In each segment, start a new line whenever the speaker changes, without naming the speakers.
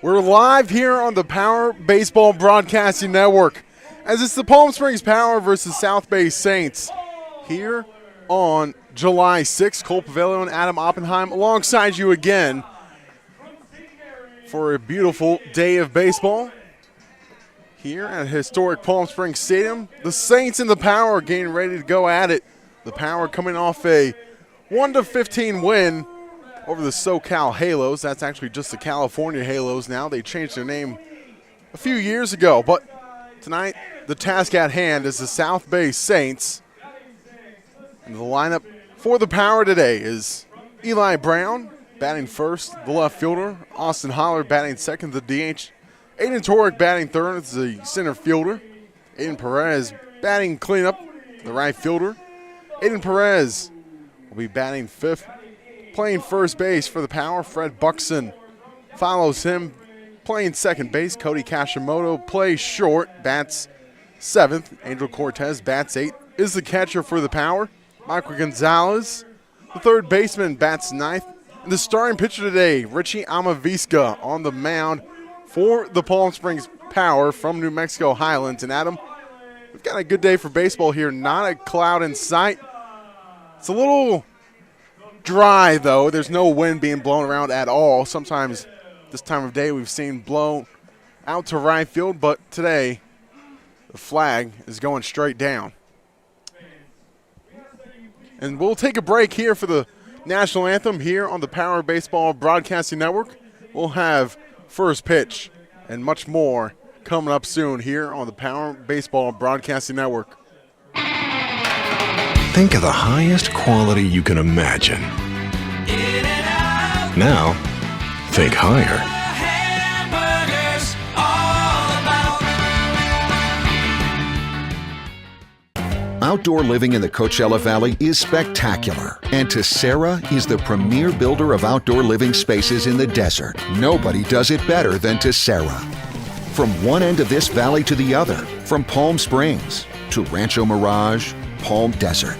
We're live here on the Power Baseball Broadcasting Network as it's the Palm Springs Power versus South Bay Saints here on July 6th. Cole Paveglio and Adam Oppenheim alongside you again for a beautiful day of baseball here at historic Palm Springs Stadium. The Saints and the Power are getting ready to go at it. The Power coming off a 1-15 win over the SoCal Halos. That's actually just the California Halos now. They changed their name a few years ago. But tonight, the task at hand is the South Bay Saints. And the lineup for the Power today is Eli Brown batting first, the left fielder. Austin Holler batting second, the DH. Aiden Torek batting third, it's the center fielder. Aiden Perez batting cleanup, the right fielder. Aiden Perez will be batting fifth. Playing first base for the Power, Fred Buxton follows him. Playing second base, Cody Kashimoto plays short, bats seventh. Angel Cortez bats eighth, is the catcher for the Power. Michael Gonzalez, the third baseman, bats ninth. And the starting pitcher today, Richie Amavisca on the mound for the Palm Springs Power from New Mexico Highlands. And Adam, we've got a good day for baseball here, not a cloud in sight. It's a little dry, though. There's no wind being blown around at all. Sometimes this time of day we've seen blow out to right field, but today the flag is going straight down. And we'll take a break here for the national anthem here on the Power Baseball Broadcasting Network. We'll have first pitch and much more coming up soon here on the Power Baseball Broadcasting Network.
Think of the highest quality you can imagine. Now, think higher.
Outdoor living in the Coachella Valley is spectacular, and Tessera is the premier builder of outdoor living spaces in the desert. Nobody does it better than Tessera. From one end of this valley to the other, from Palm Springs to Rancho Mirage, Palm Desert,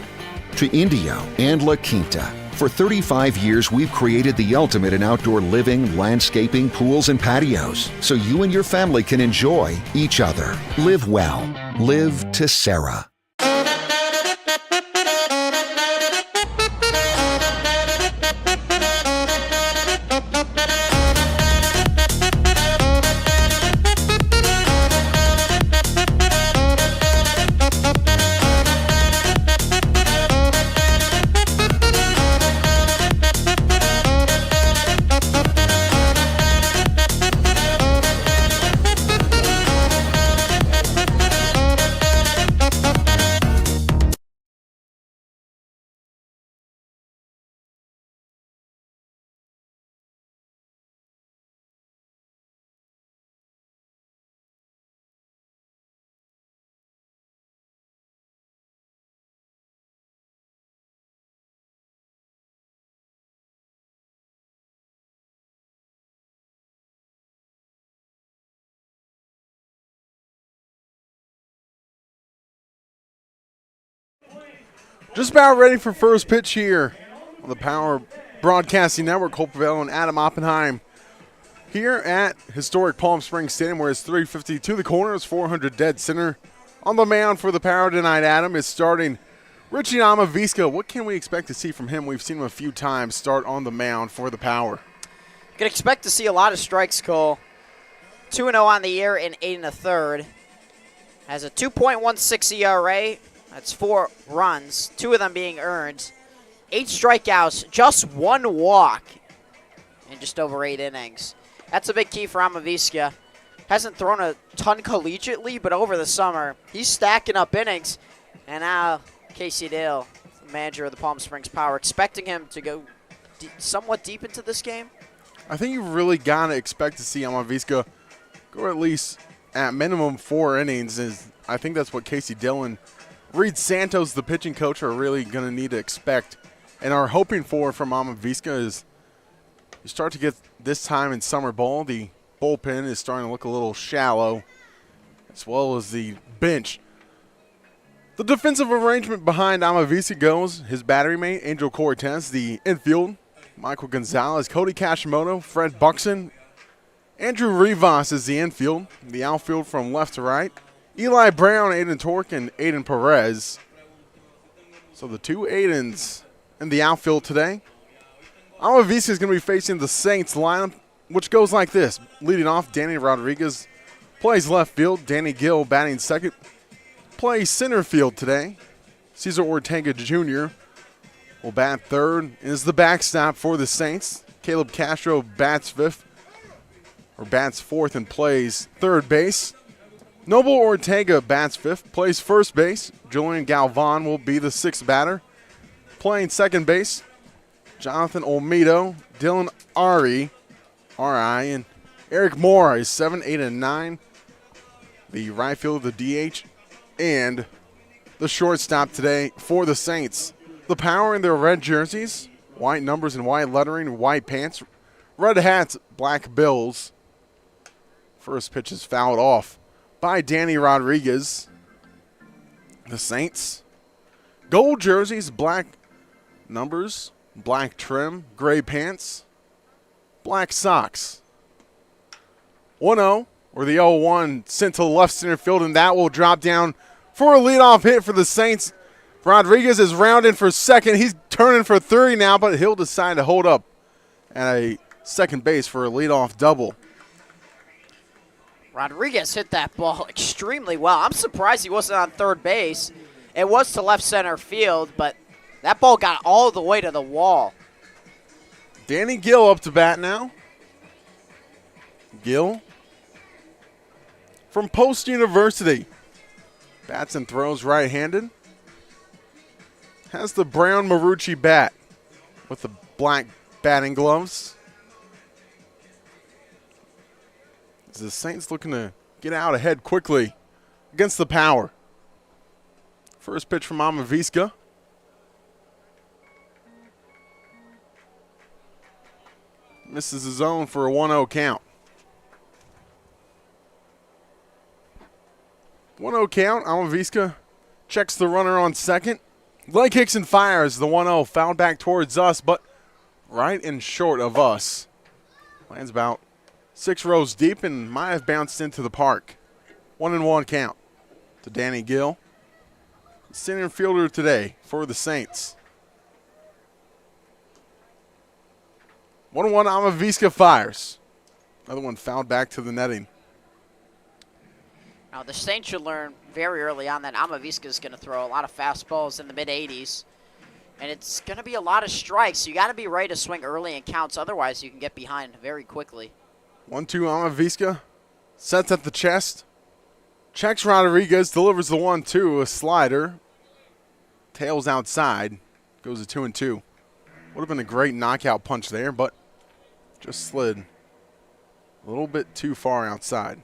to Indio and La Quinta. For 35 years, we've created the ultimate in outdoor living, landscaping, pools, and patios, so you and your family can enjoy each other. Live well. Live Tessera.
Just about ready for first pitch here on the Power Broadcasting Network. Cole Paveglio and Adam Oppenheim here at historic Palm Springs Stadium, where it's 350 to the corners, 400 dead center. On the mound for the Power tonight, Adam, is starting Richie Amavisca. What can we expect to see from him? We've seen him a few times start on the mound for the Power.
You can expect to see a lot of strikes, Cole. 2-0 on the year in 8 1/3. Has a 2.16 ERA. That's 4 runs, 2 of them being earned. 8 strikeouts, just 1 walk in just over 8 innings. That's a big key for Amavisca. Hasn't thrown a ton collegiately, but over the summer, he's stacking up innings. And now Casey Dale, the manager of the Palm Springs Power, expecting him to go somewhat deep into this game.
I think you really got to expect to see Amavisca go at least at minimum 4 innings. I think that's what Casey Dillon, Reed Santos, the pitching coach, are really going to need to expect and are hoping for from Amavisca. Is you start to get this time in summer ball, the bullpen is starting to look a little shallow, as well as the bench. The defensive arrangement behind Amavisca goes his battery mate, Angel Cortez, the infield, Michael Gonzalez, Cody Kashimoto, Fred Buxton, Andrew Rivas is the infield. The outfield from left to right. Eli Brown, Aiden Torque, and Aiden Perez. So the two Aidens in the outfield today. Amavisa is going to be facing the Saints lineup, which goes like this. Leading off, Danny Rodriguez plays left field. Danny Gill batting second. Plays center field today. Cesar Ortega Jr. will bat third. Is the backstop for the Saints. Caleb Castro bats fourth and plays third base. Noble Ortega bats fifth, plays first base. Julian Galvan will be the sixth batter. Playing second base, Jonathan Olmedo, Dylan Ari, and Eric Moore is 7, 8, and 9. The right fielder, the DH, and the shortstop today for the Saints. The Power in their red jerseys, white numbers and white lettering, white pants, red hats, black bills. First pitch is fouled off by Danny Rodriguez. The Saints, gold jerseys, black numbers, black trim, gray pants, black socks. 1-0, or the 0-1 sent to the left center field, and that will drop down for a leadoff hit for the Saints. Rodriguez is rounding for second. He's turning for third now, but he'll decide to hold up at a second base for a leadoff double.
Rodriguez hit that ball extremely well. I'm surprised he wasn't on third base. It was to left center field, but that ball got all the way to the wall.
Danny Gill up to bat now. Gill from Post University. Bats and throws right-handed. Has the brown Marucci bat with the black batting gloves. The Saints looking to get out ahead quickly against the Power. First pitch from Amaviska. Misses his zone for a 1-0 count. 1-0 count. Amaviska checks the runner on second. Leg kicks and fires the 1-0. Fouled back towards us, but right and short of us. Lands about 6 rows deep and might have bounced into the park. 1-1 count to Danny Gill. Center fielder today for the Saints. 1-1 Amaviska fires. Another one fouled back to the netting.
Now the Saints should learn very early on that Amaviska is going to throw a lot of fastballs in the mid-80s. And it's going to be a lot of strikes. You got to be ready to swing early in counts. Otherwise, you can get behind very quickly.
1-2 Amaviska. Sets at the chest. Checks Rodriguez. Delivers the 1-2. A slider. Tails outside. Goes to 2-2. Would have been a great knockout punch there, but just slid a little bit too far outside.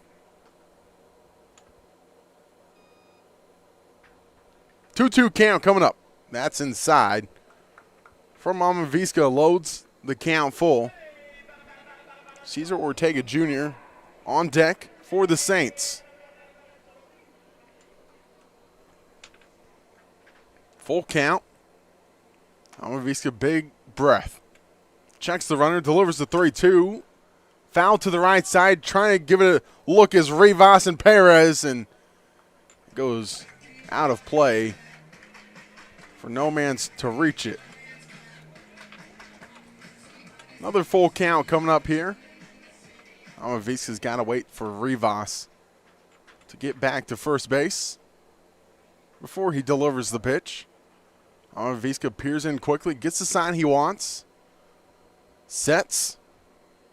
2-2 count coming up. That's inside. From Amaviska loads the count full. Cesar Ortega Jr. on deck for the Saints. Full count. Amaviska, big breath. Checks the runner, delivers the 3-2. Foul to the right side, trying to give it a look as Rivas and Perez, and goes out of play for no man to reach it. Another full count coming up here. Amaviska's got to wait for Rivas to get back to first base before he delivers the pitch. Amaviska peers in quickly, gets the sign he wants. Sets.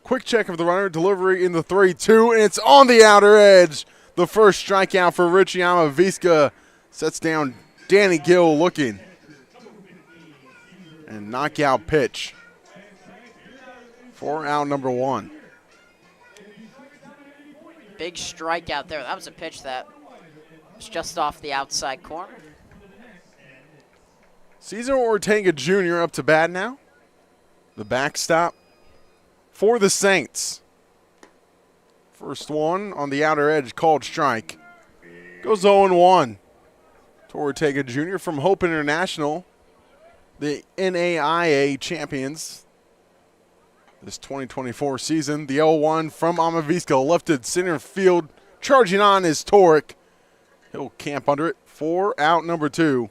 Quick check of the runner, delivery in the 3-2, and it's on the outer edge. The first strikeout for Richie Amaviska. Sets down Danny Gill looking. And knockout pitch for out number 1.
Big strikeout there. That was a pitch that was just off the outside corner.
Cesar Ortega Jr. up to bat now. The backstop for the Saints. First one on the outer edge, called strike. Goes 0-1 to Ortega Jr. from Hope International, the NAIA champions. this 2024 season. The 0-1 from Amaviska lifted center field, charging on is Torek. He'll camp under it for out number 2.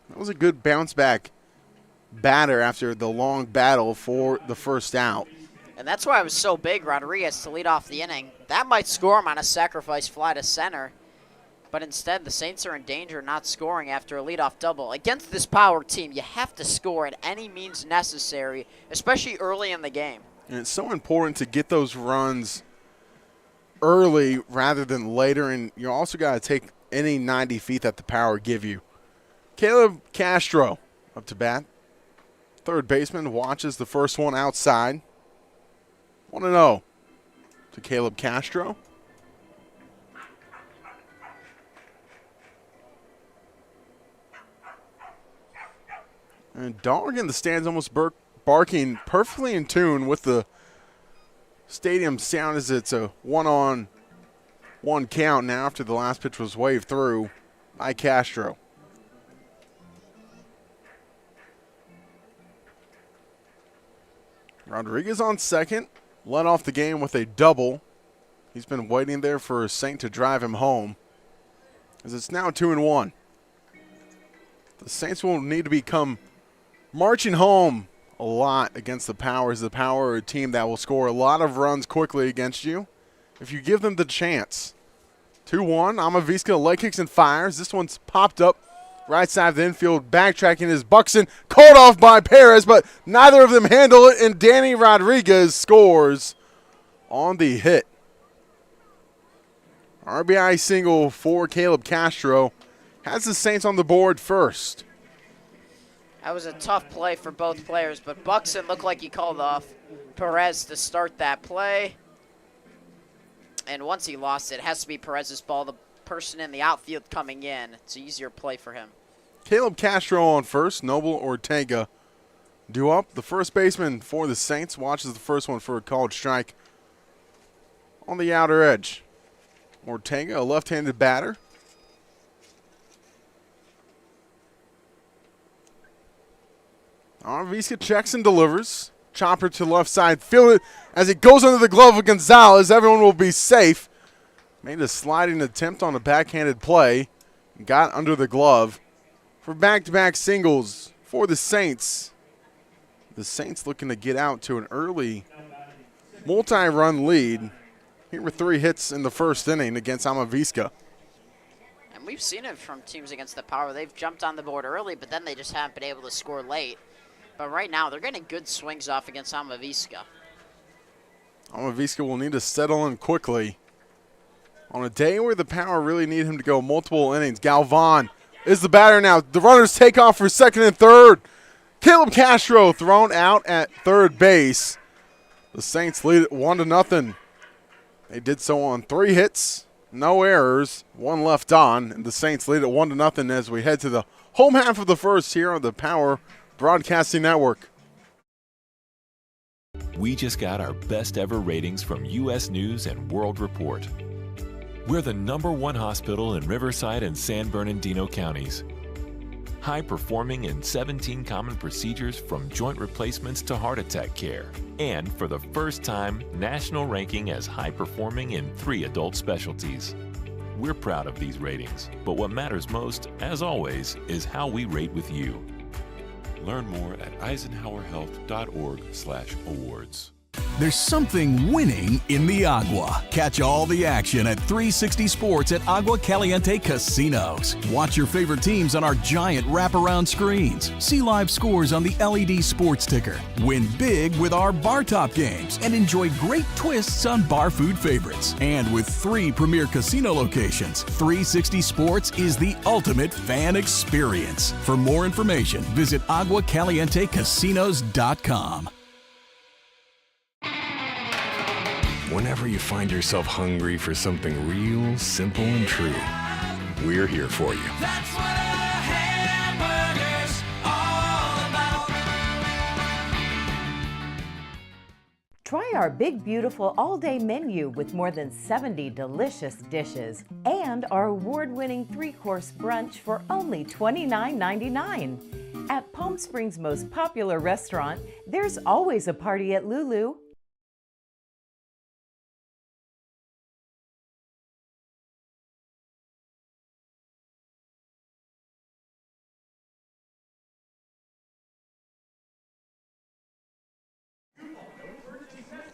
That was a good bounce back batter after the long battle for the first out.
And that's why it was so big, Rodriguez, to lead off the inning. That might score him on a sacrifice fly to center. But instead, the Saints are in danger of not scoring after a leadoff double. Against this power team, you have to score at any means necessary, especially early in the game.
And it's so important to get those runs early rather than later, and you also got to take any 90 feet that the power give you. Caleb Castro up to bat. Third baseman watches the first one outside. 1-0 to Caleb Castro. And dog in the stands almost barking perfectly in tune with the stadium sound as it's a 1-on-1 count now after the last pitch was waved through by Castro. Rodriguez on second, led off the game with a double. He's been waiting there for Saint to drive him home, as it's now 2-1. The Saints will need to become marching home a lot against the Powers. The Power are a team that will score a lot of runs quickly against you if you give them the chance. 2-1, Amaviska leg kicks and fires. This one's popped up right side of the infield. Backtracking is Buxton, called off by Perez, but neither of them handle it, and Danny Rodriguez scores on the hit. RBI single for Caleb Castro has the Saints on the board first.
That was a tough play for both players, but Buxton looked like he called off Perez to start that play. And once he lost it, has to be Perez's ball. The person in the outfield coming in, it's an easier play for him.
Caleb Castro on first, Noble Ortega due up. The first baseman for the Saints watches the first one for a called strike on the outer edge. Ortega, a left-handed batter. Arviska checks and delivers. Chopper to left side. Feel it as it goes under the glove of Gonzalez. Everyone will be safe. Made a sliding attempt on a backhanded play. Got under the glove for back-to-back singles for the Saints. The Saints looking to get out to an early multi-run lead. Here were 3 hits in the first inning against Amaviska.
And we've seen it from teams against the Power. They've jumped on the board early, but then they just haven't been able to score late. But right now, they're getting good swings off against Amaviska.
Amaviska will need to settle in quickly. On a day where the Power really need him to go multiple innings, Galvan is the batter now. The runners take off for second and third. Caleb Castro thrown out at third base. The Saints lead it 1-0. They did so on 3 hits, no errors, 1 left on, and the Saints lead it 1-0 as we head to the home half of the first here on the Power Broadcasting Network.
We just got our best ever ratings from U.S. News and World Report. We're the #1 hospital in Riverside and San Bernardino counties. High performing in 17 common procedures from joint replacements to heart attack care. And for the first time, national ranking as high performing in 3 adult specialties. We're proud of these ratings, but what matters most, as always, is how we rate with you. Learn more at eisenhowerhealth.org/awards.
There's something winning in the Agua. Catch all the action at 360 Sports at Agua Caliente Casinos. Watch your favorite teams on our giant wraparound screens. See live scores on the LED sports ticker. Win big with our bar top games and enjoy great twists on bar food favorites. And with 3 premier casino locations, 360 Sports is the ultimate fan experience. For more information, visit aguacalientecasinos.com.
Whenever you find yourself hungry for something real, simple, and true, we're here for you.
That's what a hamburger's all about.
Try our big, beautiful all-day menu with more than 70 delicious dishes and our award-winning 3-course brunch for only $29.99. At Palm Springs' most popular restaurant, there's always a party at Lulu.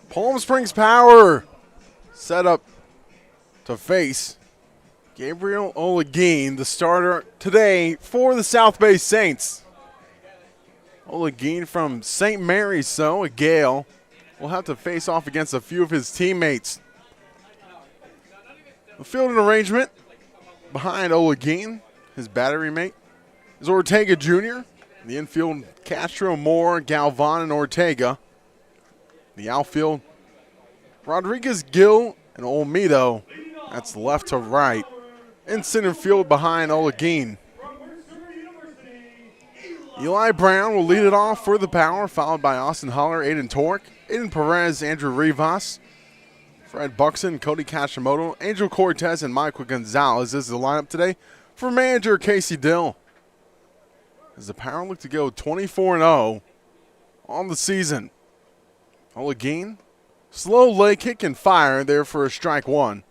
Palm Springs Power set up to face Gabriel Oliguin, the starter today for the South Bay Saints. Oliguin from St. Mary's, so a Gale, will have to face off against a few of his teammates. The fielding arrangement behind Oliguin, his battery mate, is Ortega Jr. The infield, Castro, Moore, Galvan, and Ortega. The outfield, Rodriguez, Gill, and Olmedo. That's left to right. In center field behind Oliguin. Eli Brown will lead it off for the Power, followed by Austin Holler, Aiden Torque, Aiden Perez, Andrew Rivas, Fred Buxton, Cody Kashimoto, Angel Cortez, and Michael Gonzalez. This is the lineup today for manager Casey Dill. As the Power look to go 24-0 on the season. Oliguin, slow leg kick and fire there for a strike one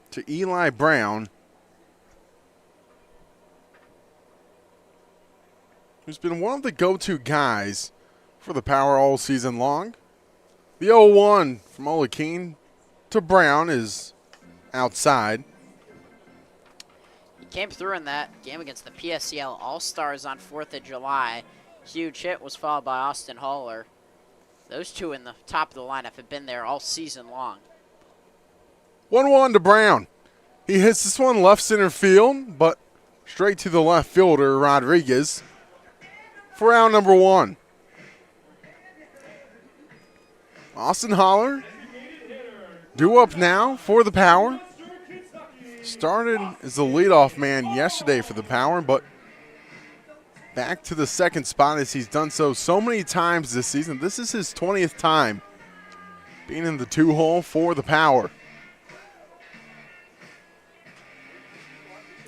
to Eli Brown, who's been one of the go-to guys for the Power all season long. The 0-1 from Oliguin to Brown is outside.
He came through in that game against the PSCL All-Stars on 4th of July. Huge hit was followed by Austin Holler. Those two in the top of the lineup have been there all season long.
1-1 to Brown. He hits this one left center field, but straight to the left fielder, Rodriguez, for out number one. Austin Holler, due up now for the Power. Started as the leadoff man yesterday for the Power, but back to the second spot as he's done so many times this season. This is his 20th time being in the two-hole for the Power.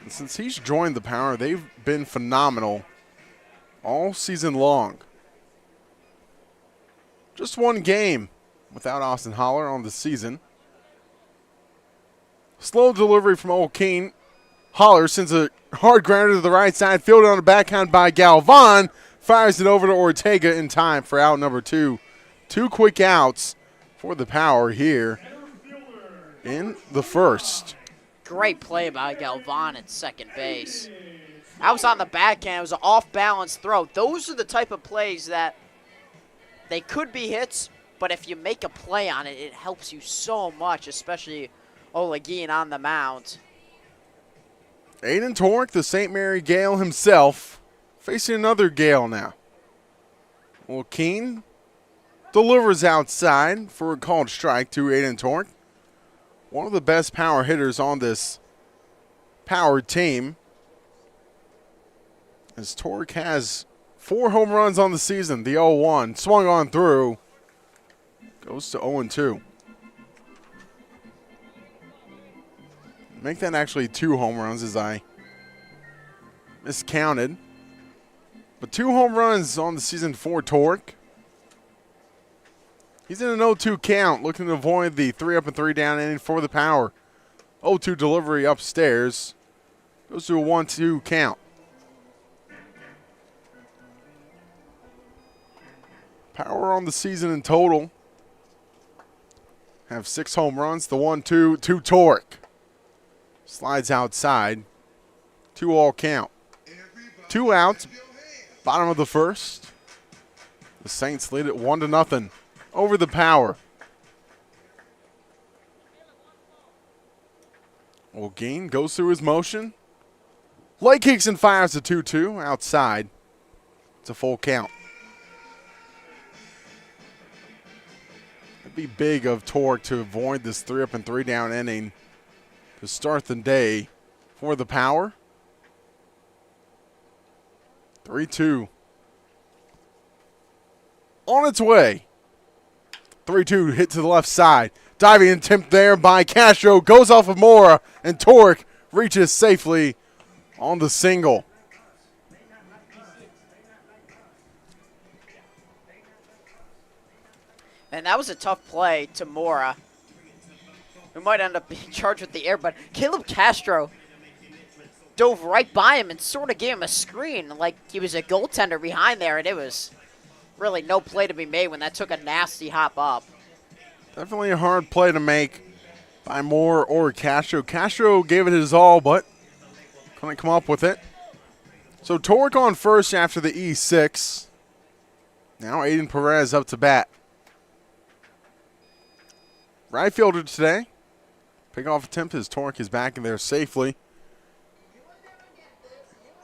And since he's joined the Power, they've been phenomenal all season long. Just one game without Austin Holler on the season. Slow delivery from Oliguin. Holler sends a hard grounder to the right side, fielded on the backhand by Galvan. Fires it over to Ortega in time for out number two. Two quick outs for the Power here in the first.
Great play by Galvan at second base. That was on the backhand. It was an off-balance throw. Those are the type of plays that they could be hits, but if you make a play on it, it helps you so much, especially Oliguin on the mound.
Aiden Torque, the St. Mary Gale himself, facing another Gale now. Oliguin delivers outside for a called strike to Aiden Torque. One of the best power hitters on this Power team. As Torque has 4 home runs on the season. The 0-1 swung on through. Goes to 0-2. Make that actually 2 home runs as I miscounted. But 2 home runs on the season for Torque. He's in an 0-2 count, looking to avoid the 3 up and 3 down inning for the Power. 0-2 delivery upstairs. Goes to a 1-2 count. Power on the season in total have 6 home runs. The 1-2 to Torque. Slides outside. 2 all count. 2 outs. Bottom of the first. The Saints lead it 1-0 over the Power. Oliguin goes through his motion. Leg kicks and fires the 2-2 outside. It's a full count. It'd be big of Torque to avoid this 3 up and 3 down inning to start the day for the Power. 3-2. On its way. 3-2 hit to the left side. Diving attempt there by Castro. Goes off of Mora. And Torque reaches safely on the single.
And that was a tough play to Mora, who might end up being charged with the air, but Caleb Castro dove right by him and sort of gave him a screen like he was a goaltender behind there, and it was really no play to be made when that took a nasty hop up.
Definitely a hard play to make by Moore or Castro. Castro gave it his all, but couldn't come up with it. So Torque on first after the E6. Now Aiden Perez up to bat. Right fielder today. Pickoff attempt as Torque is back in there safely.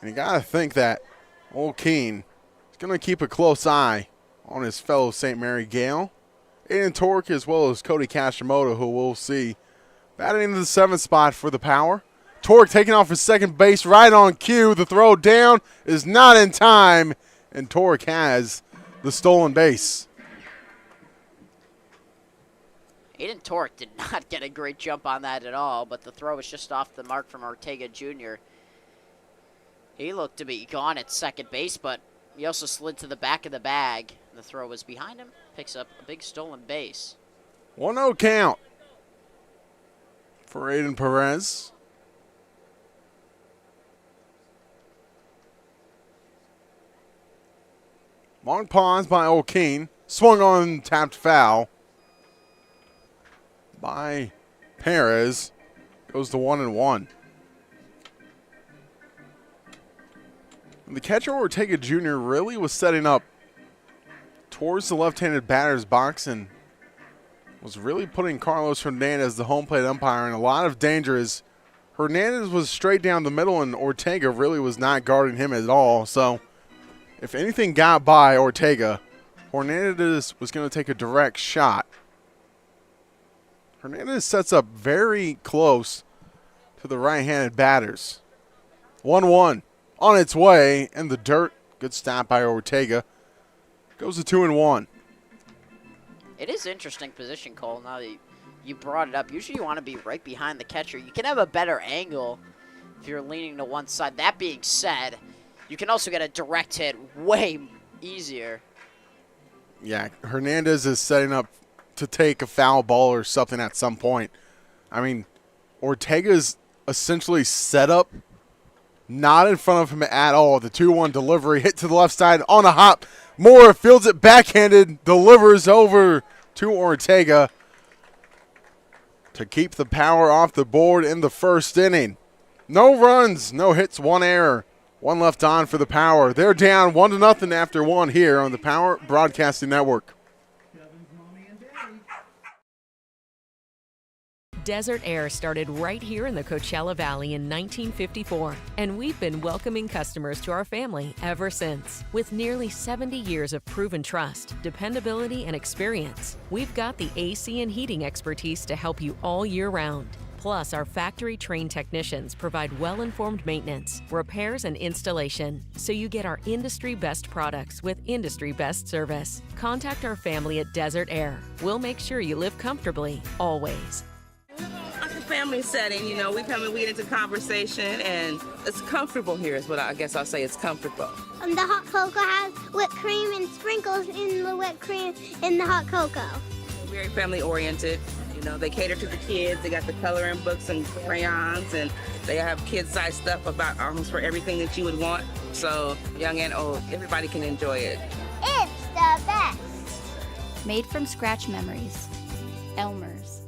And you got to think that old Keene is going to keep a close eye on his fellow St. Mary Gale. Aiden Torque as well as Cody Kashimoto, who we'll see batting into the 7th spot for the Power. Torque taking off his second base right on cue. The throw down is not in time, and Torque has the stolen base.
Aiden Torque did not get a great jump on that at all, but the throw was just off the mark from Ortega Jr. He looked to be gone at second base, but he also slid to the back of the bag. The throw was behind him, picks up a big stolen base.
1-0 count for Aiden Perez. Long pause by O'Keen. Swung on, tapped foul by Perez. Goes to 1-1. The catcher, Ortega Jr., really was setting up towards the left-handed batter's box and was really putting Carlos Hernandez, the home plate umpire, in a lot of danger as Hernandez was straight down the middle and Ortega really was not guarding him at all. So if anything got by Ortega, Hernandez was going to take a direct shot. Hernandez sets up very close to the right-handed batters. 1-1 on its way in the dirt. Good stop by Ortega. Goes to 2-1.
It is interesting position, Cole, now that you brought it up. Usually you want to be right behind the catcher. You can have a better angle if you're leaning to one side. That being said, you can also get a direct hit way easier.
Yeah, Hernandez is setting up to take a foul ball or something at some point. I mean, Ortega's essentially set up, not in front of him at all. The 2-1 delivery, hit to the left side on a hop. Moore fields it backhanded, delivers over to Ortega to keep the Power off the board in the first inning. No runs, no hits, one error. One left on for the Power. They're down 1-0 after one here on the Power Broadcasting Network.
Desert Air started right here in the Coachella Valley in 1954, and we've been welcoming customers to our family ever since. With nearly 70 years of proven trust, dependability, and experience, we've got the AC and heating expertise to help you all year round. Plus, our factory-trained technicians provide well-informed maintenance, repairs, and installation, so you get our industry-best products with industry-best service. Contact our family at Desert Air. We'll make sure you live comfortably, always.
Like a family setting, you know, we come and we get into conversation, and it's comfortable here is what I guess I'll say. It's comfortable.
The hot cocoa has whipped cream and sprinkles in the whipped cream in the hot cocoa.
Very family oriented. You know, they cater to the kids. They got the coloring books and crayons, and they have kid-sized stuff about almost for everything that you would want. So young and old, everybody can enjoy it.
It's the best.
Made from scratch memories. Elmer's.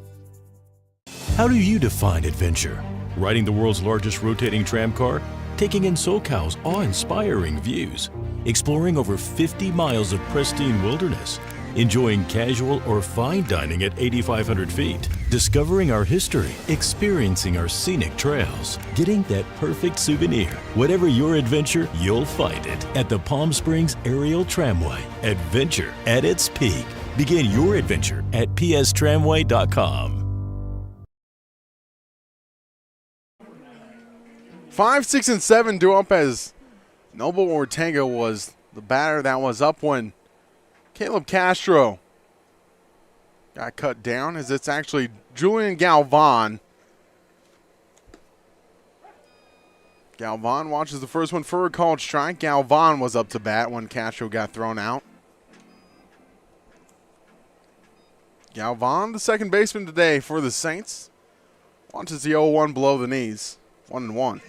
How do you define adventure? Riding the world's largest rotating tram car? Taking in SoCal's awe-inspiring views? Exploring over 50 miles of pristine wilderness? Enjoying casual or fine dining at 8,500 feet? Discovering our history? Experiencing our scenic trails? Getting that perfect souvenir? Whatever your adventure, you'll find it at the Palm Springs Aerial Tramway. Adventure at its peak. Begin your adventure at pstramway.com.
5, 6, and 7 due up as Noble Ortega was the batter that was up when Caleb Castro got cut down, as it's actually Julian Galvan. Galvan watches the first one for a called strike. Galvan was up to bat when Castro got thrown out. Galvan, the second baseman today for the Saints, launches the 0-1 below the knees. 1-1.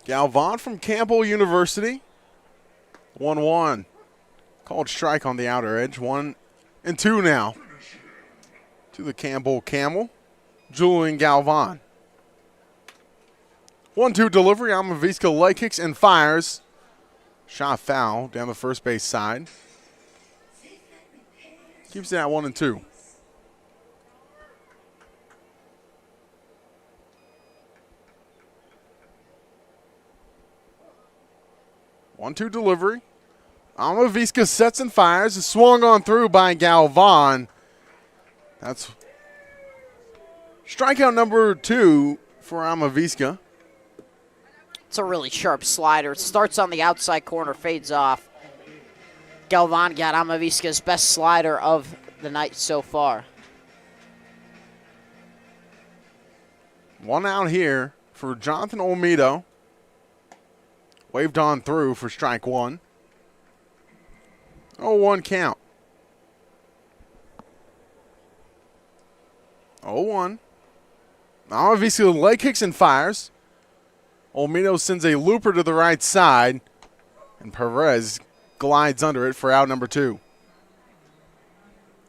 Galvan from Campbell University. 1-1. Called strike on the outer edge. 1-2 now. To the Campbell Camel. Julian Galvan. 1-2 delivery. Amaviska leg kicks and fires. Shot foul down the first base side. Keeps it at 1-2. One-two delivery. Amaviska sets and fires. Is swung on through by Galvan. That's strikeout number 2 for Amaviska.
It's a really sharp slider. It starts on the outside corner, fades off. Galvan got Amaviska's best slider of the night so far.
One out here for Jonathan Olmedo. Waved on through for strike 1. 0-1 count. 0-1. Amaviska leg kicks and fires. Olmedo sends a looper to the right side, and Perez glides under it for out number 2.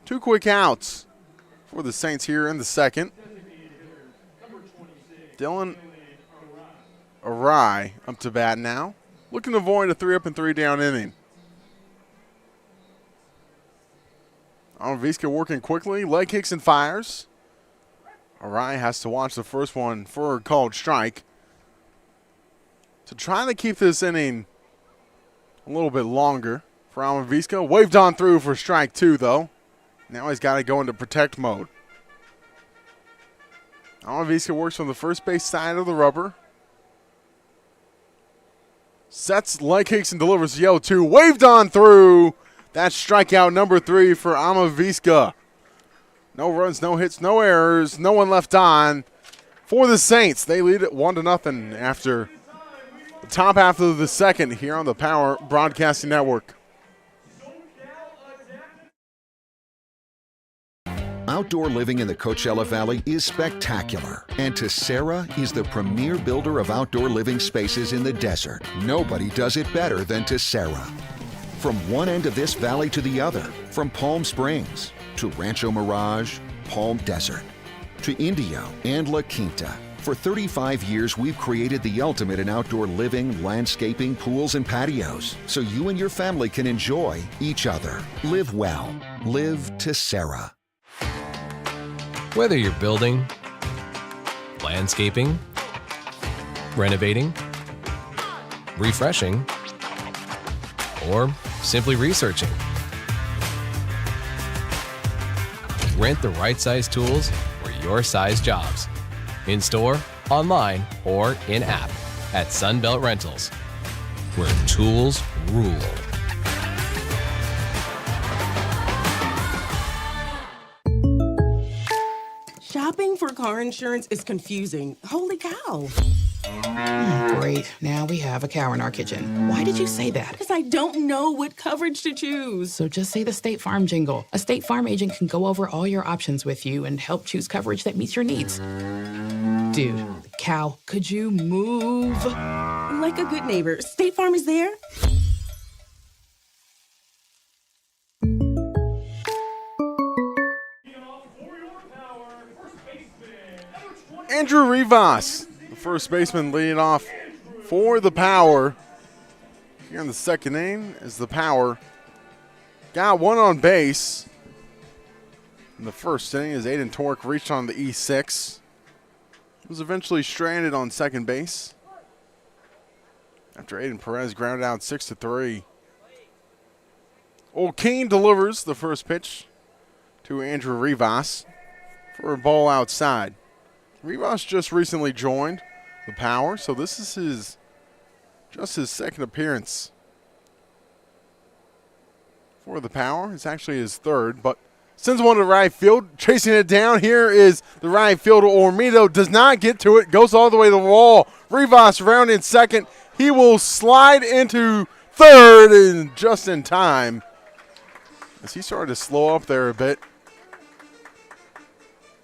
2 quick outs for the Saints here in the second. Dylan Arai up to bat now, looking to avoid a 3-up and 3-down inning. Amaviska working quickly, leg kicks and fires. Arai has to watch the first one for a called strike. So trying to keep this inning a little bit longer for Amaviska. Waved on through for strike 2, though. Now he's got to go into protect mode. Amaviska works from the first base side of the rubber. Sets, leg kicks, and delivers the 0-2. Waved on through. That's strikeout number 3 for Amaviska. No runs, no hits, no errors, no one left on for the Saints. They lead it 1-0 after the top half of the second here on the Power Broadcasting Network.
Outdoor living in the Coachella Valley is spectacular, and Tessera is the premier builder of outdoor living spaces in the desert. Nobody does it better than Tessera. From one end of this valley to the other, from Palm Springs to Rancho Mirage, Palm Desert, to Indio and La Quinta. For 35 years, we've created the ultimate in outdoor living, landscaping, pools, and patios, so you and your family can enjoy each other. Live well. Live Tessera.
Whether you're building, landscaping, renovating, refreshing, or simply researching, rent the right size tools for your size jobs. In store, online, or in app at Sunbelt Rentals, where tools rule.
Shopping for car insurance is confusing. Holy cow.
Great. Now we have a cow in our kitchen. Why did you say that?
Because I don't know what coverage to choose.
So just say the State Farm jingle. A State Farm agent can go over all your options with you and help choose coverage that meets your needs. Dude, cow, could you move?
Like a good neighbor, State Farm is there.
Andrew Rivas, the first baseman, leading off for the Power. Here in the second inning as the Power got one on base. In the first inning as Aiden Torque reached on the E6. Was eventually stranded on second base after Aiden Perez grounded out 6-3. Old Keene delivers the first pitch to Andrew Rivas for a ball outside. Rivas just recently joined the Power, so this is just his second appearance for the Power. It's actually his third, but sends one to right field. Chasing it down here is the right fielder. Olmedo does not get to it. Goes all the way to the wall. Rivas round in second. He will slide into third, and just in time as he started to slow up there a bit.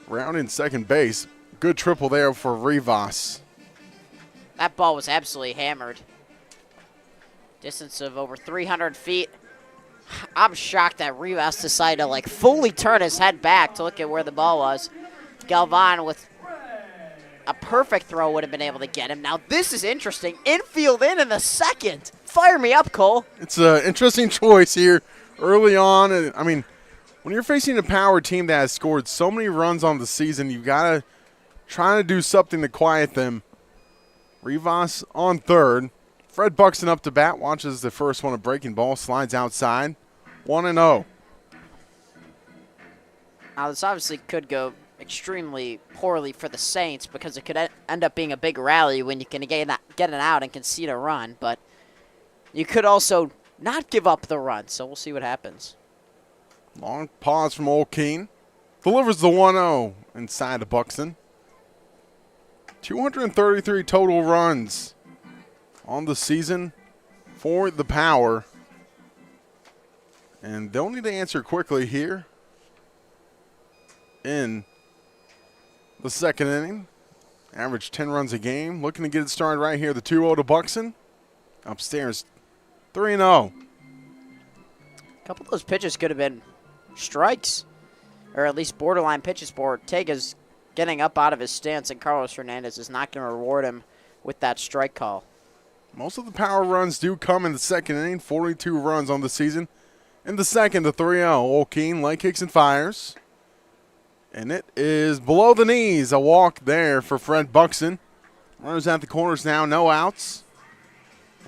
Rounding second base. Good triple there for Rivas.
That ball was absolutely hammered. Distance of over 300 feet. I'm shocked that Rivas decided to like fully turn his head back to look at where the ball was. Galvan with a perfect throw would have been able to get him. Now this is interesting. Infield in the second. Fire me up, Cole.
It's an interesting choice here early on. I mean, when you're facing a power team that has scored so many runs on the season, you've got to try to do something to quiet them. Rivas on third. Fred Buxton up to bat, watches the first one, a breaking ball, slides outside. 1-0.
Now this obviously could go extremely poorly for the Saints because it could end up being a big rally when you can get an out and concede a run, but you could also not give up the run, so we'll see what happens.
Long pause from O'Keen. Delivers the 1-0 inside to Buxton. 233 total runs on the season for the Power. And they'll need to answer quickly here in the second inning. Average 10 runs a game. Looking to get it started right here. The 2-0 to Buxton. Upstairs, 3-0.
A couple of those pitches could have been strikes, or at least borderline pitches for Ortega's getting up out of his stance, and Carlos Hernandez is not going to reward him with that strike call.
Most of the power runs do come in the second inning. 42 runs on the season. In the second, the 3-0. O'Keen leg kicks and fires. And it is below the knees. A walk there for Fred Buxton. Runners at the corners now, no outs.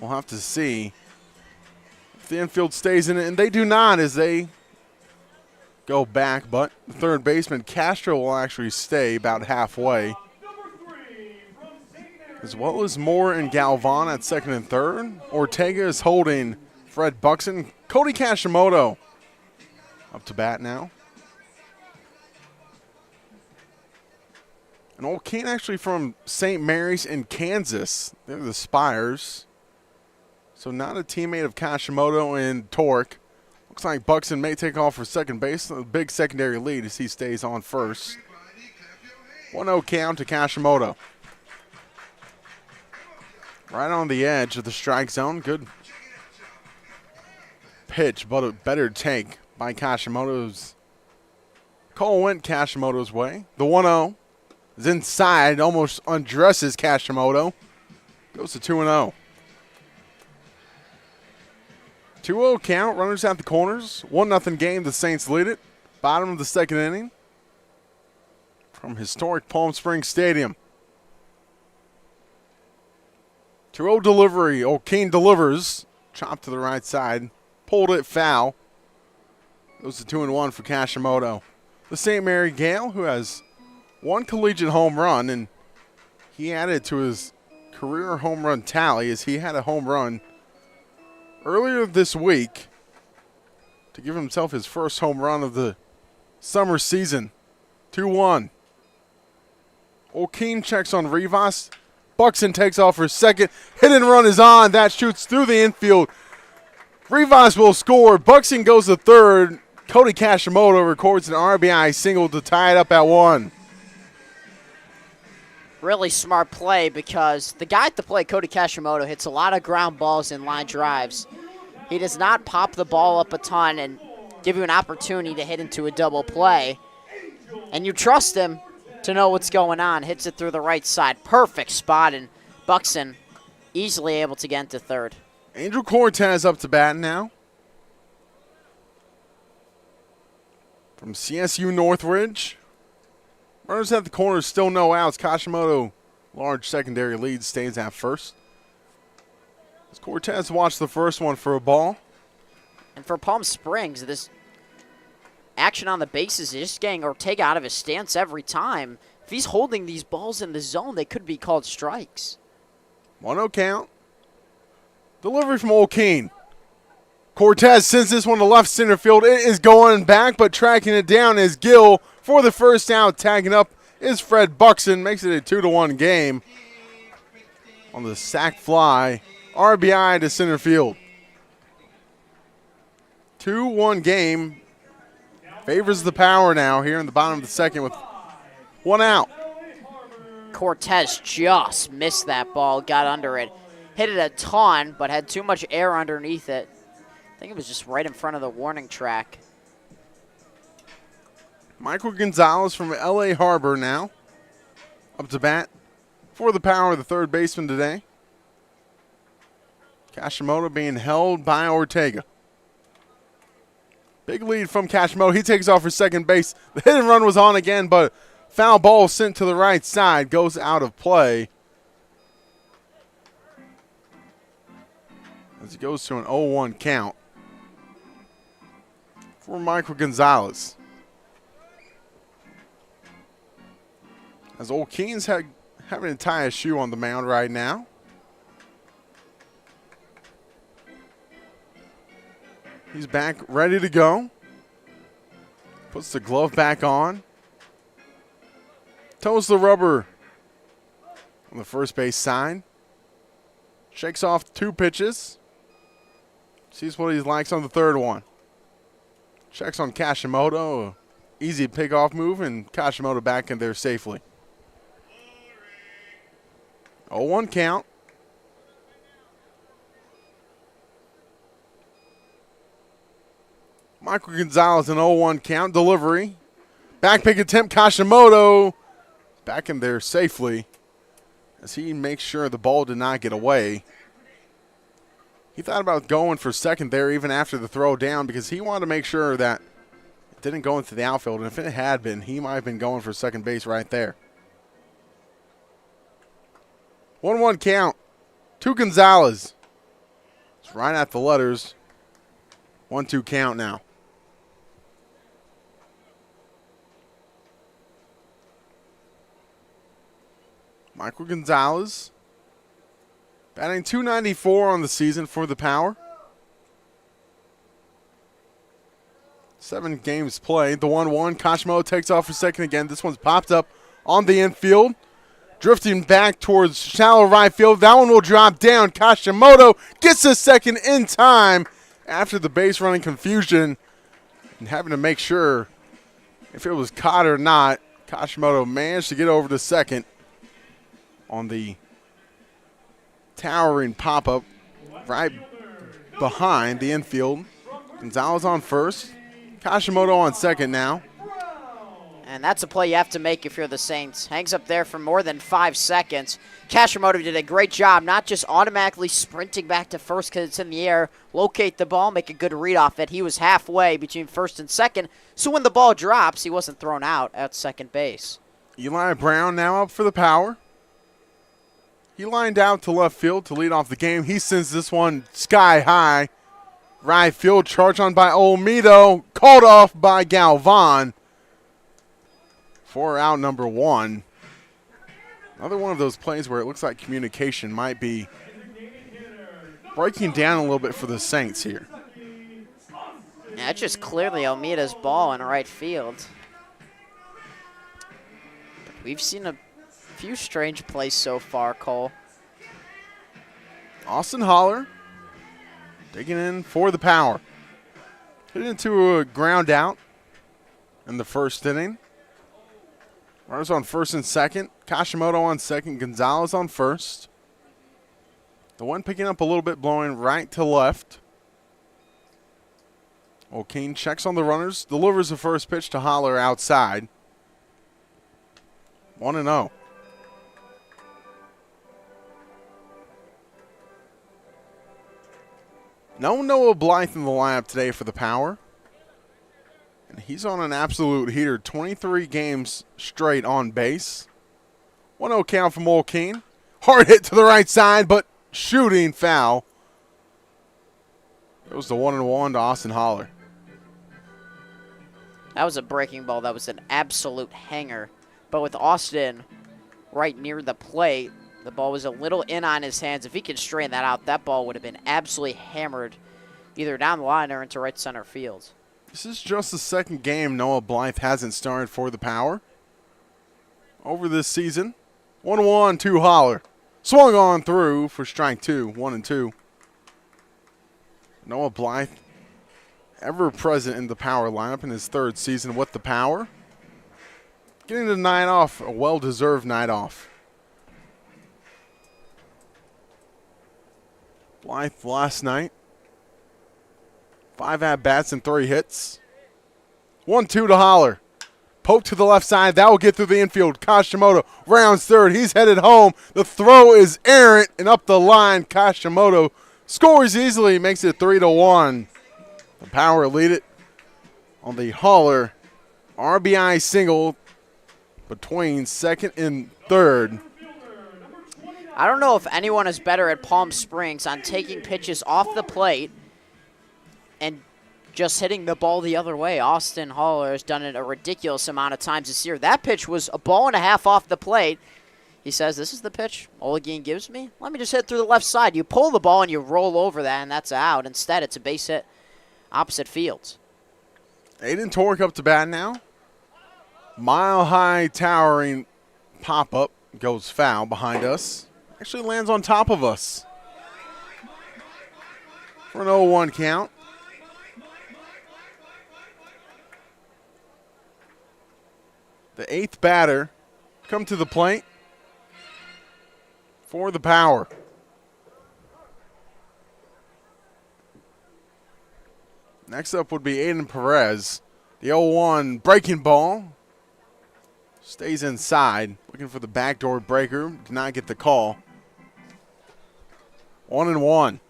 We'll have to see if the infield stays in it, and they do not as they go back, but the third baseman, Castro, will actually stay about halfway. As well as Moore and Galvan at second and third. Ortega is holding Fred Buxton. Cody Kashimoto up to bat now. And O'Keen actually from St. Mary's in Kansas. They're the Spires. So not a teammate of Kashimoto and Torque. Looks like Buxton may take off for second base. A big secondary lead as he stays on first. 1-0 count to Kashimoto. Right on the edge of the strike zone. Good pitch, but a better take by Kashimoto's. Cole went Kashimoto's way. The 1-0 is inside, almost undresses Kashimoto. Goes to 2-0. 2-0 count, runners at the corners. 1-0 game, the Saints lead it. Bottom of the second inning. From historic Palm Springs Stadium. 2-0 delivery. O'Keen delivers. Chopped to the right side. Pulled it foul. Goes to 2-1 for Kashimoto. The St. Mary Gale, who has one collegiate home run, and he added to his career home run tally as he had a home run earlier this week to give himself his first home run of the summer season. 2-1. O'Keen checks on Rivas. Buxton takes off for second. Hit and run is on. That shoots through the infield. Rivas will score. Buxton goes to third. Cody Kashimoto records an RBI single to tie it up at 1.
Really smart play because the guy at the plate, Cody Kashimoto, hits a lot of ground balls and line drives. He does not pop the ball up a ton and give you an opportunity to hit into a double play. And you trust him to know what's going on. Hits it through the right side. Perfect spot, and Buxton easily able to get into third.
Angel Cortez up to bat now. From CSU Northridge. Runners at the corners, still no outs. Kashimoto, large secondary lead, stays at first. As Cortez watched the first one for a ball.
And for Palm Springs, this action on the bases is just getting Ortega out of his stance every time. If he's holding these balls in the zone, they could be called strikes.
1-0 count. Delivery from O'Keen. Cortez sends this one to left center field. It is going back, but tracking it down is Gill for the first out. Tagging up is Fred Buxton. Makes it a 2-1 game on the sac fly. RBI to center field. 2-1 game. Favors the Power now here in the bottom of the second with 1 out.
Cortez just missed that ball, got under it. Hit it a ton, but had too much air underneath it. I think it was just right in front of the warning track.
Michael Gonzalez from L.A. Harbor now. Up to bat for the Power, the third baseman today. Kashimoto being held by Ortega. Big lead from Kashimoto. He takes off for second base. The hit and run was on again, but foul ball sent to the right side. Goes out of play. As he goes to an 0-1 count for Michael Gonzalez. As Old Keen's having to tie a shoe on the mound right now. He's back, ready to go. Puts the glove back on. Toes the rubber on the first base side. Shakes off 2 pitches. Sees what he likes on the third one. Checks on Kashimoto. Easy pickoff move, and Kashimoto back in there safely. 0-1 count. Michael Gonzalez, an 0-1 count. Delivery. Back pick attempt. Kashimoto back in there safely as he makes sure the ball did not get away. He thought about going for second there even after the throw down because he wanted to make sure that it didn't go into the outfield. And if it had been, he might have been going for second base right there. 1-1 count to Gonzalez. It's right at the letters. 1-2 count now. Michael Gonzalez batting .294 on the season for the Power. 7 games played. The 1-1. Kashimoto takes off for second again. This one's popped up on the infield. Drifting back towards shallow right field. That one will drop down. Kashimoto gets a second in time after the base running confusion and having to make sure if it was caught or not. Kashimoto managed to get over to second on the towering pop-up right behind the infield. Gonzalez on first. Kashimoto on second now.
And that's a play you have to make if you're the Saints. Hangs up there for more than 5 seconds. Kashimoto did a great job, not just automatically sprinting back to first because it's in the air, locate the ball, make a good read off it. He was halfway between first and second, so when the ball drops, he wasn't thrown out at second base.
Eli Brown now up for the Power. He lined out to left field to lead off the game. He sends this one sky high. Right field, charge on by Olmedo, called off by Galvan. For out number 1. Another one of those plays where it looks like communication might be breaking down a little bit for the Saints here.
Yeah, it's just clearly Olmeda's ball in right field. We've seen a few strange plays so far, Cole.
Austin Holler digging in for the Power. Hit into a ground out in the first inning. Runners on first and second. Kashimoto on second. Gonzalez on first. The one picking up a little bit, blowing right to left. O'Kane checks on the runners. Delivers the first pitch to Holler outside. 1-0. No Noah Blythe in the lineup today for the Power. And he's on an absolute heater. 23 games straight on base. 1-0 count from O'Kane. Hard hit to the right side, but shooting foul. It was the 1-1 to Austin Holler.
That was a breaking ball. That was an absolute hanger. But with Austin right near the plate, the ball was a little in on his hands. If he could straighten that out, that ball would have been absolutely hammered either down the line or into right center field.
This is just the second game Noah Blythe hasn't started for the Power over this season. 1-1 to Holler. Swung on through for strike 2, 1-2. Noah Blythe ever present in the Power lineup in his 3rd season with the Power. Getting the night off, a well-deserved night off. Blythe last night. 5 at-bats and 3 hits. 1-2 to Holler. Poke to the left side. That will get through the infield. Kashimoto rounds 3rd. He's headed home. The throw is errant and up the line. Kashimoto scores easily. Makes it 3-1. The Power lead it on the Holler RBI single between 2nd and 3rd.
I don't know if anyone is better at Palm Springs on taking pitches off the plate and just hitting the ball the other way. Austin Holler has done it a ridiculous amount of times this year. That pitch was a ball and a half off the plate. He says, this is the pitch Olegine gives me. Let me just hit through the left side. You pull the ball and you roll over that, and that's out. Instead, it's a base hit opposite fields.
Aiden Tork up to bat now. Mile-high towering pop-up goes foul behind us. Actually lands on top of us for an 0-1 count. The 8th batter come to the plate for the Power. Next up would be Aiden Perez. The 0-1 breaking ball. Stays inside. Looking for the backdoor breaker. Did not get the call. 1-1.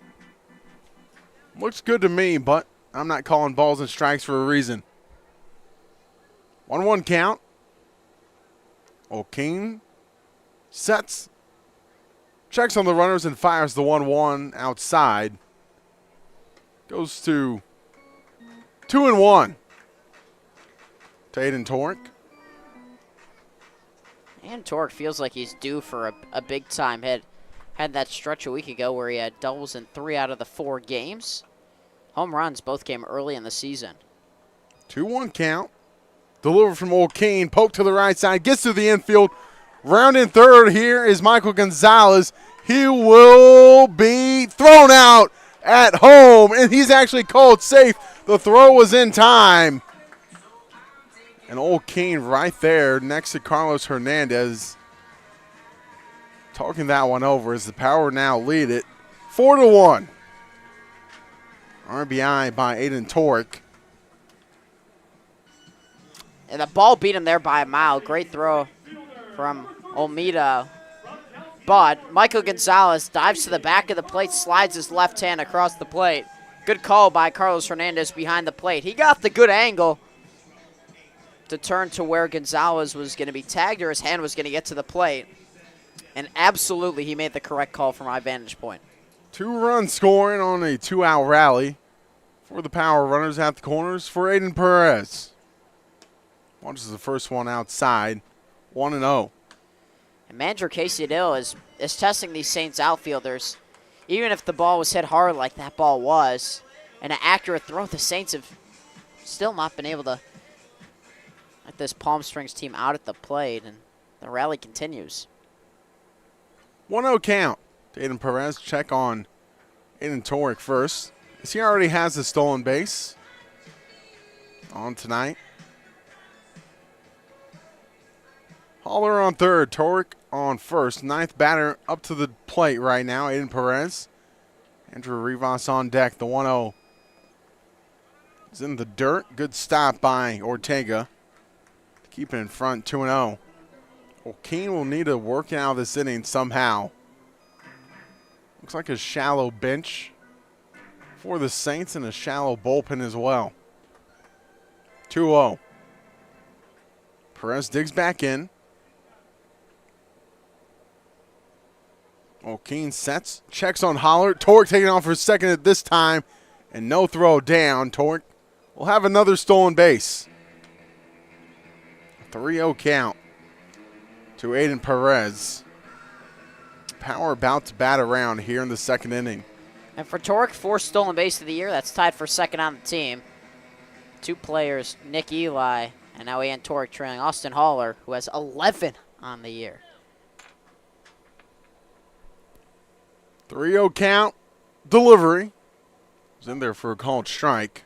Looks good to me, but I'm not calling balls and strikes for a reason. 1-1 count. O'Kane sets. Checks on the runners and fires the 1-1 outside. Goes to 2-1 to Aiden Tork.
And Tork feels like he's due for a big-time hit. Had that stretch a week ago where he had doubles in 3 out of the 4 games. Home runs both came early in the season.
2-1 count. Delivered from O'Kane. Poke to the right side. Gets to the infield. Rounding 3rd here is Michael Gonzalez. He will be thrown out at home, and he's actually called safe. The throw was in time. And O'Kane right there next to Carlos Hernandez. Talking that one over as the Power now lead it 4-1. RBI by Aiden Tork.
And the ball beat him there by a mile. Great throw from Olmeda. But Michael Gonzalez dives to the back of the plate, slides his left hand across the plate. Good call by Carlos Hernandez behind the plate. He got the good angle to turn to where Gonzalez was going to be tagged or his hand was going to get to the plate. And absolutely he made the correct call from my vantage point.
2-run scoring on a 2-out rally for the Power runners at the corners for Aiden Perez. Launches the first one outside, 1-0.
And manager Casey Dill is testing these Saints outfielders. Even if the ball was hit hard like that ball was, and an accurate throw, the Saints have still not been able to get this Palm Springs team out at the plate, and the rally continues.
1-0 count. Aiden Perez check on Aiden Tork first, as he already has a stolen base on tonight. Holler on 3rd, Tork on 1st. 9th batter up to the plate right now, Aiden Perez. Andrew Rivas on deck, the 1-0 is in the dirt. Good stop by Ortega. Keep it in front, 2-0. O'Kane will need to work out this inning somehow. Looks like a shallow bench for the Saints and a shallow bullpen as well. 2-0. Perez digs back in. O'Kane sets, checks on Holler. Tork taking off for second at this time, and no throw down. Tork will have another stolen base. 3-0 count to Aiden Perez. Power about to bat around here in the 2nd inning.
And for Tork, 4th stolen base of the year. That's tied for 2nd on the team. 2 players, Nick Eli and now Aiden Tork, trailing Austin Holler, who has 11 on the year.
3-0 count. Delivery. Was in there for a called strike.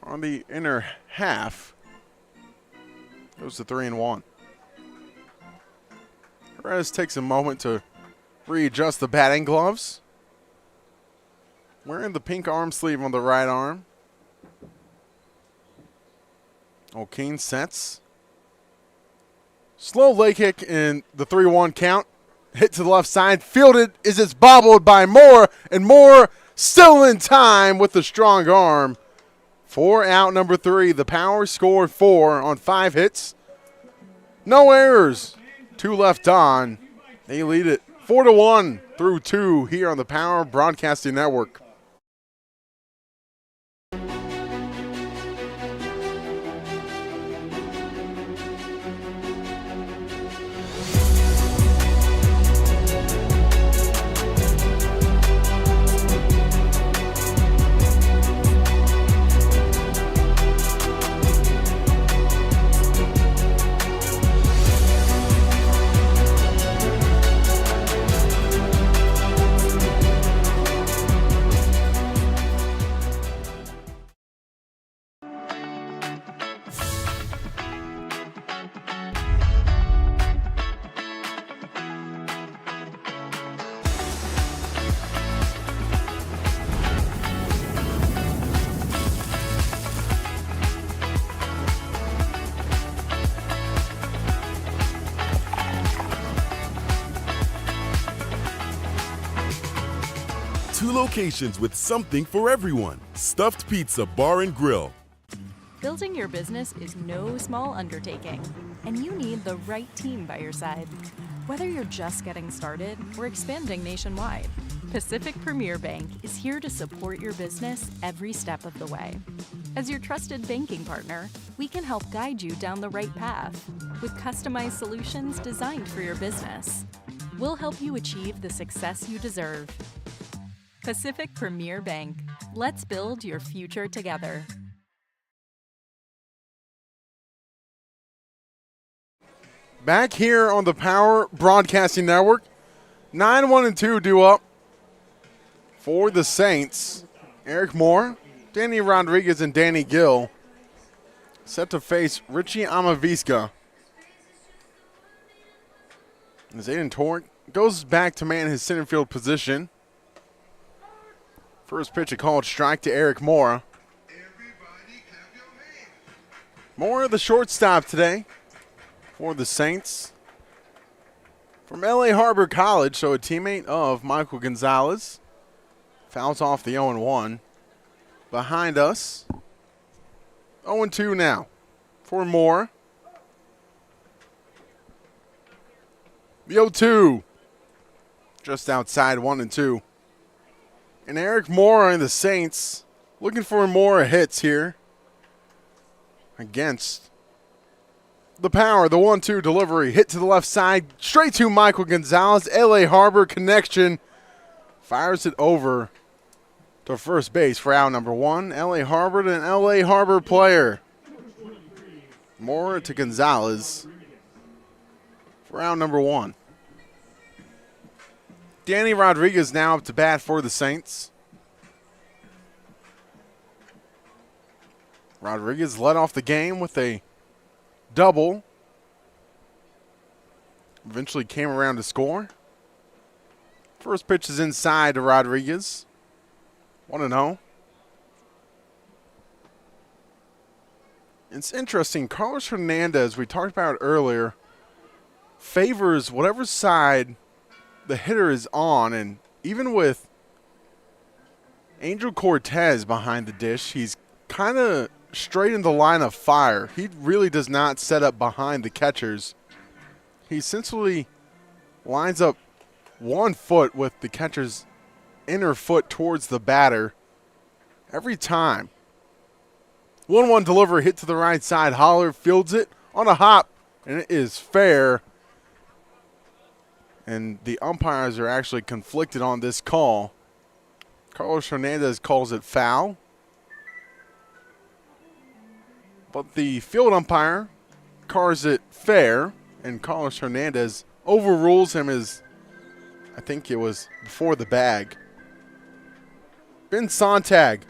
on the inner half. Goes to 3-1. Perez takes a moment to readjust the batting gloves. Wearing the pink arm sleeve on the right arm. O'Kane sets. Slow leg kick in the 3-1 count. Hit to the left side. Fielded is it's bobbled by Moore. And Moore still in time with the strong arm. For out number 3. The Power scored 4 on 5 hits. No errors. 2 left on. They lead it 4-1 through 2 here on the Power Broadcasting Network.
Two locations with something for everyone. Stuffed Pizza Bar and Grill.
Building your business is no small undertaking, and you need the right team by your side. Whether you're just getting started or expanding nationwide, Pacific Premier Bank is here to support your business every step of the way. As your trusted banking partner, we can help guide you down the right path with customized solutions designed for your business. We'll help you achieve the success you deserve. Pacific Premier Bank. Let's build your future together.
Back here on the Power Broadcasting Network, 9-1-2 due up for the Saints. Eric Moore, Danny Rodriguez, and Danny Gill set to face Richie Amavisca. As Aiden Tork goes back to man his center field position. First pitch, a called strike to Eric Moore. Moore, the shortstop today for the Saints. From LA Harbor College, so a teammate of Michael Gonzalez. Fouls off the 0-1. Behind us, 0-2 now for Moore. The 0-2, just outside 1-2. And Eric Moore and the Saints looking for more hits here against the Power. The 1-2 delivery, hit to the left side, straight to Michael Gonzalez. LA Harbor connection, fires it over to first base for out number 1. LA Harbor to an LA Harbor player. Moore to Gonzalez for out number 1. Danny Rodriguez now up to bat for the Saints. Rodriguez led off the game with a double. Eventually came around to score. First pitch is inside to Rodriguez. 1-0. It's interesting. Carlos Hernandez, we talked about earlier, favors whatever side the hitter is on, and even with Angel Cortez behind the dish, he's kind of straight in the line of fire. He really does not set up behind the catchers. He essentially lines up 1 foot with the catcher's inner foot towards the batter every time. 1-1 delivery, hit to the right side. Holler fields it on a hop, and it is fair. And the umpires are actually conflicted on this call. Carlos Hernandez calls it foul. But the field umpire calls it fair, and Carlos Hernandez overrules him as, I think it was before the bag. Ben Sontag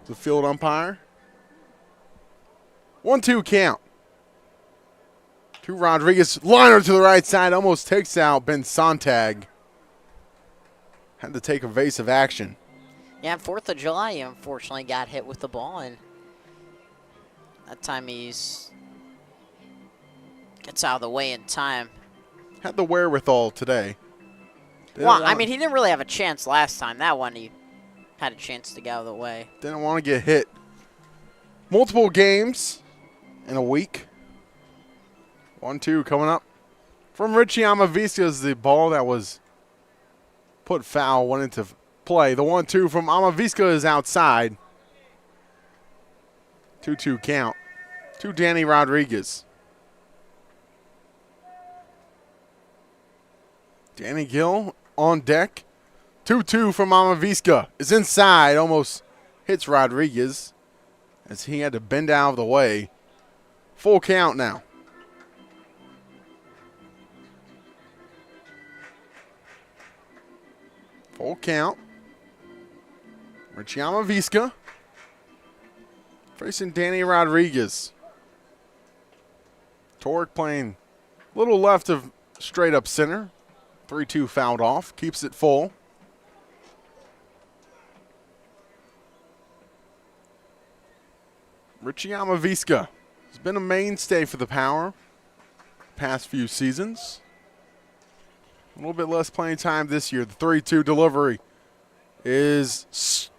The field umpire. 1-2 count. To Rodriguez. Liner to the right side. Almost takes out Ben Sontag. Had to take evasive action.
Yeah, 4th of July, he unfortunately got hit with the ball, and that time gets out of the way in time.
Had the wherewithal today.
Well, I mean, he didn't really have a chance last time. That one, he had a chance to get out of the way.
Didn't want to get hit. Multiple games in a week. 1-2 coming up. From Richie Amavisca is the ball that was put foul, went into play. The 1-2 from Amavisca is outside. 2-2 count to Danny Rodriguez. Danny Gill on deck. 2-2 from Amavisca is inside. Almost hits Rodriguez as he had to bend out of the way. Full count now. Full count. Richie Amavisca facing Danny Rodriguez. Torek playing a little left of straight up center. 3-2 fouled off. Keeps it full. Richie Amavisca has been a mainstay for the Power past few seasons. A little bit less playing time this year. The 3-2 delivery is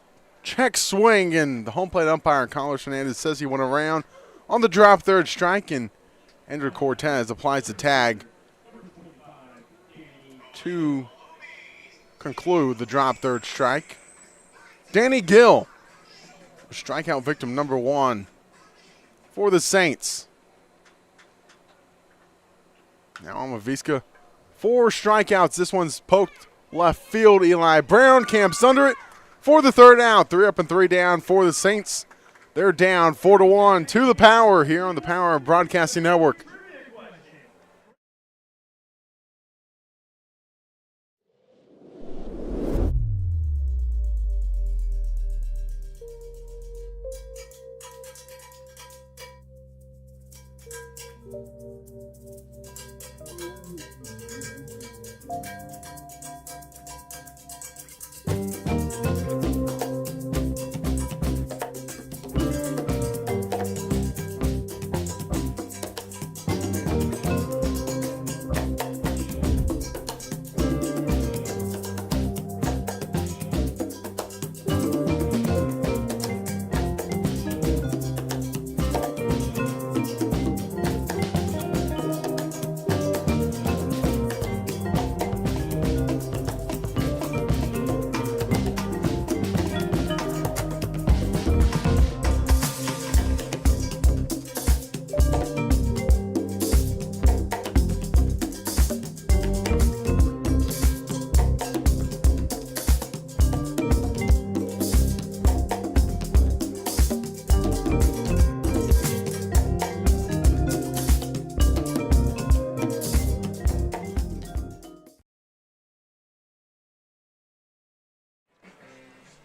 check swing, and the home plate umpire, Carlos Hernandez, says he went around on the drop third strike, and Andrew Cortez applies the tag to conclude the drop third strike. Danny Gill, strikeout victim number 1 for the Saints. Now Amavisca, 4 strikeouts. This one's poked left field. Eli Brown camps under it for the third out. 3 up and 3 down for the Saints. They're down 4-1 to the Power here on the Power Broadcasting Network.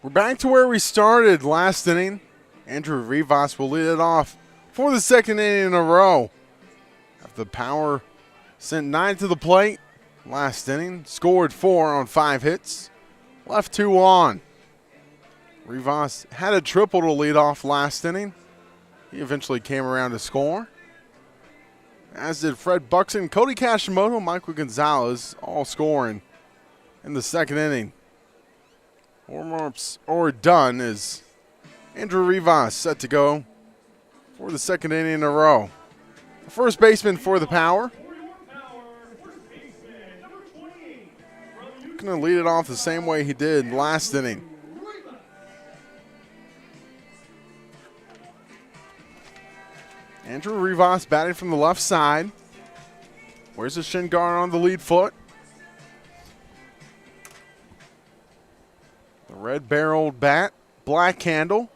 We're back to where we started last inning. Andrew Rivas will lead it off for the second inning in a row. After the Power sent 9 to the plate last inning, scored 4 on 5 hits, left 2 on. Rivas had a triple to lead off last inning. He eventually came around to score, as did Fred Buxton, Cody Kashimoto, Michael Gonzalez, all scoring in the second inning. Warm-ups are done as Andrew Rivas set to go for the second inning in a row. The first baseman for the Power. Going to lead it off the same way he did last inning. Andrew Rivas batting from the left side. Wears the shin guard on the lead foot. The red-barreled bat, black handle.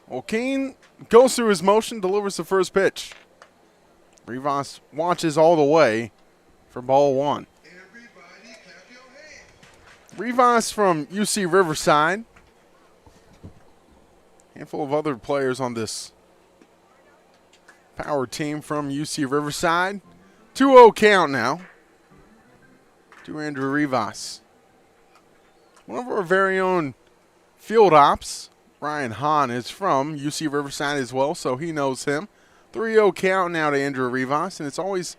O'Kane goes through his motion, delivers the first pitch. Rivas watches all the way for ball 1. Rivas from UC Riverside. handful of other players on this Power team from UC Riverside. 2-0 count now to Andrew Rivas. One of our very own field ops, Ryan Hahn, is from UC Riverside as well, so he knows him. 3-0 count now to Andrew Rivas, and it's always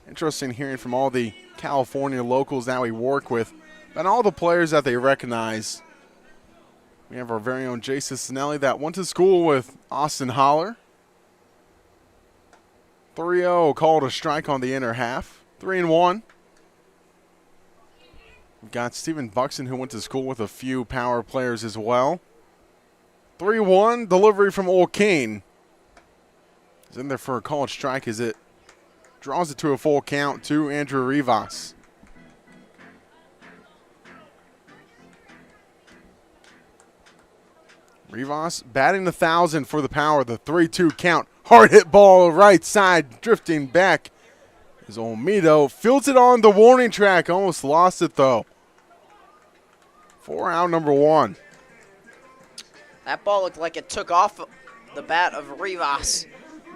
interesting hearing from all the California locals that we work with and all the players that they recognize. We have our very own Jason Sinelli that went to school with Austin Holler. 3-0 called a strike on the inner half. 3-1. We've got Stephen Buxton, who went to school with a few Power players as well. 3-1 delivery from Old Kane. He's in there for a called strike as it draws it to a full count to Andrew Rivas. Rivas batting 1,000 for the Power. The 3-2 count. Hard hit ball right side, drifting back as Olmedo fields it on the warning track. Almost lost it though. 4 out, number 1.
That ball looked like it took off the bat of Rivas,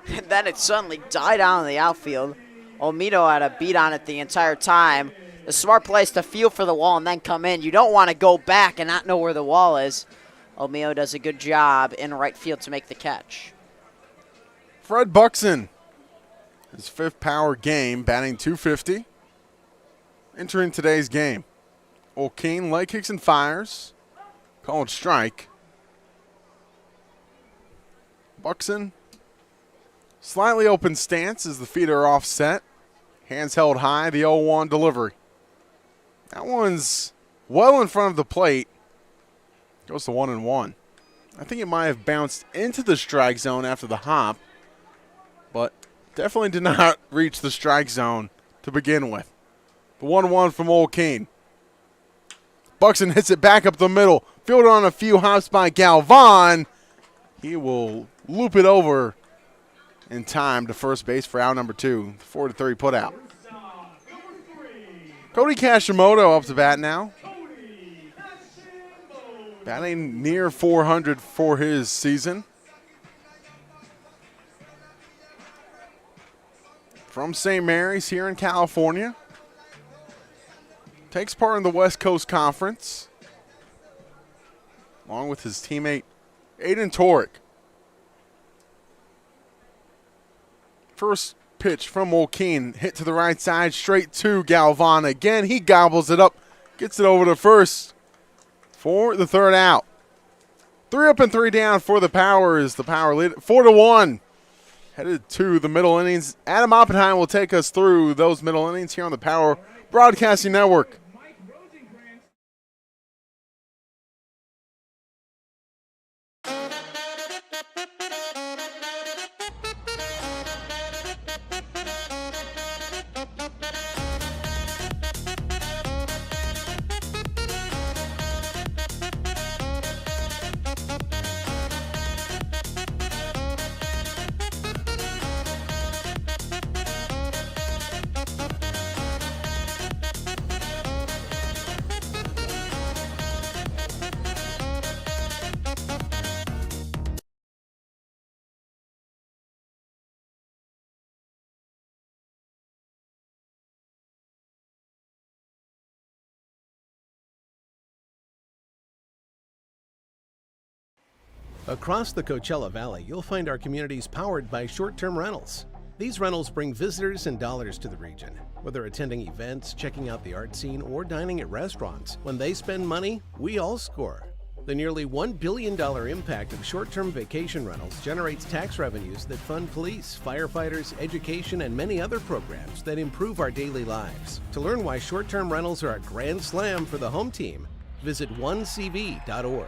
and then it suddenly died out in the outfield. Olmedo had a beat on it the entire time. The smart play is to feel for the wall and then come in. You don't want to go back and not know where the wall is. Olmedo does a good job in right field to make the catch.
Fred Buxton, his 5th Power game, batting .250. Entering today's game. O'Kane leg kicks and fires. Called strike. Buxton, slightly open stance as the feet are offset. Hands held high, the 0-1 delivery. That one's well in front of the plate. Goes to 1-1. I think it might have bounced into the strike zone after the hop, but definitely did not reach the strike zone to begin with. The 1-1 from Old Kane. Buxton hits it back up the middle. Fielded on a few hops by Galvan. He will loop it over in time to first base for out number 2. 4-3 put out. Cody Kashimoto up to bat now. Batting near 400 for his season. From St. Mary's here in California. Takes part in the West Coast Conference, along with his teammate Aiden Torek. First pitch from O'Kane, hit to the right side, straight to Galvan again. He gobbles it up, gets it over to first for the 3rd out. 3 up and 3 down for the Power as the Power lead 4-1. Headed to the middle innings. Adam Oppenheim will take us through those middle innings here on the Power Broadcasting Network.
Across the Coachella Valley, you'll find our communities powered by short-term rentals. These rentals bring visitors and dollars to the region. Whether attending events, checking out the art scene, or dining at restaurants, when they spend money, we all score. The nearly $1 billion impact of short-term vacation rentals generates tax revenues that fund police, firefighters, education, and many other programs that improve our daily lives. To learn why short-term rentals are a grand slam for the home team, visit onecv.org.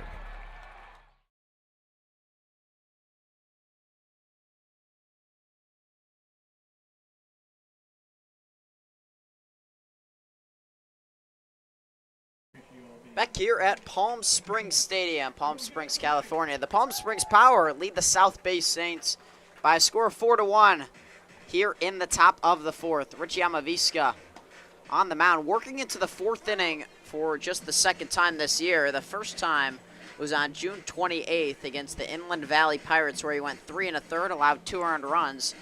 Back here at Palm Springs Stadium, Palm Springs, California. The Palm Springs Power lead the South Bay Saints by a score of 4-1 here in the top of the 4th. Richie Amavisca on the mound, working into the 4th inning for just the 2nd time this year. The first time It was on June 28th against the Inland Valley Pirates where he went 3 1/3, allowed 2 earned runs.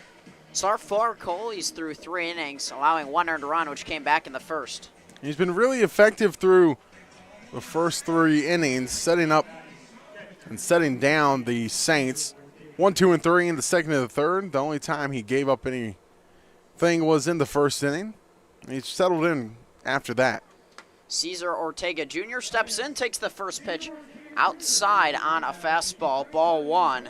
So far, Cole, he's through 3 innings, allowing 1 earned run, which came back in the first.
He's been really effective through the first 3 innings, setting up and setting down the Saints. 1, 2, and 3 in the second and the third. The only time he gave up anything was in the first inning. He settled in after that.
Cesar Ortega Jr. steps in, takes the first pitch outside on a fastball, ball 1.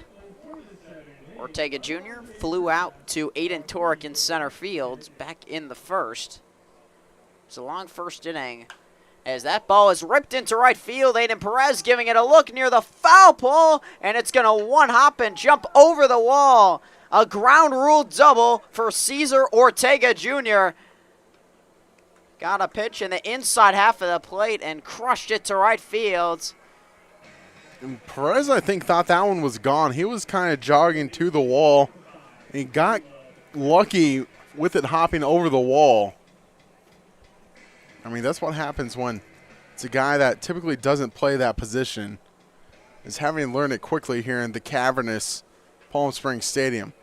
Ortega Jr. flew out to Aiden Torek in center field back in the first. It's a long first inning as that ball is ripped into right field. Aiden Perez giving it a look near the foul pole, and it's going to one-hop and jump over the wall. A ground rule double for Cesar Ortega Jr. Got a pitch in the inside half of the plate and crushed it to right field.
And Perez, I think, thought that one was gone. He was kind of jogging to the wall. He got lucky with it hopping over the wall. I mean, that's what happens when it's a guy that typically doesn't play that position, is having to learn it quickly here in the cavernous Palm Springs Stadium.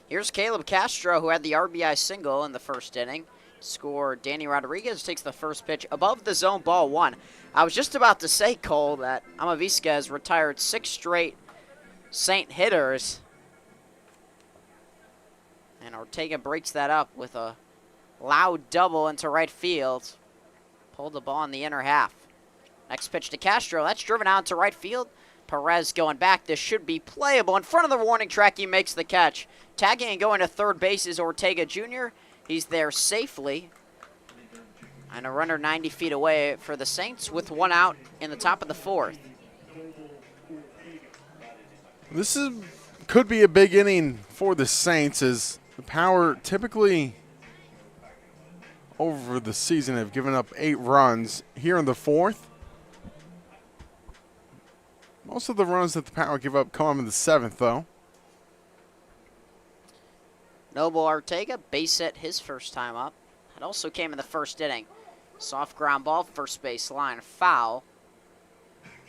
Here's Caleb Castro, who had the RBI single in the first inning. Score Danny Rodriguez takes the first pitch above the zone, ball 1. I was just about to say, Cole, that Amavisca has retired 6 straight Saint hitters. And Ortega breaks that up with a loud double into right field. Pulled the ball in the inner half. Next pitch to Castro. That's driven out to right field. Perez going back. This should be playable. In front of the warning track, he makes the catch. Tagging and going to third base is Ortega Jr. He's there safely. And a runner 90 feet away for the Saints with 1 out in the top of the 4th.
This could be a big inning for the Saints, as the Power typically over the season have given up 8 runs. Here in the 4th, most of the runs that the Power give up come in the 7th, though.
Noble Ortega, base hit his first time up. It also came in the first inning. Soft ground ball, first base line, foul,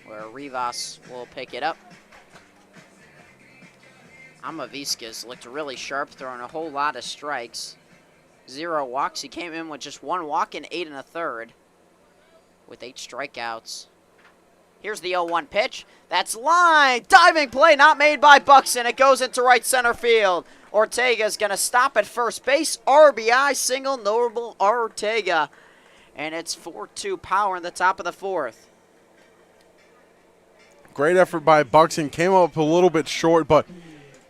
where Rivas will pick it up. Amavisca's looked really sharp, throwing a whole lot of strikes. 0 walks. He came in with just 1 walk and 8 1/3 with 8 strikeouts. Here's the 0-1 pitch. That's line. Diving play not made by Buxton. It goes into right center field. Ortega's going to stop at first base. RBI single, Noble Ortega. And it's 4-2 Power in the top of the 4th.
Great effort by Buxton. Came up a little bit short, but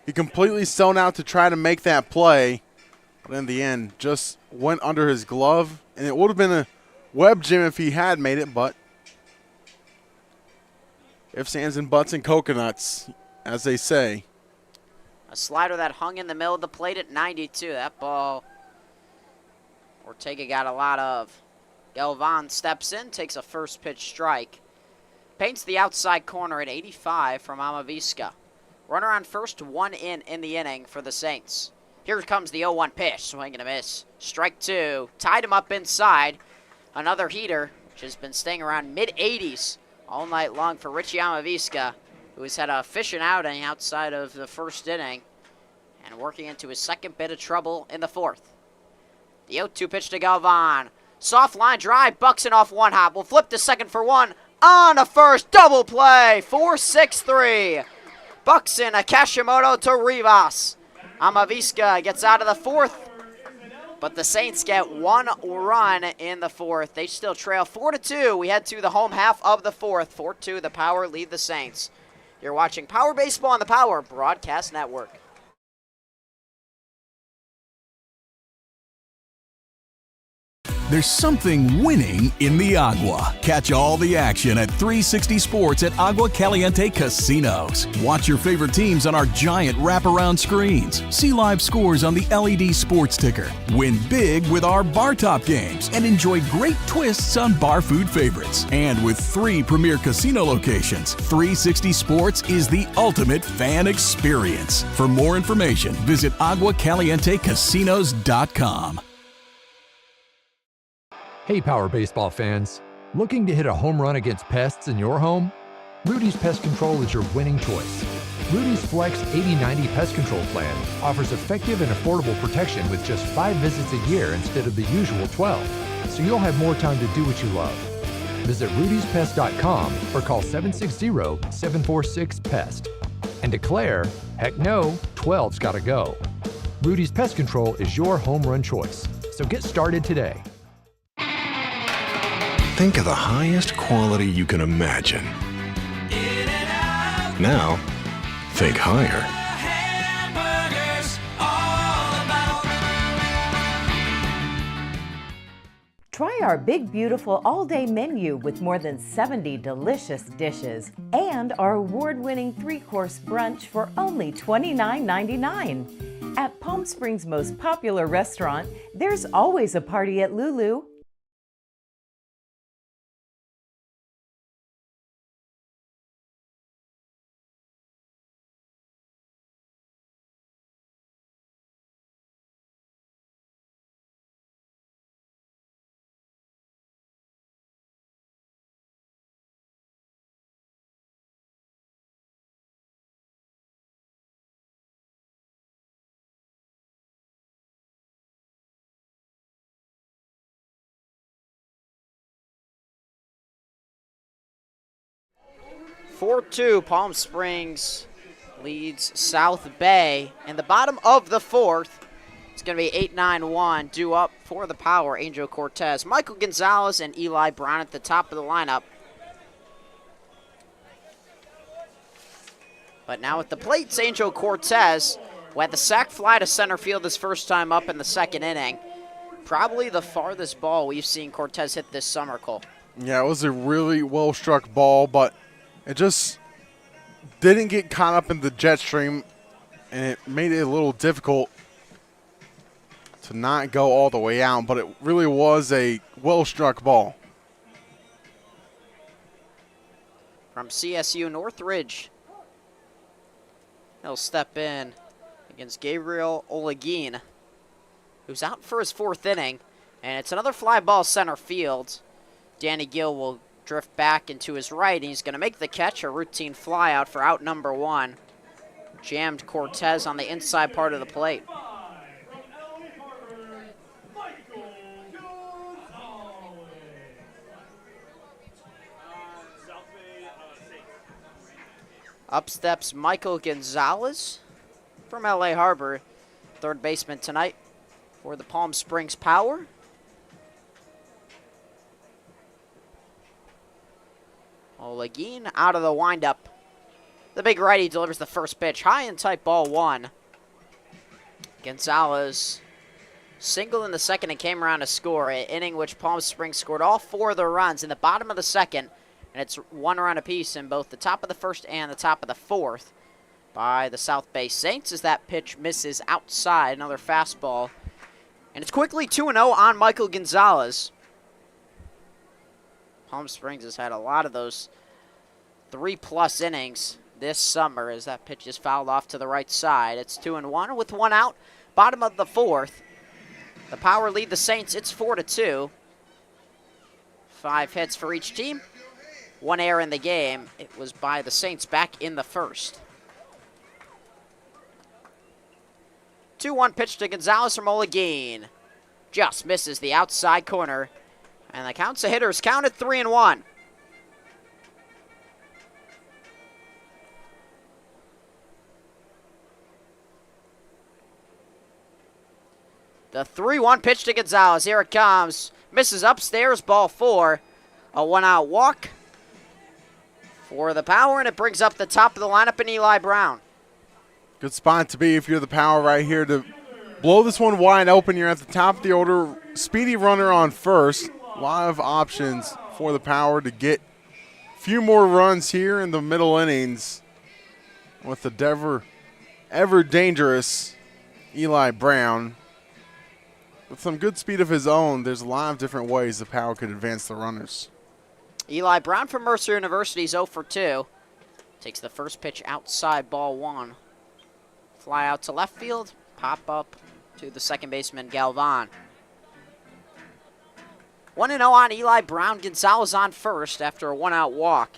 he completely stoned out to try to make that play. But in the end, just went under his glove. And it would have been a web gym if he had made it, but ifs, ands, and buts and coconuts, as they say.
A slider that hung in the middle of the plate at 92. That ball Ortega got a lot of. Galvan steps in, takes a first pitch strike. Paints the outside corner at 85 from Amavisca. Runner on first, 1 in the inning for the Saints. Here comes the 0-1 pitch, swing and a miss. Strike 2, tied him up inside. Another heater, which has been staying around mid-80s all night long for Richie Amavisca, who has had a efficient outing outside of the first inning and working into his second bit of trouble in the 4th. The 0-2 pitch to Galvan. Soft line drive, Buxton off 1 hop. Will flip to second for 1. On to first, double play, 4-6-3. Buxton, a Kashimoto to Rivas. Amavisca gets out of the 4th, but the Saints get 1 run in the 4th. They still trail 4-2. We head to the home half of the 4th. 4-2, the Power lead the Saints. You're watching Power Baseball on the Power Broadcast Network.
There's something winning in the agua. Catch all the action at 360 Sports at Agua Caliente Casinos. Watch your favorite teams on our giant wraparound screens. See live scores on the LED sports ticker. Win big with our bar top games and enjoy great twists on bar food favorites. And with 3 premier casino locations, 360 Sports is the ultimate fan experience. For more information, visit aguacalientecasinos.com.
Hey, Power Baseball fans. Looking to hit a home run against pests in your home? Rudy's Pest Control is your winning choice. Rudy's Flex 80/90 Pest Control Plan offers effective and affordable protection with just 5 visits a year instead of the usual 12, so you'll have more time to do what you love. Visit rudyspest.com or call 760-746-PEST and declare, heck no, 12's gotta go. Rudy's Pest Control is your home run choice, so get started today.
Think of the highest quality you can imagine. Now, think higher.
Try our big, beautiful all-day menu with more than 70 delicious dishes and our award-winning 3-course brunch for only $29.99. At Palm Springs' most popular restaurant, there's always a party at Lulu.
(4-2), Palm Springs leads South Bay. In the bottom of the fourth, it's going to be 8-9-1, due up for the Power, Angel Cortez. Michael Gonzalez and Eli Brown at the top of the lineup. But now at the plates, Angel Cortez, who had the sac fly to center field his first time up in the second inning. Probably the farthest ball we've seen Cortez hit this summer, Cole.
Yeah, it was a really well-struck ball, but it just didn't get caught up in the jet stream, and it made it a little difficult to not go all the way out, but it really was a well-struck ball.
From CSU Northridge, he'll step in against Gabriel Oleguin, who's out for his fourth inning, and it's another fly ball center field. Danny Gill will drift back into his right, and he's going to make the catch, a routine fly out for out number 1. Jammed Cortez on the inside part of the plate. Up steps Michael Gonzalez from LA Harbor, third baseman tonight for the Palm Springs Power. Oleguin out of the windup. The big righty delivers the first pitch. High and tight, ball 1. Gonzalez singled in the second and came around to score. An inning which Palm Springs scored all 4 of the runs in the bottom of the second. And it's 1 run apiece in both the top of the first and the top of the fourth by the South Bay Saints as that pitch misses outside. Another fastball. And it's quickly 2-0 on Michael Gonzalez. Palm Springs has had a lot of those 3+ innings this summer as that pitch is fouled off to the right side. It's 2-1 with 1 out. Bottom of the fourth. The Power lead the Saints. It's 4-2. 5 hits for each team. 1 error in the game. It was by the Saints back in the first. 2-1 pitch to Gonzalez from Oleguin. Just misses the outside corner. And the counts of hitters counted 3-1. The 3-1 pitch to Gonzalez. Here it comes. Misses upstairs, ball 4. A 1-out walk for the Power, and it brings up the top of the lineup in Eli Brown.
Good spot to be if you're the Power right here to blow this one wide open. You're at the top of the order. Speedy runner on first. A lot of options for the Power to get a few more runs here in the middle innings with the ever dangerous Eli Brown. With some good speed of his own, there's a lot of different ways the Power could advance the runners.
Eli Brown from Mercer University is 0 for 2. Takes the first pitch outside, ball 1. Fly out to left field, pop up to the second baseman, Galvan. 1-0 on Eli Brown. Gonzalez on first after a 1-out walk.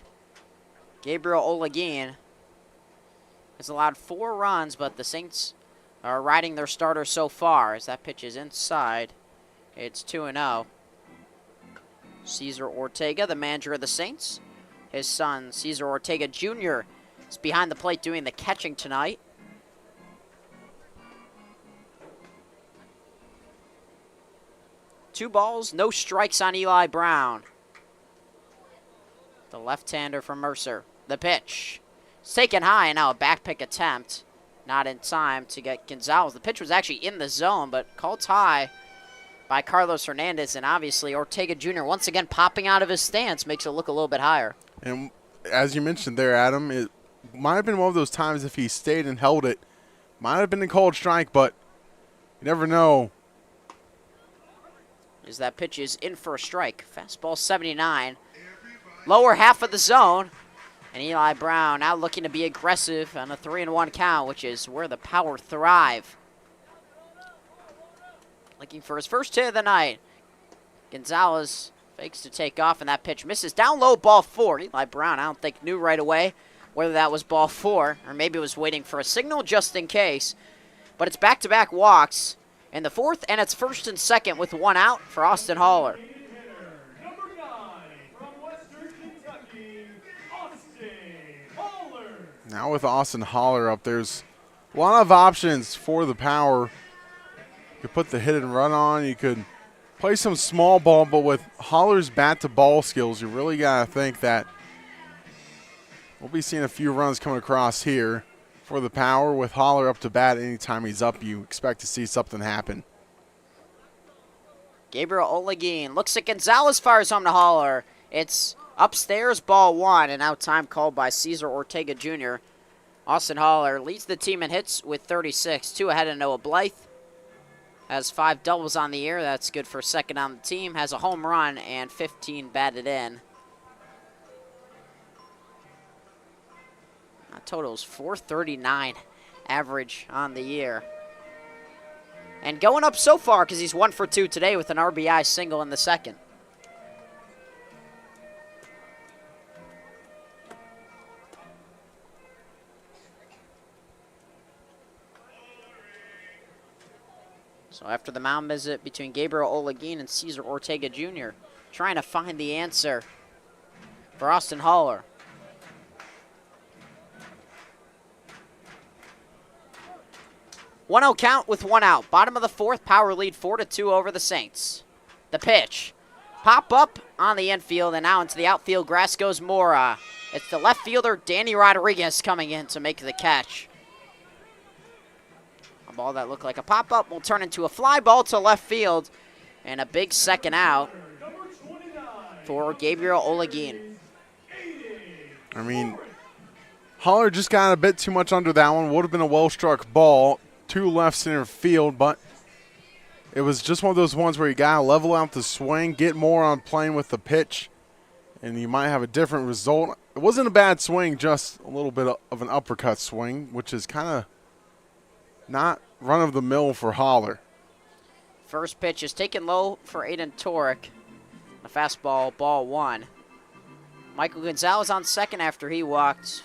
Gabriel Olagin has allowed 4 runs, but the Saints are riding their starter so far as that pitch is inside. It's 2-0. Cesar Ortega, the manager of the Saints. His son, Cesar Ortega Jr., is behind the plate doing the catching tonight. Two balls, no strikes on Eli Brown. The left-hander from Mercer. The pitch. It's taken high, and now a back pick attempt. Not in time to get Gonzalez. The pitch was actually in the zone, but called high by Carlos Hernandez, and obviously Ortega Jr. once again popping out of his stance makes it look a little bit higher.
And as you mentioned there, Adam, it might have been one of those times if he stayed and held it. Might have been a cold strike, but you never know.
As that pitch is in for a strike. Fastball 79. Lower half of the zone. And Eli Brown now looking to be aggressive on a 3-1 count, which is where the Power thrive. Looking for his first hit of the night. Gonzalez fakes to take off, and that pitch misses. Down low, ball 4. Eli Brown, I don't think, knew right away whether that was ball 4, or maybe was waiting for a signal just in case. But it's back-to-back walks in the 4th, and it's 1st and 2nd with 1 out for Austin Haller.
Now with Austin Haller up, there's a lot of options for the Power. You could put the hit and run on. You could play some small ball, but with Haller's bat-to-ball skills, you really got to think that we'll be seeing a few runs coming across here for the Power. With Haller up to bat, anytime he's up, you expect to see something happen.
Gabriel Olagin looks at Gonzalez, fires home to Haller. It's upstairs, ball 1, and now time called by Cesar Ortega Jr. Austin Haller leads the team in hits with 36, 2 ahead of Noah Blythe. Has 5 doubles on the year. That's good for 2nd on the team. Has a home run and 15 batted in. That total is 439 average on the year. And going up so far because he's 1 for 2 today with an RBI single in the 2nd. So after the mound visit between Gabriel Olagin and Cesar Ortega Jr., trying to find the answer for Austin Haller. One-0 count with 1 out. Bottom of the 4th, Power lead 4-2 over the Saints. The pitch. Pop up on the infield, and now into the outfield. Grass goes Mora. It's the left fielder, Danny Rodriguez, coming in to make the catch. A ball that looked like a pop-up will turn into a fly ball to left field, and a big 2nd out for Gabriel Olagin.
I mean, Haller just got a bit too much under that one. Would have been a well-struck ball. 2 left center field, but it was just one of those ones where you got to level out the swing, get more on playing with the pitch, and you might have a different result. It wasn't a bad swing, just a little bit of an uppercut swing, which is kind of not run-of-the-mill for Haller.
First pitch is taken low for Aiden Torek. A fastball, ball 1. Michael Gonzalez on 2nd after he walked.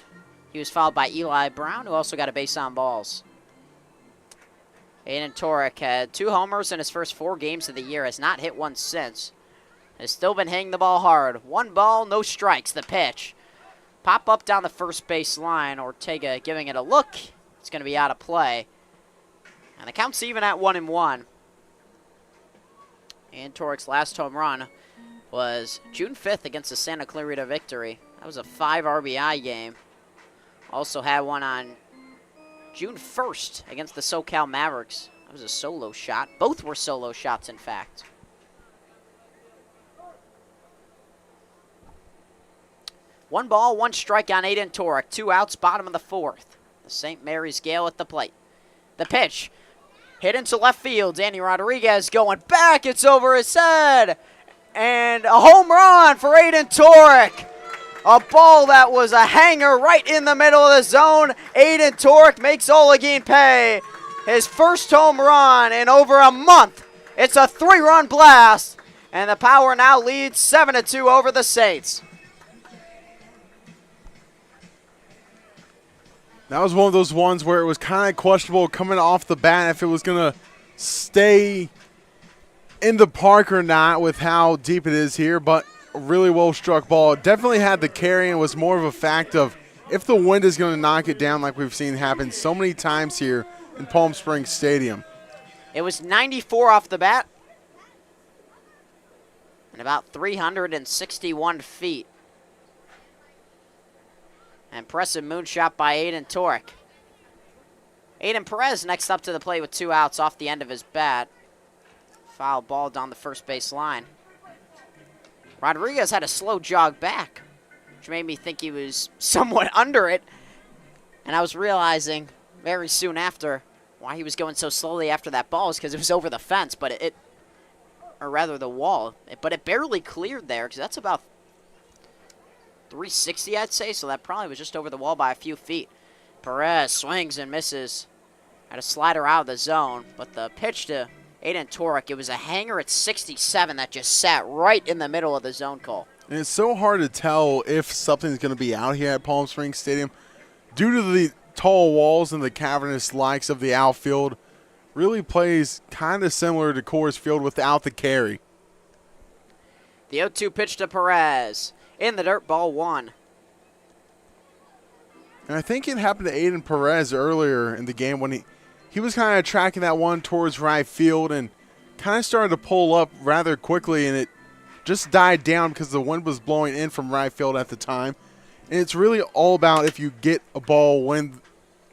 He was followed by Eli Brown, who also got a base on balls. Aiden Torek had 2 homers in his first 4 games of the year, has not hit one since. Has still been hitting the ball hard. 1 ball, no strikes. The pitch. Pop up down the first base line. Ortega giving it a look. It's going to be out of play. And the count's even at 1-1. And Torek's last home run was June 5th against the Santa Clarita Victory. That was a 5 RBI game. Also had one on June 1st against the SoCal Mavericks. That was a solo shot. Both were solo shots, in fact. One ball, 1 strike on Aiden Torek. 2 outs, bottom of the 4th. The St. Mary's Gale at the plate. The pitch. Hit into left field. Danny Rodriguez going back. It's over his head. And a home run for Aiden Torek. A ball that was a hanger right in the middle of the zone. Aiden Torek makes Olagin pay his first home run in over a month. It's a 3-run blast. And the Power now leads 7-2 over the Saints.
That was one of those ones where it was kind of questionable coming off the bat if it was going to stay in the park or not with how deep it is here, but a really well struck ball. It definitely had the carry and was more of a fact of if the wind is going to knock it down like we've seen happen so many times here in Palm Springs Stadium.
It was 94 off the bat and about 361 feet. Impressive moonshot by Aiden Torek. Aiden Perez next up to the plate with 2 outs off the end of his bat. Foul ball down the first base line. Rodriguez had a slow jog back, which made me think he was somewhat under it. And I was realizing very soon after why he was going so slowly after that ball is because it was over the fence, but or rather the wall. But it barely cleared there because that's about 360, I'd say, so that probably was just over the wall by a few feet. Perez swings and misses. Had a slider out of the zone, but the pitch to Aiden Torek, it was a hanger at 67 that just sat right in the middle of the zone call.
And it's so hard to tell if something's going to be out here at Palm Springs Stadium due to the tall walls and the cavernous likes of the outfield. Really plays kind of similar to Coors Field without the carry.
The 0-2 pitch to Perez. In the dirt, ball 1.
And I think it happened to Aiden Perez earlier in the game when he was kind of tracking that one towards right field and kind of started to pull up rather quickly, and it just died down because the wind was blowing in from right field at the time. And it's really all about if you get a ball when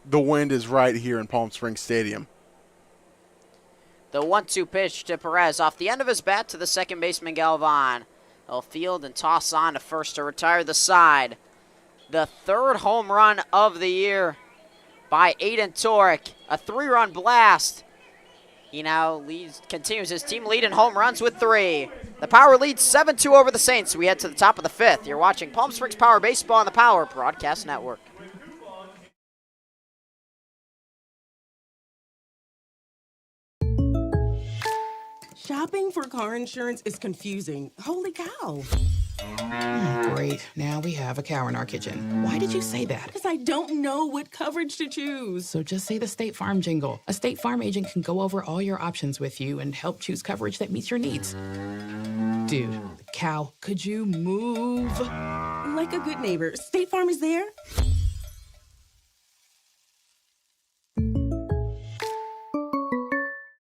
the wind is right here in Palm Springs Stadium.
The 1-2 pitch to Perez off the end of his bat to the second baseman Galvan. He'll field and toss on to first to retire the side. The 3rd home run of the year by Aiden Torek. A 3-run blast. He now continues his team lead in home runs with 3. The Power leads 7-2 over the Saints. We head to the top of the 5th. You're watching Palm Springs Power Baseball on the Power Broadcast Network.
Shopping for car insurance is confusing. Holy cow.
Great. Now we have a cow in our kitchen. Why did you say that?
Because I don't know what coverage to choose.
So just say the State Farm jingle. A State Farm agent can go over all your options with you and help choose coverage that meets your needs. Dude, cow, could you move?
Like a good neighbor, State Farm is there.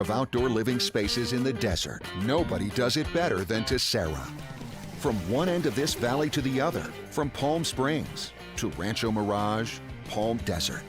Of outdoor living spaces in the desert, nobody does it better than Tessera. From one end of this valley to the other, from Palm Springs to Rancho Mirage, Palm Desert,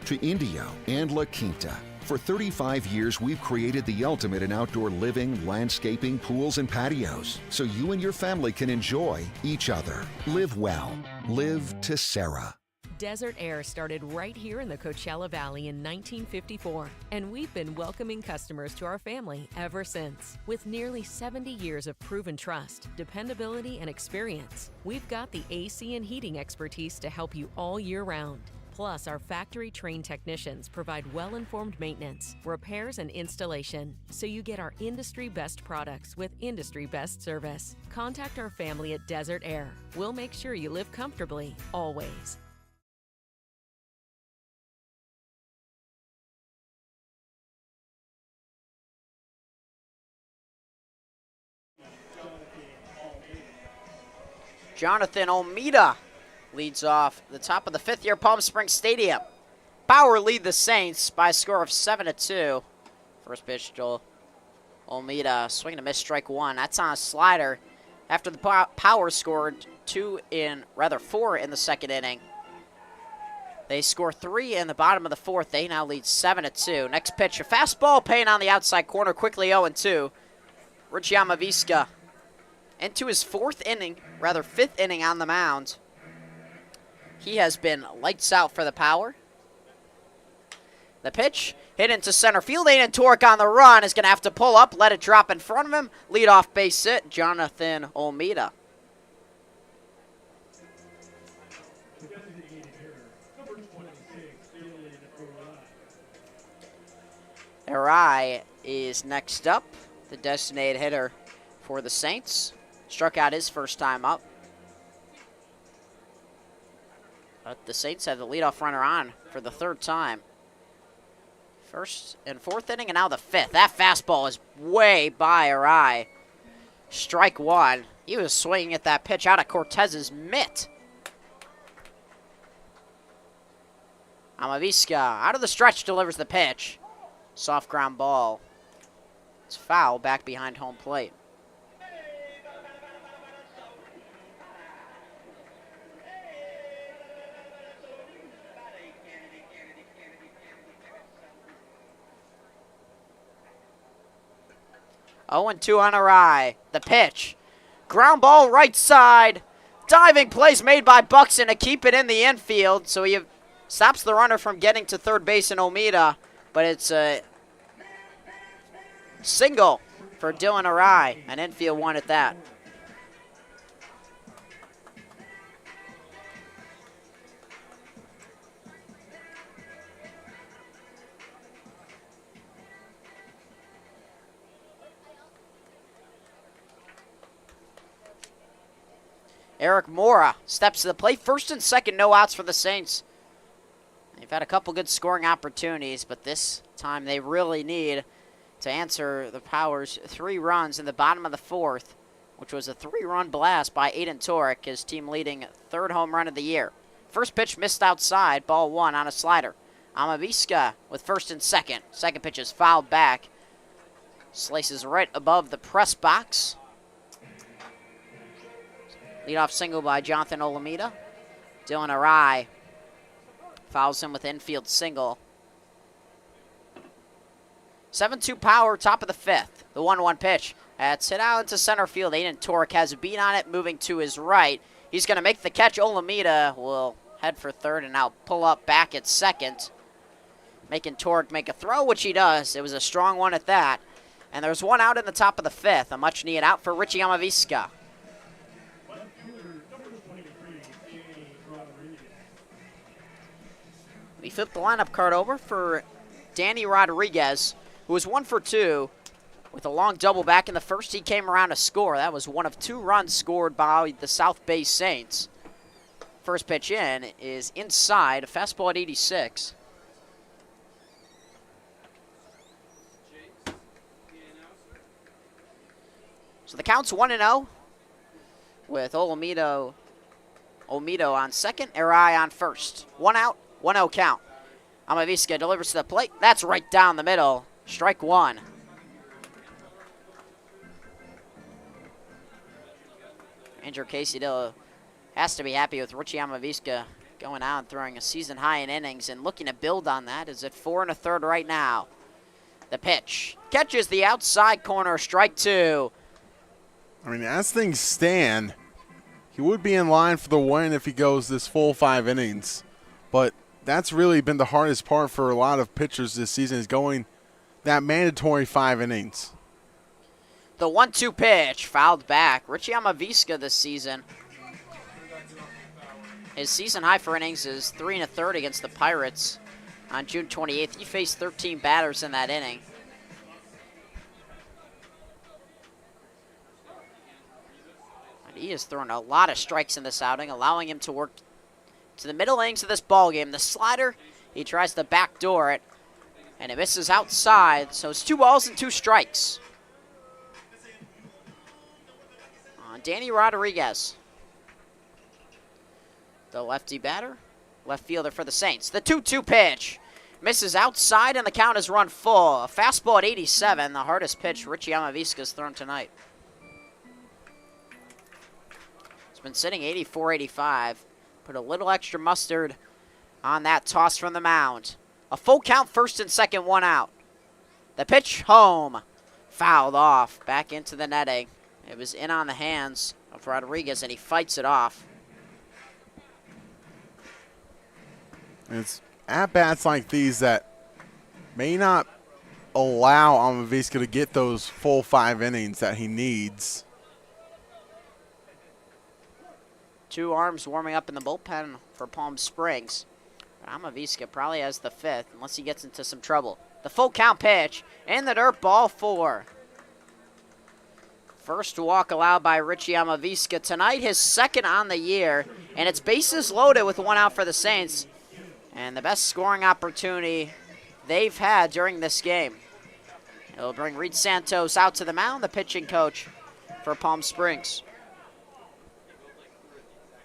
to Indio and La Quinta. For 35 years, we've created the ultimate in outdoor living, landscaping, pools, and patios, so you and your family can enjoy each other. Live well. Live Tessera.
Desert Air started right here in the Coachella Valley in 1954, and we've been welcoming customers to our family ever since. With nearly 70 years of proven trust, dependability, and experience, we've got the AC and heating expertise to help you all year round. Plus, our factory-trained technicians provide well-informed maintenance, repairs, and installation, so you get our industry-best products with industry-best service. Contact our family at Desert Air. We'll make sure you live comfortably, always.
Jonathan Olmeda leads off the top of the 5th here, Palm Springs Stadium. Power lead the Saints by a score of 7-2. First pitch to Olmeda, swing and a miss, strike 1. That's on a slider after the Power scored 4 in the second inning. They score 3 in the bottom of the 4th. They now lead 7-2. Next pitch, a fastball paying on the outside corner, quickly 0-2. Rich Yamaviska into his 5th inning on the mound. He has been lights out for the Power. The pitch hit into center field. Aiden Torek on the run is going to have to pull up, let it drop in front of him. Leadoff base hit, Jonathan Olmeda. Arai is next up, the designated hitter for the Saints. Struck out his first time up. But the Saints have the leadoff runner on for the third time. First and fourth inning, and now the fifth. That fastball is way by Arai. Strike one. He was swinging at that pitch out of Cortez's mitt. Amavisca out of the stretch delivers the pitch. Soft ground ball. It's foul back behind home plate. Oh, and 2 on Arai. The pitch. Ground ball right side. Diving plays made by Buxton to keep it in the infield. So he stops the runner from getting to third base in Omida. But it's a single for Dylan Arai. An infield one at that. Eric Mora steps to the plate. First and second, no outs for the Saints. They've had a couple good scoring opportunities, but this time they really need to answer the Powers' 3 runs in the bottom of the fourth, which was a 3-run blast by Aiden Torek, his team leading third home run of the year. First pitch missed outside, ball 1 on a slider. Amavisca with first and second. Second pitch is fouled back. Slices right above the press box. Leadoff single by Jonathan Olamida. Dylan Arai fouls him with infield single. 7-2 power, top of the fifth. The 1-1 pitch. That's hit out into center field. Aiden Torek has a beat on it, moving to his right. He's going to make the catch. Olamida will head for third and now pull up back at second. Making Torek make a throw, which he does. It was a strong one at that. And there's one out in the top of the fifth. A much-needed out for Richie Amavisca. We flip the lineup card over for Danny Rodriguez, who was 1 for 2 with a long double back in the first. He came around to score. That was one of 2 runs scored by the South Bay Saints. First pitch in is inside, a fastball at 86. So the count's 1-0 with Omido on second, Arai on first. 1 out. 1-0 count. Amavisca delivers to the plate. That's right down the middle. Strike 1. Andrew Casey Dill has to be happy with Richie Amavisca going out and throwing a season high in innings and looking to build on that. Is at 4 1/3 right now. The pitch catches the outside corner. Strike 2.
I mean, as things stand, he would be in line for the win if he goes this full 5 innings. But that's really been the hardest part for a lot of pitchers this season, is going that mandatory 5 innings.
The 1-2 pitch fouled back. Richie Amavisca this season, his season high for innings is 3 1/3 against the Pirates on June 28th. He faced 13 batters in that inning. And he has thrown a lot of strikes in this outing, allowing him to work to the middle innings of this ball game. The slider, he tries to backdoor it, and it misses outside. So it's 2 balls and 2 strikes on Danny Rodriguez, the lefty batter, left fielder for the Saints. The 2-2 pitch misses outside, and the count is run full. A fastball at 87, the hardest pitch Richie Amavisca's thrown tonight. It's been sitting 84-85. Put a little extra mustard on that toss from the mound. A full count, first and second, 1 out. The pitch home. Fouled off, back into the netting. It was in on the hands of Rodriguez, and he fights it off.
It's at-bats like these that may not allow Amavisca to get those full 5 innings that he needs.
2 arms warming up in the bullpen for Palm Springs. But Amavisca probably has the 5th unless he gets into some trouble. The full count pitch in the dirt, ball 4. First walk allowed by Richie Amavisca tonight, his second on the year, and it's bases loaded with one out for the Saints. And the best scoring opportunity they've had during this game. It'll bring Reed Santos out to the mound, the pitching coach for Palm Springs.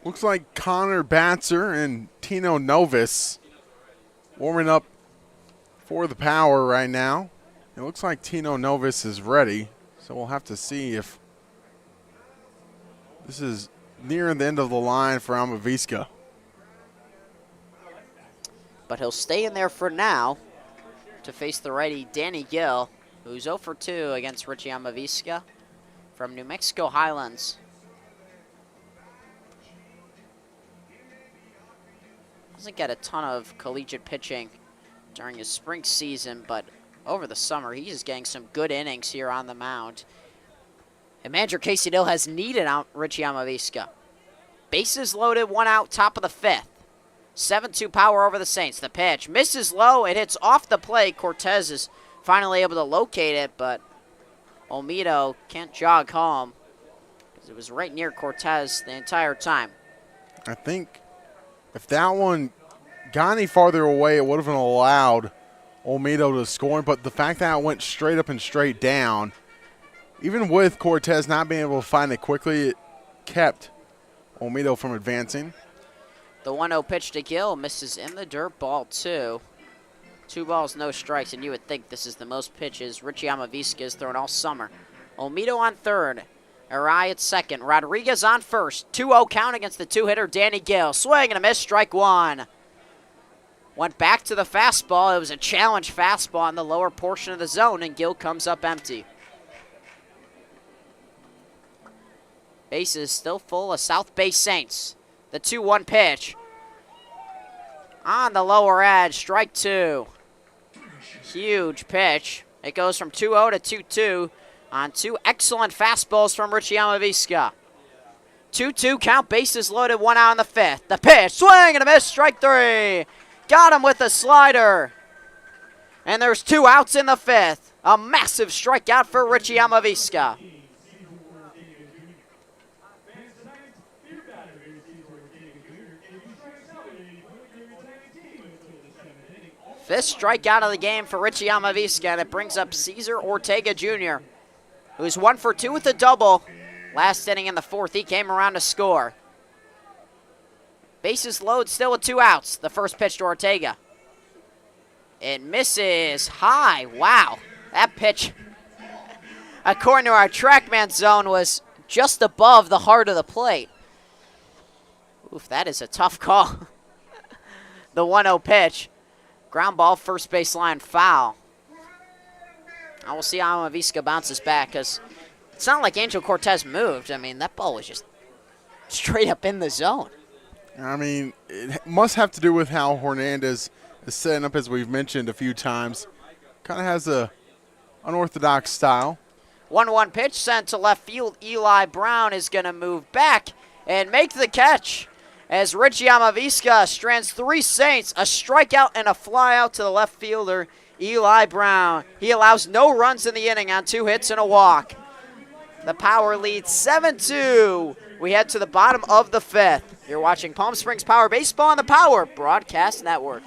Looks like Connor Batzer and Tino Novus warming up for the Power right now. It looks like Tino Novus is ready, so we'll have to see if this is near the end of the line for Amavisca.
But he'll stay in there for now to face the righty Danny Gill, who's 0 for 2 against Richie Amavisca from New Mexico Highlands. Doesn't get a ton of collegiate pitching during his spring season, but over the summer, he is getting some good innings here on the mound. And manager Casey Dill has needed out Richie Amavisca. Bases loaded, one out, top of the fifth. 7-2 Power over the Saints. The pitch misses low. It hits off the plate. Cortez is finally able to locate it, but Olmedo can't jog home because it was right near Cortez the entire time.
I think if that one got any farther away, it would have allowed Olmedo to score, but the fact that it went straight up and straight down, even with Cortez not being able to find it quickly, it kept Olmedo from advancing.
The 1-0 pitch to Gill misses in the dirt, ball 2. 2 balls, no strikes, and you would think this is the most pitches Richie Amavisca has thrown all summer. Olmedo on third, Arai at second, Rodriguez on first. 2-0 count against the two-hitter Danny Gill. Swing and a miss, strike one. Went back to the fastball. It was a challenge fastball in the lower portion of the zone, and Gill comes up empty. Bases still full of South Bay Saints. The 2-1 pitch. On the lower edge, strike 2. Huge pitch. It goes from 2-0 to 2-2 on 2 excellent fastballs from Richie Amavisca. 2-2 count, bases loaded, 1 out in the fifth. The pitch, swing and a miss, strike 3. Got him with a slider. And there's 2 outs in the fifth. A massive strikeout for Richie Amavisca. Fifth strikeout of the game for Richie Amavisca, and it brings up Cesar Ortega Jr., who's 1 for 2 with a double. Last inning in the fourth, he came around to score. Bases loaded, still with 2 outs. The first pitch to Ortega. It misses high. Wow, that pitch, according to our TrackMan zone, was just above the heart of the plate. Oof, that is a tough call. The 1-0 pitch. Ground ball, first baseline foul. I will see how Amavisca bounces back, because it's not like Angel Cortez moved. I mean, that ball was just straight up in the zone.
I mean, it must have to do with how Hernandez is setting up, as we've mentioned a few times. Kind of has a unorthodox style.
1-1 pitch sent to left field. Eli Brown is going to move back and make the catch as Richie Amavisca strands 3 Saints, a strikeout and a flyout to the left fielder, Eli Brown. He allows no runs in the inning on 2 hits and a walk. The Power leads 7-2. We head to the bottom of the fifth. You're watching Palm Springs Power Baseball on the Power Broadcast Network.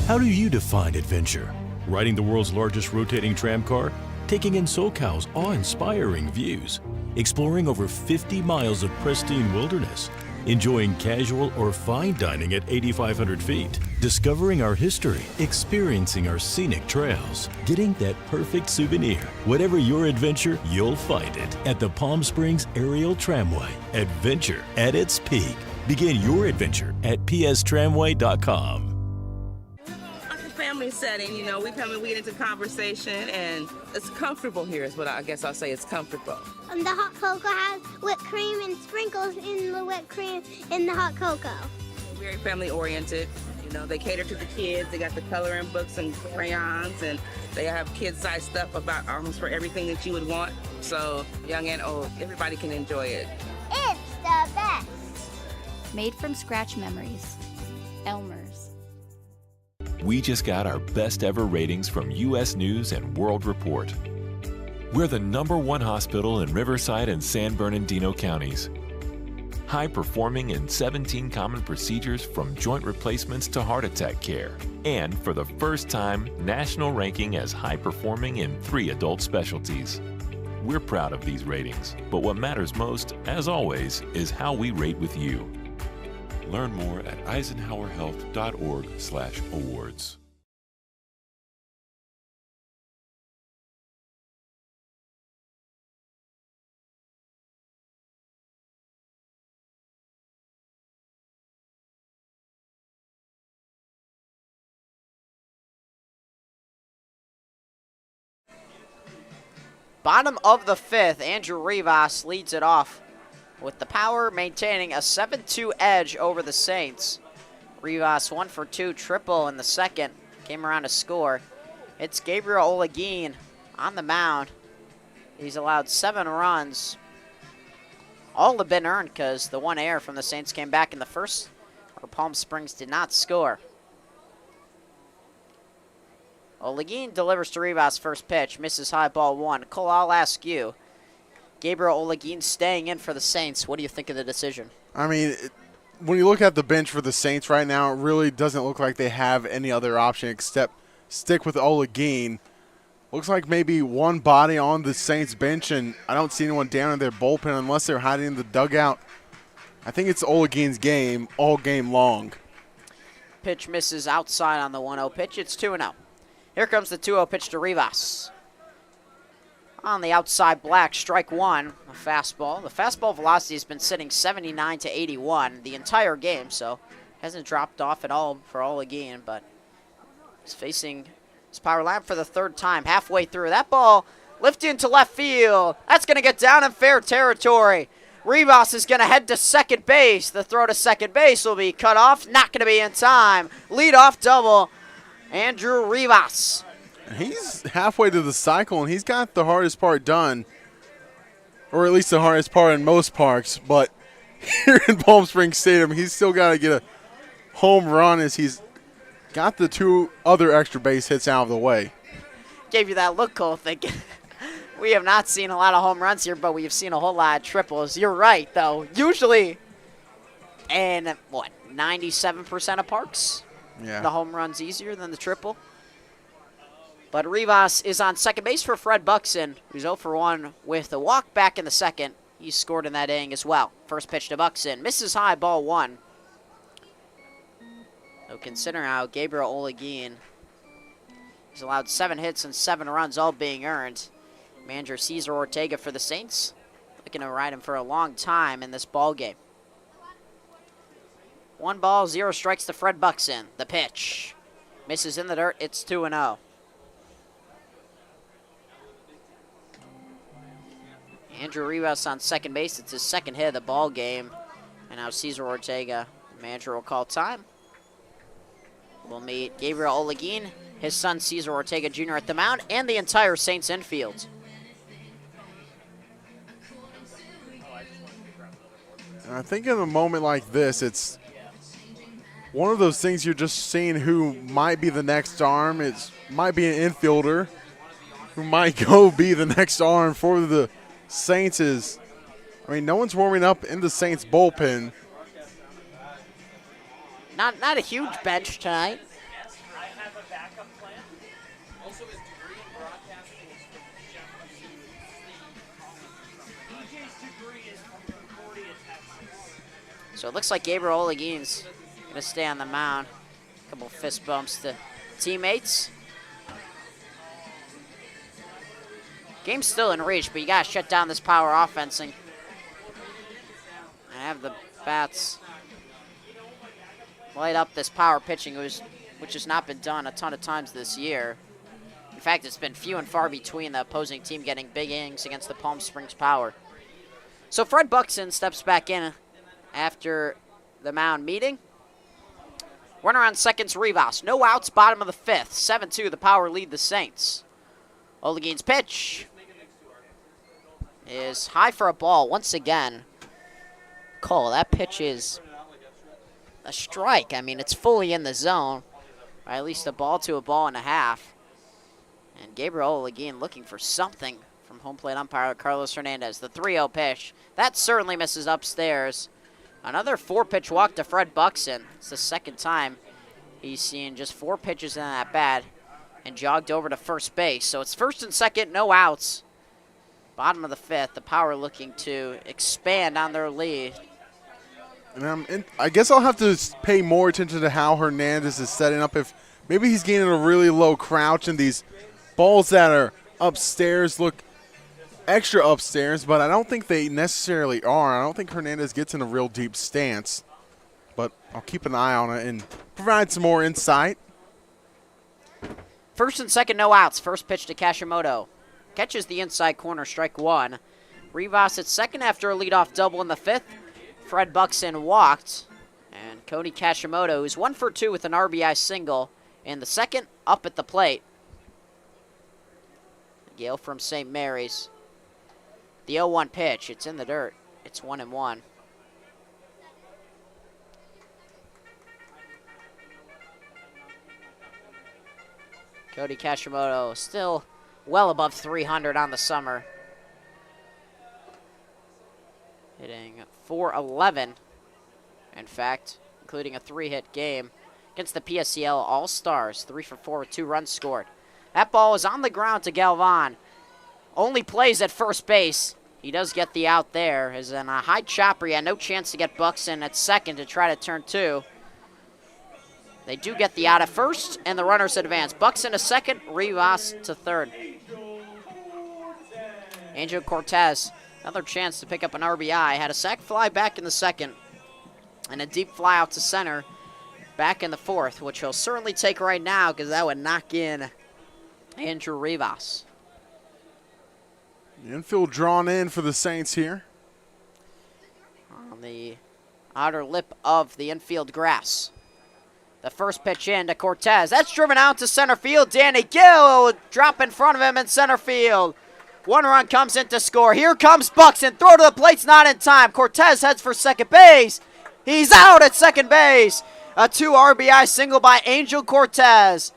How do you define adventure? Riding the world's largest rotating tram car? Taking in SoCal's awe-inspiring views? Exploring over 50 miles of pristine wilderness? Enjoying casual or fine dining at 8,500 feet? Discovering our history? Experiencing our scenic trails? Getting that perfect souvenir? Whatever your adventure, you'll find it at the Palm Springs Aerial Tramway. Adventure at its peak. Begin your adventure at pstramway.com.
Family setting, you know, we come and we get into conversation, and it's comfortable here is what I guess I'll say. It's comfortable.
The hot cocoa has whipped cream and sprinkles in the whipped cream in the hot cocoa.
Very family oriented. You know, they cater to the kids. They got the coloring books and crayons, and they have kid-sized stuff about almost for everything that you would want. So young and old, everybody can enjoy it.
It's the best.
Made from scratch memories. Elmer's.
We just got our best ever ratings from U.S. News and World Report. We're the #1 hospital in Riverside and San Bernardino counties. High performing in 17 common procedures from joint replacements to heart attack care. And for the first time, national ranking as high performing in 3 adult specialties. We're proud of these ratings, but what matters most, as always, is how we rate with you. Learn more at eisenhowerhealth.org/awards.
Bottom of the 5th, Andrew Rivas leads it off with the Power maintaining a 7-2 edge over the Saints. Rivas 1 for 2, triple in the second, came around to score. It's Gabriel Olagin on the mound. He's allowed 7 runs. All have been earned because the 1 error from the Saints came back in the first, where Palm Springs did not score. Olagin delivers to Rivas' first pitch, misses high, ball 1. Cole, I'll ask you. Gabriel Olagin staying in for the Saints. What do you think of the decision?
I mean, when you look at the bench for the Saints right now, it really doesn't look like they have any other option except stick with Olagin. Looks like maybe one body on the Saints bench, and I don't see anyone down in their bullpen unless they're hiding in the dugout. I think it's Olagin's game all game long.
Pitch misses outside on the 1-0 pitch. It's 2-0. Here comes the 2-0 pitch to Rivas. On the outside black, strike 1, a fastball. The fastball velocity has been sitting 79 to 81 the entire game, so hasn't dropped off at all for Olagin, but he's facing his power line for the 3rd time, halfway through. That ball lifted into left field. That's going to get down in fair territory. Rivas is going to head to second base. The throw to second base will be cut off, not going to be in time. Leadoff double. Andrew Rivas.
He's halfway to the cycle, and he's got the hardest part done, or at least the hardest part in most parks. But here in Palm Springs Stadium, he's still got to get a home run as he's got the 2 other extra base hits out of the way.
Gave you that look, Cole, thinking we have not seen a lot of home runs here, but we have seen a whole lot of triples. You're right, though. Usually in, 97% of parks?
Yeah.
The home run's easier than the triple. But Rivas is on second base for Fred Buxton, who's 0 for 1 with a walk back in the second. He scored in that inning as well. First pitch to Buxton. Misses high, ball 1. So consider how Gabriel Olagin has allowed 7 hits and 7 runs, all being earned. Manager Cesar Ortega for the Saints, looking to ride him for a long time in this ball game. 1 ball, 0 strikes to Fred Buxton. The pitch misses in the dirt. It's 2-0. Andrew Rivas on second base. It's his second hit of the ball game. And now Cesar Ortega, manager, will call time. We'll meet Gabriel Olagin, his son Cesar Ortega Jr. at the mound, and the entire Saints infield.
And I think in a moment like this, it's one of those things you're just seeing who might be the next arm. It might be an infielder who might go be the next arm for the Saints. I mean, no one's warming up in the Saints bullpen.
Not a huge bench tonight. So it looks like Gabriel Olagin's going to stay on the mound. A couple fist bumps to teammates. Game's still in reach, but you got to shut down this power offense and have the bats light up this power pitching, which has not been done a ton of times this year. In fact, it's been few and far between the opposing team getting big innings against the Palm Springs Power. So Fred Buxton steps back in after the mound meeting. Runner on second's Rivas. No outs, bottom of the 5th. 7-2, the Power lead the Saints. Olagin's pitch is high for a ball once again. Cole, that pitch is a strike. I mean, it's fully in the zone. Or at least a ball to a ball and a half. And Gabriel Olagin looking for something from home plate umpire Carlos Hernandez. The 3-0 pitch. That certainly misses upstairs. Another 4-pitch walk to Fred Buxton. It's the second time he's seen just 4 pitches in that bat and jogged over to first base. So it's first and second, no outs. Bottom of the 5th, the Power looking to expand on their lead.
And I guess I'll have to pay more attention to how Hernandez is setting up. If maybe he's getting a really low crouch and these balls that are upstairs look extra upstairs, but I don't think they necessarily are. I don't think Hernandez gets in a real deep stance, but I'll keep an eye on it and provide some more insight.
First and second, no outs. First pitch to Kashimoto. Catches the inside corner, strike 1. Rivas at second after a leadoff double in the 5th. Fred Buxton walked, and Cody Kashimoto, who's 1 for 2 with an RBI single in the second, up at the plate. Gale from St. Mary's. The 0-1 pitch, it's in the dirt. It's 1-1. Cody Kashimoto still well above 300 on the summer. Hitting .411, in fact, including a 3-hit game against the PSCL All-Stars. 3 for 4 with 2 runs scored. That ball is on the ground to Galvan. Only plays at first base. He does get the out there. As in a high chopper, he had no chance to get Buxton at second to try to turn 2. They do get the out at first, and the runners advance. Buxton to second, Rivas to third. Angel Cortez, another chance to pick up an RBI. Had a sac fly back in the second, and a deep fly out to center back in the 4th, which he'll certainly take right now because that would knock in Andrew Rivas.
The infield drawn in for the Saints here.
On the outer lip of the infield grass. The first pitch in to Cortez. That's driven out to center field. Danny Gill drop in front of him in center field. 1 run comes in to score. Here comes Buxton. Throw to the plate's not in time. Cortez heads for second base. He's out at second base. A 2 RBI single by Angel Cortez.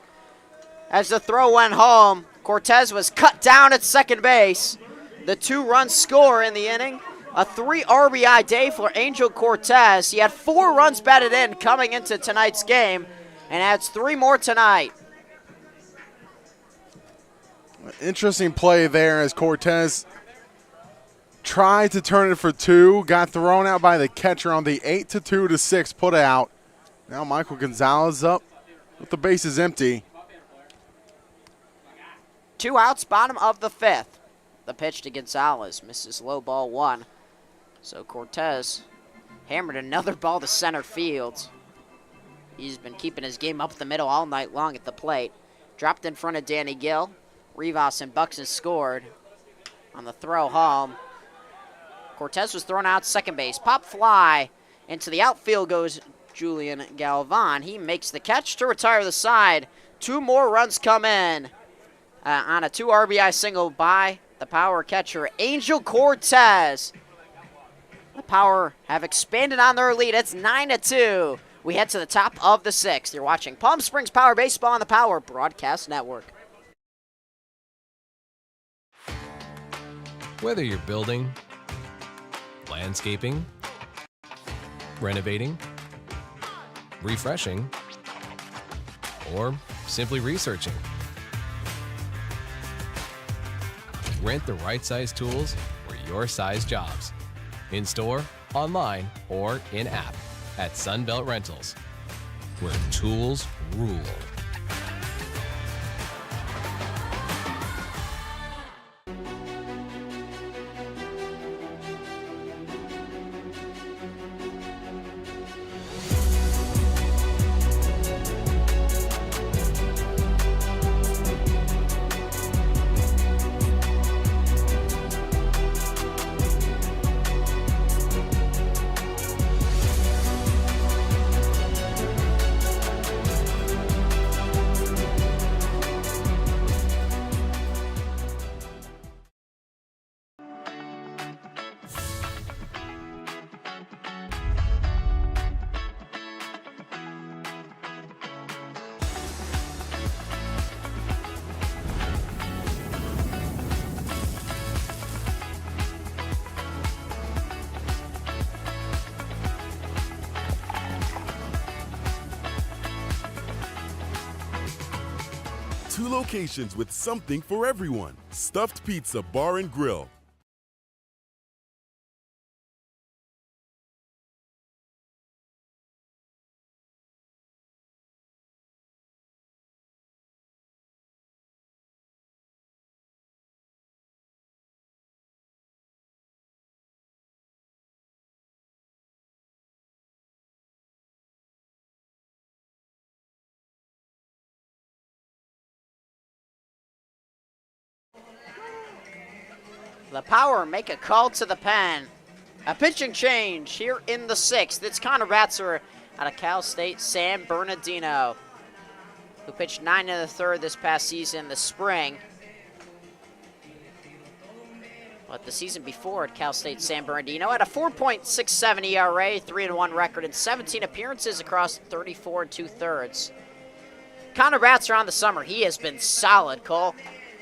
As the throw went home, Cortez was cut down at second base. The 2-run score in the inning. A 3 RBI day for Angel Cortez. He had 4 runs batted in coming into tonight's game and adds 3 more tonight.
Interesting play there as Cortez tried to turn it for 2. Got thrown out by the catcher on the 8-2 to 6 put out. Now Michael Gonzalez up with the bases empty.
2 outs, bottom of the 5th. The pitch to Gonzalez misses low ball 1. So Cortez hammered another ball to center field. He's been keeping his game up the middle all night long at the plate. Dropped in front of Danny Gill. Rivas and Buxton scored on the throw home. Cortez was thrown out second base. Pop fly into the outfield goes Julian Galvan. He makes the catch to retire the side. 2 more runs come in on a 2 RBI single by the Power catcher, Angel Cortez. The Power have expanded on their lead. It's 9-2. We head to the top of the 6th. You're watching Palm Springs Power Baseball on the Power Broadcast Network.
Whether you're building, landscaping, renovating, refreshing, or simply researching, rent the right size tools for your size jobs. In store, online, or in-app at Sunbelt Rentals, where tools rule.
2 locations with something for everyone. Stuffed Pizza Bar and Grill.
The Power make a call to the pen. A pitching change here in the 6th. It's Connor Batzer out of Cal State San Bernardino, who pitched 9 in the 3rd this past season, the spring. But the season before at Cal State San Bernardino had a 4.67 ERA, 3-1 record, and 17 appearances across 34 2/3. Connor Batzer on the summer, he has been solid, Cole.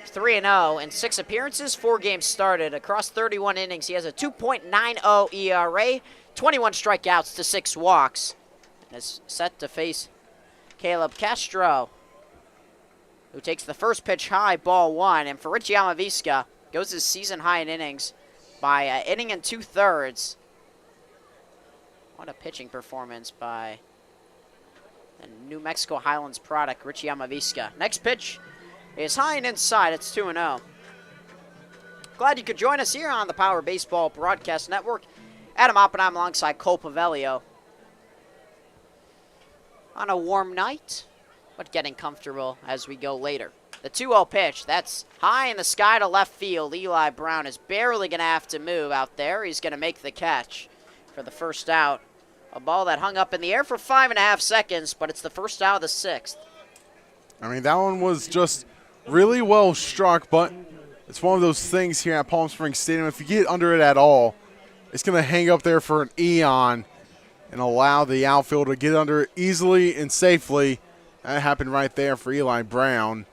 3-0 in 6 appearances, 4 games started. Across 31 innings, he has a 2.90 ERA, 21 strikeouts to 6 walks, and is set to face Caleb Castro, who takes the first pitch high, ball 1. And for Richie Amavisca, goes his season high in innings by inning and 2/3. What a pitching performance by the New Mexico Highlands product, Richie Amavisca. Next pitch is high and inside. It's 2-0. Glad you could join us here on the Power Baseball Broadcast Network. Adam Oppenheim alongside Cole Paveglio. On a warm night, but getting comfortable as we go later. The 2-0 pitch, that's high in the sky to left field. Eli Brown is barely going to have to move out there. He's going to make the catch for the first out. A ball that hung up in the air for 5.5 seconds, but it's the first out of the 6th.
I mean, that one was just really well struck, but it's one of those things here at Palm Springs Stadium. If you get under it at all, it's going to hang up there for an eon and allow the outfield to get under it easily and safely. That happened right there for Eli Brown.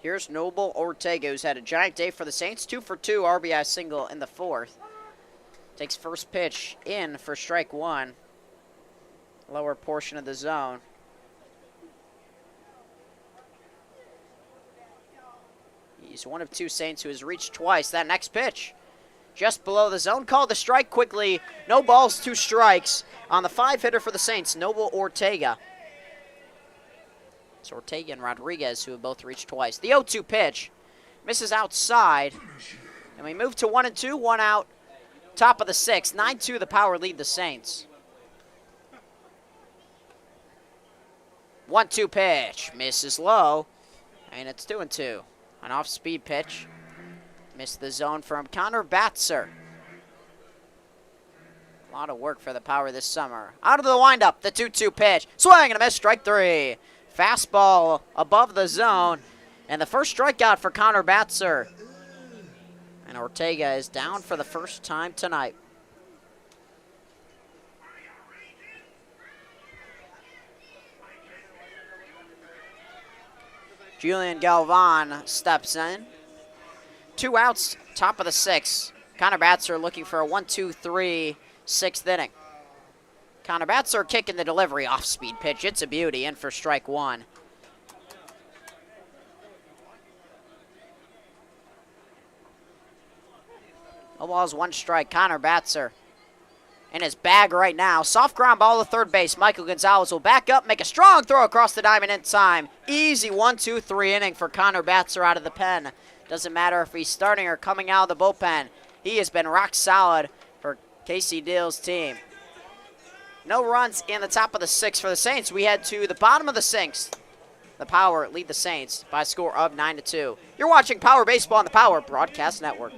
Here's Noble Ortega, who's had a giant day for the Saints. 2 for 2 RBI single in the 4th. Takes first pitch in for strike 1. Lower portion of the zone. He's one of 2 Saints who has reached twice. That next pitch, just below the zone, called the strike quickly. No balls, 2 strikes on the 5-hitter for the Saints, Noble Ortega. It's Ortega and Rodriguez who have both reached twice. The 0-2 pitch misses outside, and we move to 1-2, 1 out, top of the 6th. 9-2, the Power lead the Saints. 1-2 pitch misses low, and it's 2-2. An off-speed pitch. Missed the zone from Connor Batzer. A lot of work for the Power this summer. Out of the windup, the 2-2 pitch. Swing and a miss, strike 3. Fastball above the zone. And the first strikeout for Connor Batzer. And Ortega is down for the first time tonight. Julian Galvan steps in. 2 outs, top of the 6th. Connor Batzer looking for a 1-2-3 6th inning. Connor Batzer kicking the delivery, off-speed pitch. It's a beauty, in for strike 1. No balls, 1 strike. Connor Batzer in his bag right now. Soft ground ball to third base. Michael Gonzalez will back up, make a strong throw across the diamond in time. Easy 1-2-3 inning for Connor Batzer out of the pen. Doesn't matter if he's starting or coming out of the bullpen. He has been rock solid for Casey Deal's team. No runs in the top of the 6th for the Saints. We head to the bottom of the 6th. The Power lead the Saints by a score of 9-2. You're watching Power Baseball on the Power Broadcast Network.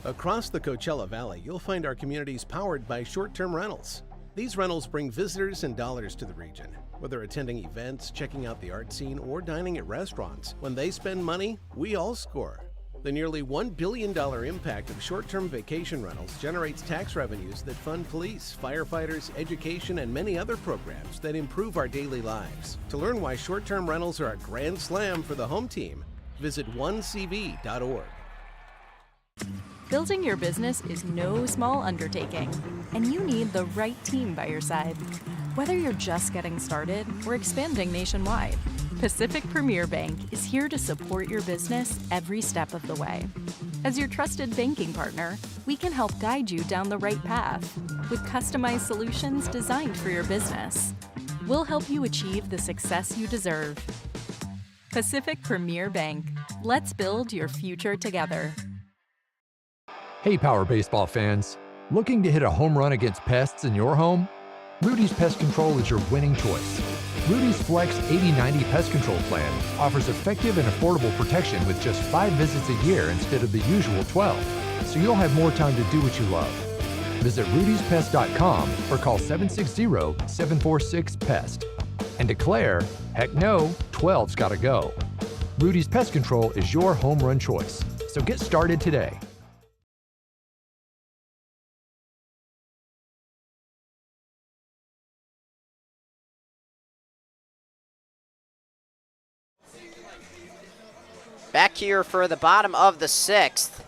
Across the Coachella Valley, you'll find our communities powered by short-term rentals. These rentals bring visitors and dollars to the region. Whether attending events, checking out the art scene, or dining at restaurants, when they spend money, we all score. The nearly $1 billion impact of short-term vacation rentals generates tax revenues that fund police, firefighters, education, and many other programs that improve our daily lives. To learn why short-term rentals are a grand slam for the home team, visit onecv.org.
Building your business is no small undertaking, and you need the right team by your side. Whether you're just getting started or expanding nationwide, Pacific Premier Bank is here to support your business every step of the way. As your trusted banking partner, we can help guide you down the right path with customized solutions designed for your business. We'll help you achieve the success you deserve. Pacific Premier Bank. Let's build your future together.
Hey, Power Baseball fans. Looking to hit a home run against pests in your home? Rudy's Pest Control is your winning choice. Rudy's Flex 80/90 Pest Control Plan offers effective and affordable protection with just 5 visits a year instead of the usual 12, so you'll have more time to do what you love. Visit rudyspest.com or call 760-746-PEST and declare, heck no, 12's gotta go. Rudy's Pest Control is your home run choice, so get started today.
Back here for the bottom of the 6th.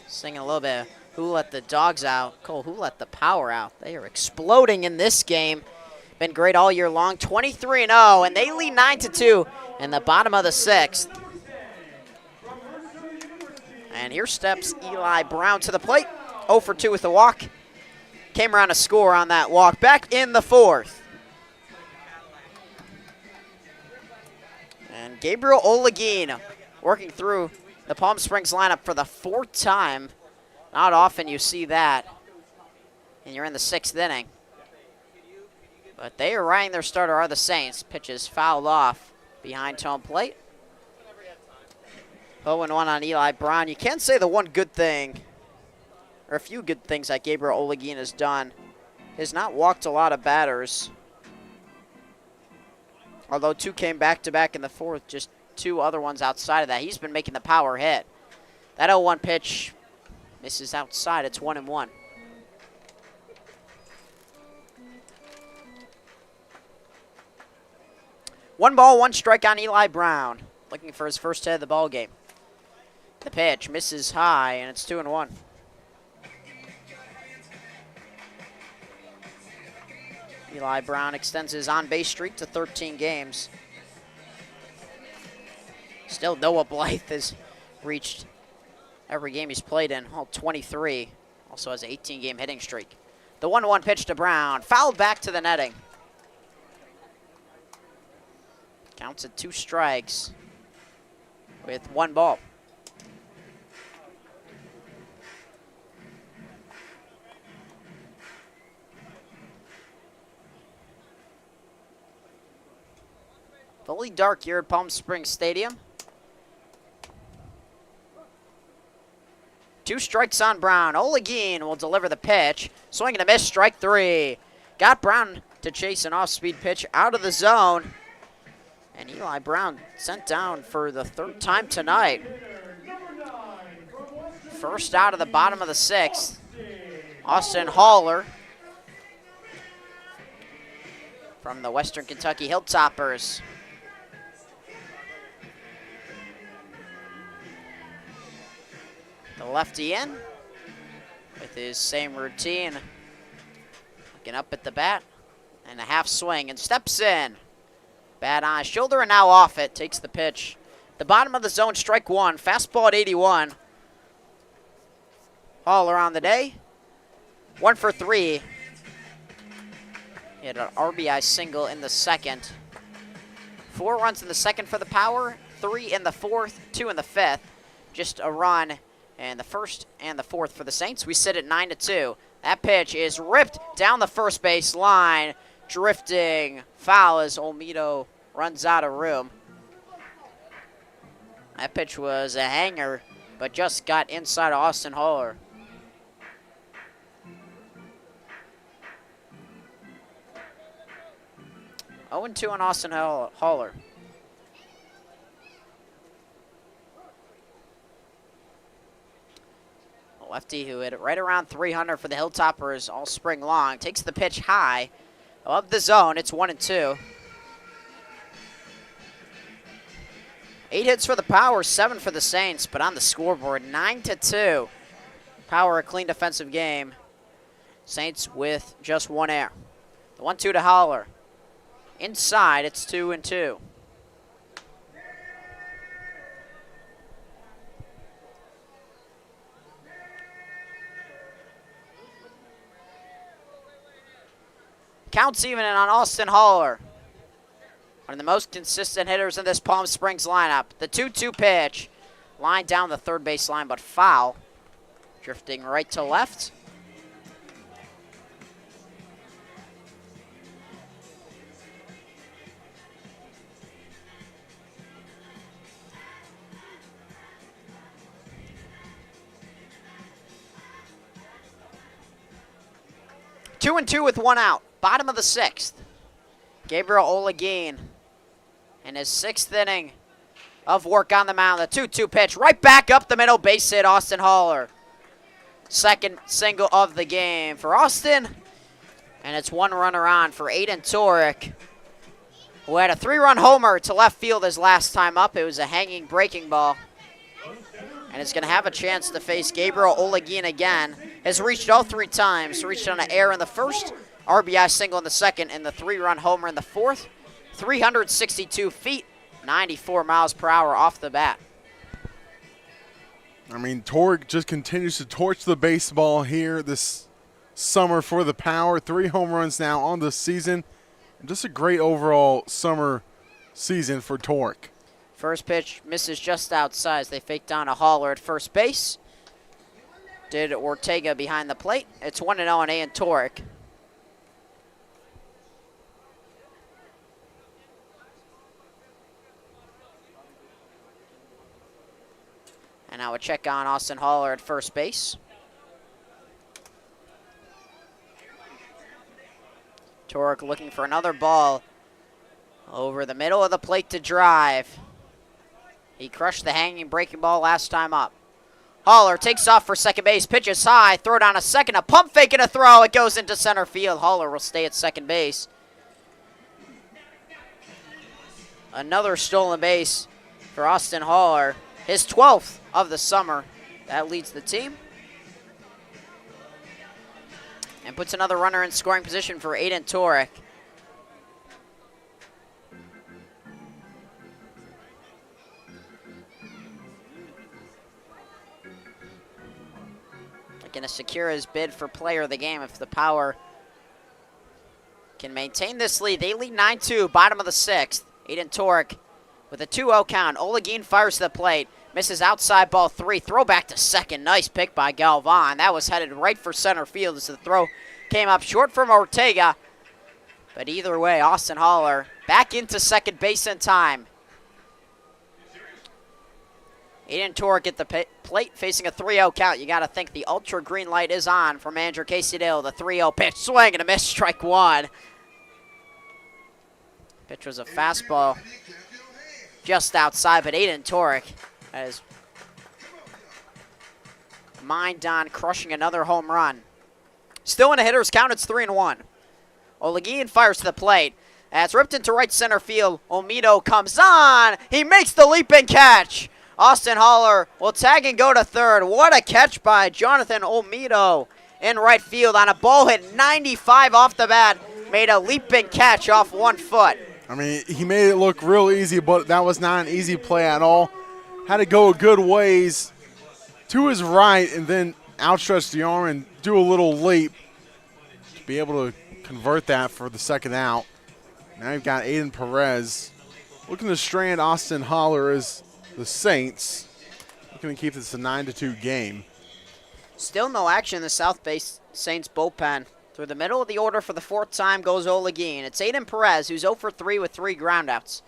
Singing a little bit of Who Let the Dogs Out. Cole, Who Let the Power Out. They are exploding in this game. Been great all year long. 23-0, and they lead 9-2 in the bottom of the 6th. And here steps Eli Brown to the plate. 0 for 2 with a walk. Came around a score on that walk. Back in the 4th. And Gabriel Olegin working through the Palm Springs lineup for the 4th time. Not often you see that. And you're in the 6th inning. But they are riding their starter, are the Saints. Pitch is fouled off behind home plate. 0-1 on Eli Brown. You can say the one good thing, or a few good things that Gabriel Olegin has done, has not walked a lot of batters. Although 2 came back-to-back in the 4th, just 2 other ones outside of that. He's been making the power hit. That 0-1 pitch misses outside. It's 1-1. One ball, 1 strike on Eli Brown. Looking for his first hit of the ball game. The pitch misses high, and it's 2-1. Eli Brown extends his on-base streak to 13 games. Still, Noah Blythe has reached every game he's played in, all 23. Also has an 18-game hitting streak. The 1-1 pitch to Brown, fouled back to the netting. Counts at 2 strikes with 1 ball. Fully dark here at Palm Springs Stadium. 2 strikes on Brown. Olegin will deliver the pitch. Swing and a miss, strike 3. Got Brown to chase an off-speed pitch out of the zone. And Eli Brown sent down for the 3rd time tonight. First out of the bottom of the 6th. Austin Haller from the Western Kentucky Hilltoppers. The lefty in with his same routine. Looking up at the bat and a half swing and steps in. Bat on his shoulder and now off it. Takes the pitch. The bottom of the zone, strike 1. Fastball at 81. Haller on the day. 1 for 3. He had an RBI single in the 2nd. 4 runs in the 2nd for the Power. 3 in the 4th. 2 in the 5th. Just a run in the 1st and the 4th for the Saints. We sit at 9-2. That pitch is ripped down the first base line. Drifting foul as Olmedo runs out of room. That pitch was a hanger, but just got inside of Austin Haller. Oh, 0-2 on Austin Haller. A lefty who hit it right around 300 for the Hilltoppers all spring long. Takes the pitch high. Above the zone, it's 1-2. 8 hits for the Power, 7 for the Saints, but on the scoreboard, 9-2. Power, a clean defensive game. Saints with just 1 error. The 1-2 to Holler. Inside, it's 2-2. Counts even on Austin Holler. One of the most consistent hitters in this Palm Springs lineup. The 2-2 pitch. Line down the third base line, but foul. Drifting right to left. Two and two with 1 out. Bottom of the 6th. Gabriel Olagine in his 6th inning of work on the mound. The 2-2 pitch right back up the middle. Base hit, Austin Holler. Second single of the game for Austin. And it's 1 runner on for Aiden Torek, who had a 3-run homer to left field his last time up. It was a hanging breaking ball. And it's going to have a chance to face Gabriel Olagine again. Has reached all 3 times. Reached on an error in the first, RBI single in the second, and the 3-run homer in the fourth. 362 feet, 94 miles per hour off the bat.
I mean, Torek just continues to torch the baseball here this summer for the Power. 3 home runs now on the season. Just a great overall summer season for Torek.
First pitch misses just outside as they fake down a Holler at first base. Did Ortega behind the plate. It's 1-0 on Aiden Torek. And now a check on Austin Holler at first base. Torek looking for another ball over the middle of the plate to drive. He crushed the hanging breaking ball last time up. Holler takes off for second base, pitches high, throw down a second, a pump fake and a throw. It goes into center field. Holler will stay at second base. Another stolen base for Austin Holler. His 12th of the summer. That leads the team. And puts another runner in scoring position for Aiden Torek. Going to secure his bid for player of the game if the Power can maintain this lead. They lead 9-2, bottom of the 6th. Aiden Torek with a 2-0 count. Olagine fires to the plate. Misses outside ball 3. Throw back to second. Nice pick by Galvan. That was headed right for center field as the throw came up short from Ortega. But either way, Austin Holler back into second base in time. Aiden Torek at the plate facing a 3-0 count. You got to think the ultra green light is on for manager Casey Dill. The 3-0 pitch, swing and a miss, strike 1. Pitch was a fastball just outside, but Aiden Torek has mind on crushing another home run. Still in a hitter's count, it's 3-1. Olagine fires to the plate. As ripped into right center field, Olmedo comes on. He makes the leaping catch. Austin Holler will tag and go to third. What a catch by Jonathan Olmedo in right field on a ball hit 95 off the bat. Made a leaping catch off 1 foot.
I mean, he made it look real easy, but that was not an easy play at all. Had to go a good ways to his right and then outstretch the arm and do a little leap to be able to convert that for the second out. Now you've got Aiden Perez looking to strand Austin Holler as the Saints looking to keep this a 9-2 game.
Still no action in the South Base Saints bullpen. Through the middle of the order for the 4th time goes Olagine. It's Aiden Perez, who's 0 for 3 with 3 groundouts.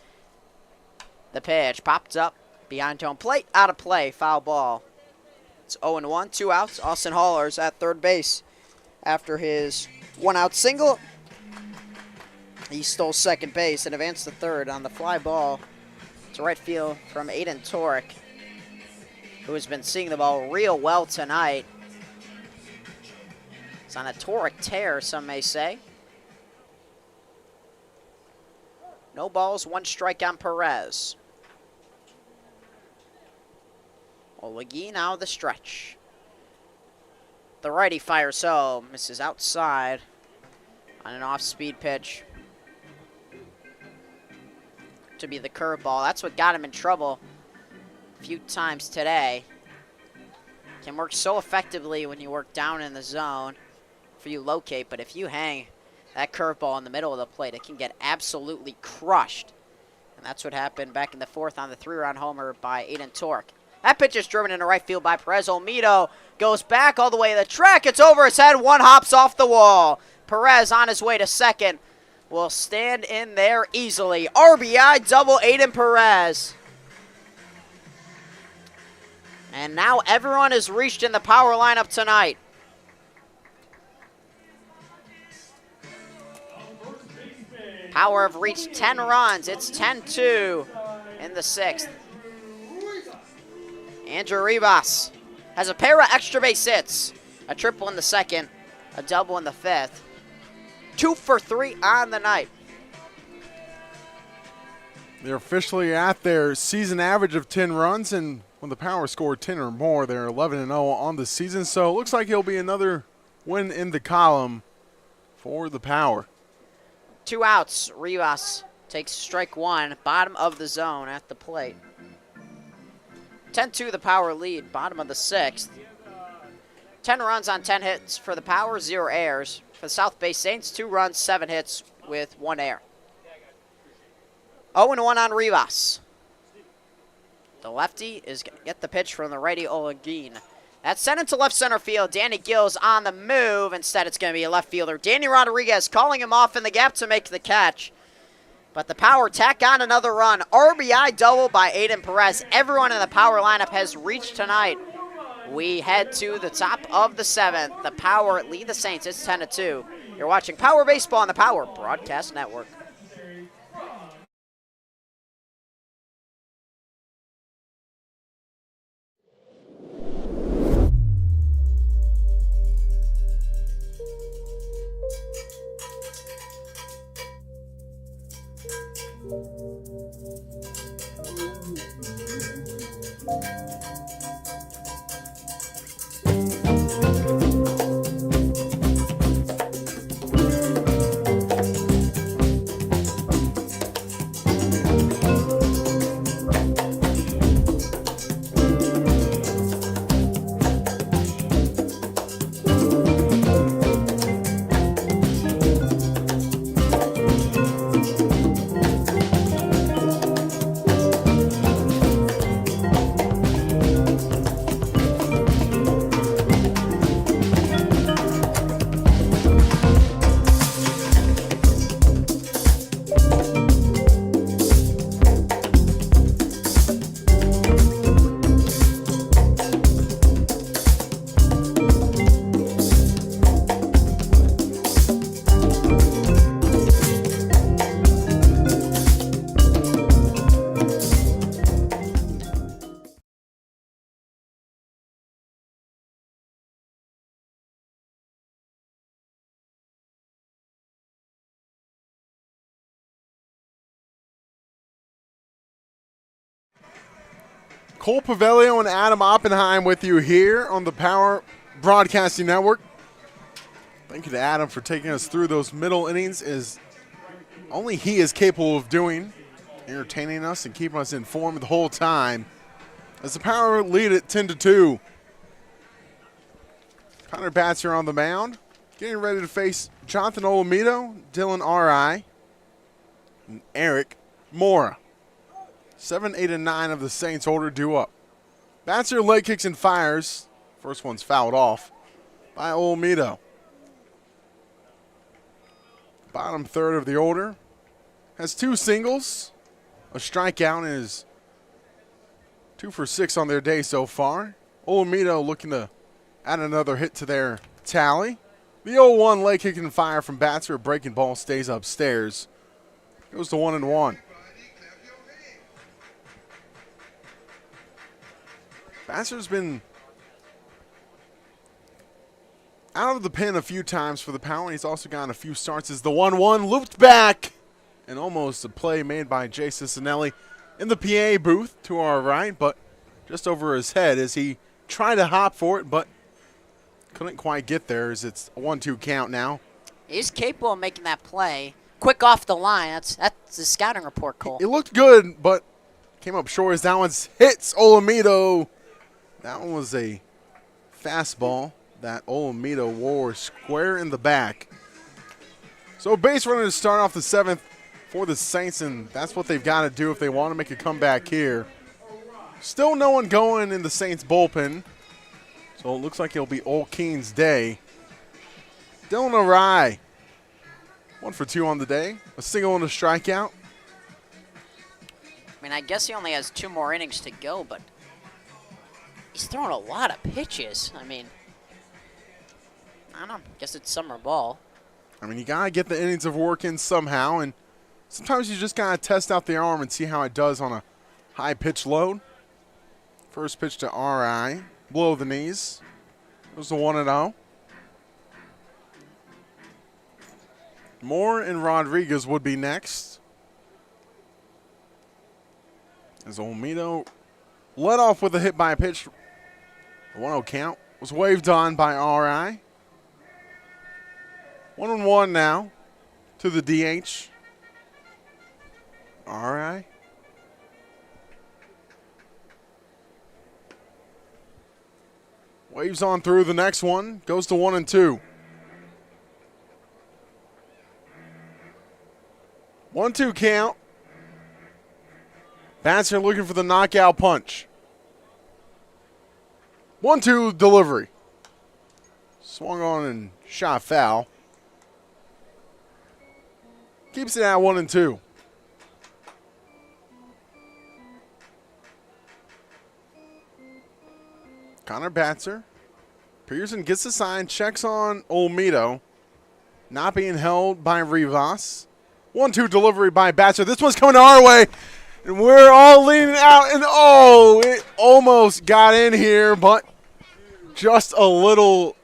The pitch popped up behind home plate, out of play, foul ball. It's 0-1, 2 outs. Austin Holler's at third base after his 1-out single. He stole second base and advanced to third on the fly ball to right field from Aiden Torek, who has been seeing the ball real well tonight. It's on a Torek tear, some may say. No balls, 1 strike on Perez. Olegui now the stretch. The righty fires home, misses outside on an off-speed pitch. To be the curveball. That's what got him in trouble a few times today. Can work so effectively when you work down in the zone for you locate, but if you hang that curveball in the middle of the plate, it can get absolutely crushed. And that's what happened back in the fourth on the 3-run homer by Aiden Torque. That pitch is driven into right field by Perez. Olmedo goes back all the way to the track. It's over his head. One hops off the wall. Perez on his way to second will stand in there easily. RBI double Aiden Perez. And now everyone is reached in the power lineup tonight. Power have reached 10 runs. It's 10-2 in the sixth. Andrew Rivas has a pair of extra base hits. A triple in the second, a double in the fifth. 2 for 3 on the night.
They're officially at their season average of 10 runs, and when the Power scored 10 or more, they're 11-0 on the season. So it looks like it'll be another win in the column for the Power.
2 outs. Rivas takes strike one, bottom of the zone at the plate. 10-2 the Power lead, bottom of the sixth. 10 runs on 10 hits for the Power, 0 errors. For the South Bay Saints, 2 runs, 7 hits with 1 error. 0-1 on Rivas. The lefty is going to get the pitch from the righty Olegui. That's sent into left center field. Danny Gill's on the move. Instead, it's going to be a left fielder. Danny Rodriguez calling him off in the gap to make the catch. But the Power tack on another run. RBI double by Aiden Perez. Everyone in the Power lineup has reached tonight. We head to the top of the seventh. The Power lead the Saints. It's 10-2. You're watching Power Baseball on the Power Broadcast Network.
Cole Paveglio and Adam Oppenheim with you here on the Power Broadcasting Network. Thank you to Adam for taking us through those middle innings, as only he is capable of doing, entertaining us and keeping us informed the whole time. As the Power lead at 10-2. Connor Batzer on the mound, getting ready to face Jonathan Olmedo, Dylan R.I., and Eric Mora. 7, 8, and 9 of the Saints order due up. Batzer leg kicks and fires. First one's fouled off by Olmedo. Bottom third of the order has 2 singles, a strikeout, and is 2 for 6 on their day so far. Olmedo looking to add another hit to their tally. The 0-1 leg kick and fire from Batzer. A breaking ball stays upstairs. Goes to 1-1. Batzer's been out of the pen a few times for the Power, and he's also gotten a few starts as the 1-1 looped back, and almost a play made by Jay Cicinelli in the PA booth to our right, but just over his head as he tried to hop for it, but couldn't quite get there as it's a 1-2 count now.
He's capable of making that play. Quick off the line. That's the scouting report, Cole.
It looked good, but came up short as that one hits Olamido. That one was a fastball that Olamido wore square in the back. So base runner to start off the 7th for the Saints, and that's what they've got to do if they want to make a comeback here. Still no one going in the Saints bullpen, so it looks like it'll be Old Keen's day. Dylan Arai, 1 for 2 on the day, a single and a strikeout.
I mean, I guess he only has 2 more innings to go, but he's throwing a lot of pitches. I mean, I don't know. Guess it's summer ball.
I mean, you got to get the innings of work in somehow, and sometimes you just got to test out the arm and see how it does on a high pitch load. First pitch to RI, below the knees. It was the 1-0. Moore and Rodriguez would be next. As Olamido led off with a hit by pitch. The 1-0 count was waved on by RI. 1-1 now to the DH. RI. Waves on through the next one. Goes to 1-2. 1-2 count. Bats are looking for the knockout punch. 1-2 delivery. Swung on and shot foul. Keeps it at 1-2. Connor Batzer. Pearson gets the sign, checks on Olamido. Not being held by Rivas. 1-2 delivery by Batzer. This one's coming our way. And we're all leaning out. And oh, it almost got in here, but just a little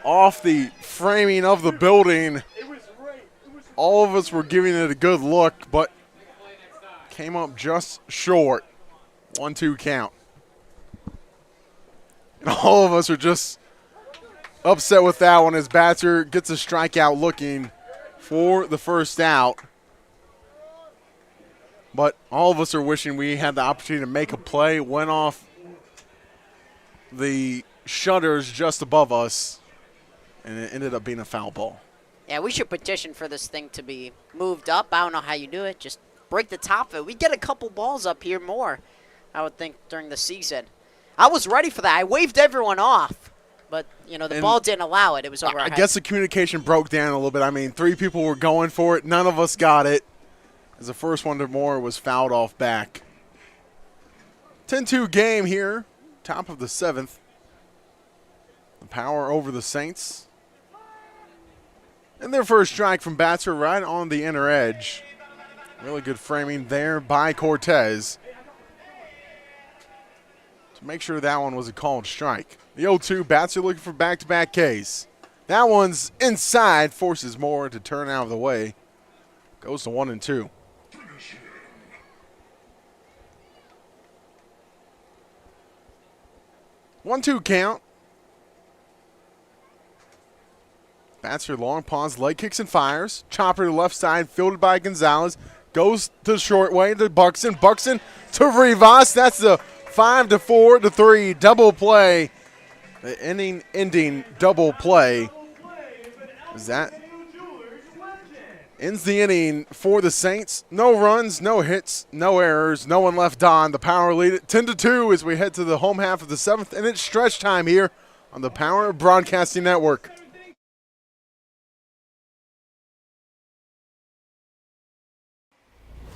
off the framing of the building. All of us were giving it a good look, but came up just short. 1-2 count. And all of us are just upset with that one as Batzer gets a strikeout looking for the first out. But all of us are wishing we had the opportunity to make a play. Went off the shutters just above us, and it ended up being a foul ball.
Yeah, we should petition for this thing to be moved up. I don't know how you do it. Just break the top of it. We get a couple balls up here more, I would think, during the season. I was ready for that. I waved everyone off. But, you know, the ball didn't allow it. It was over our
I
head.
guess the communication broke down a little bit. I mean, 3 people were going for it. None of us got it. As the first one to Moore was fouled off back. 10-2 game here. Top of the 7th. The Power over the Saints. And their first strike from Batzer right on the inner edge. Really good framing there by Cortez to make sure that one was a called strike. The 0-2, Batzer looking for back-to-back Ks. That one's inside, forces Moore to turn out of the way. Goes to 1-2. One-two count. Batzer long pause, leg kicks and fires. Chopper to left side, fielded by Gonzalez. Goes to the short way to Buxton. Buxton to Rivas. That's the 5-4-3 double play. The ending double play. Is that ends the inning for the Saints. No runs, no hits, no errors, no one left on. The Power lead it 10-2 as we head to the home half of the 7th, and it's stretch time here on the Power Broadcasting Network.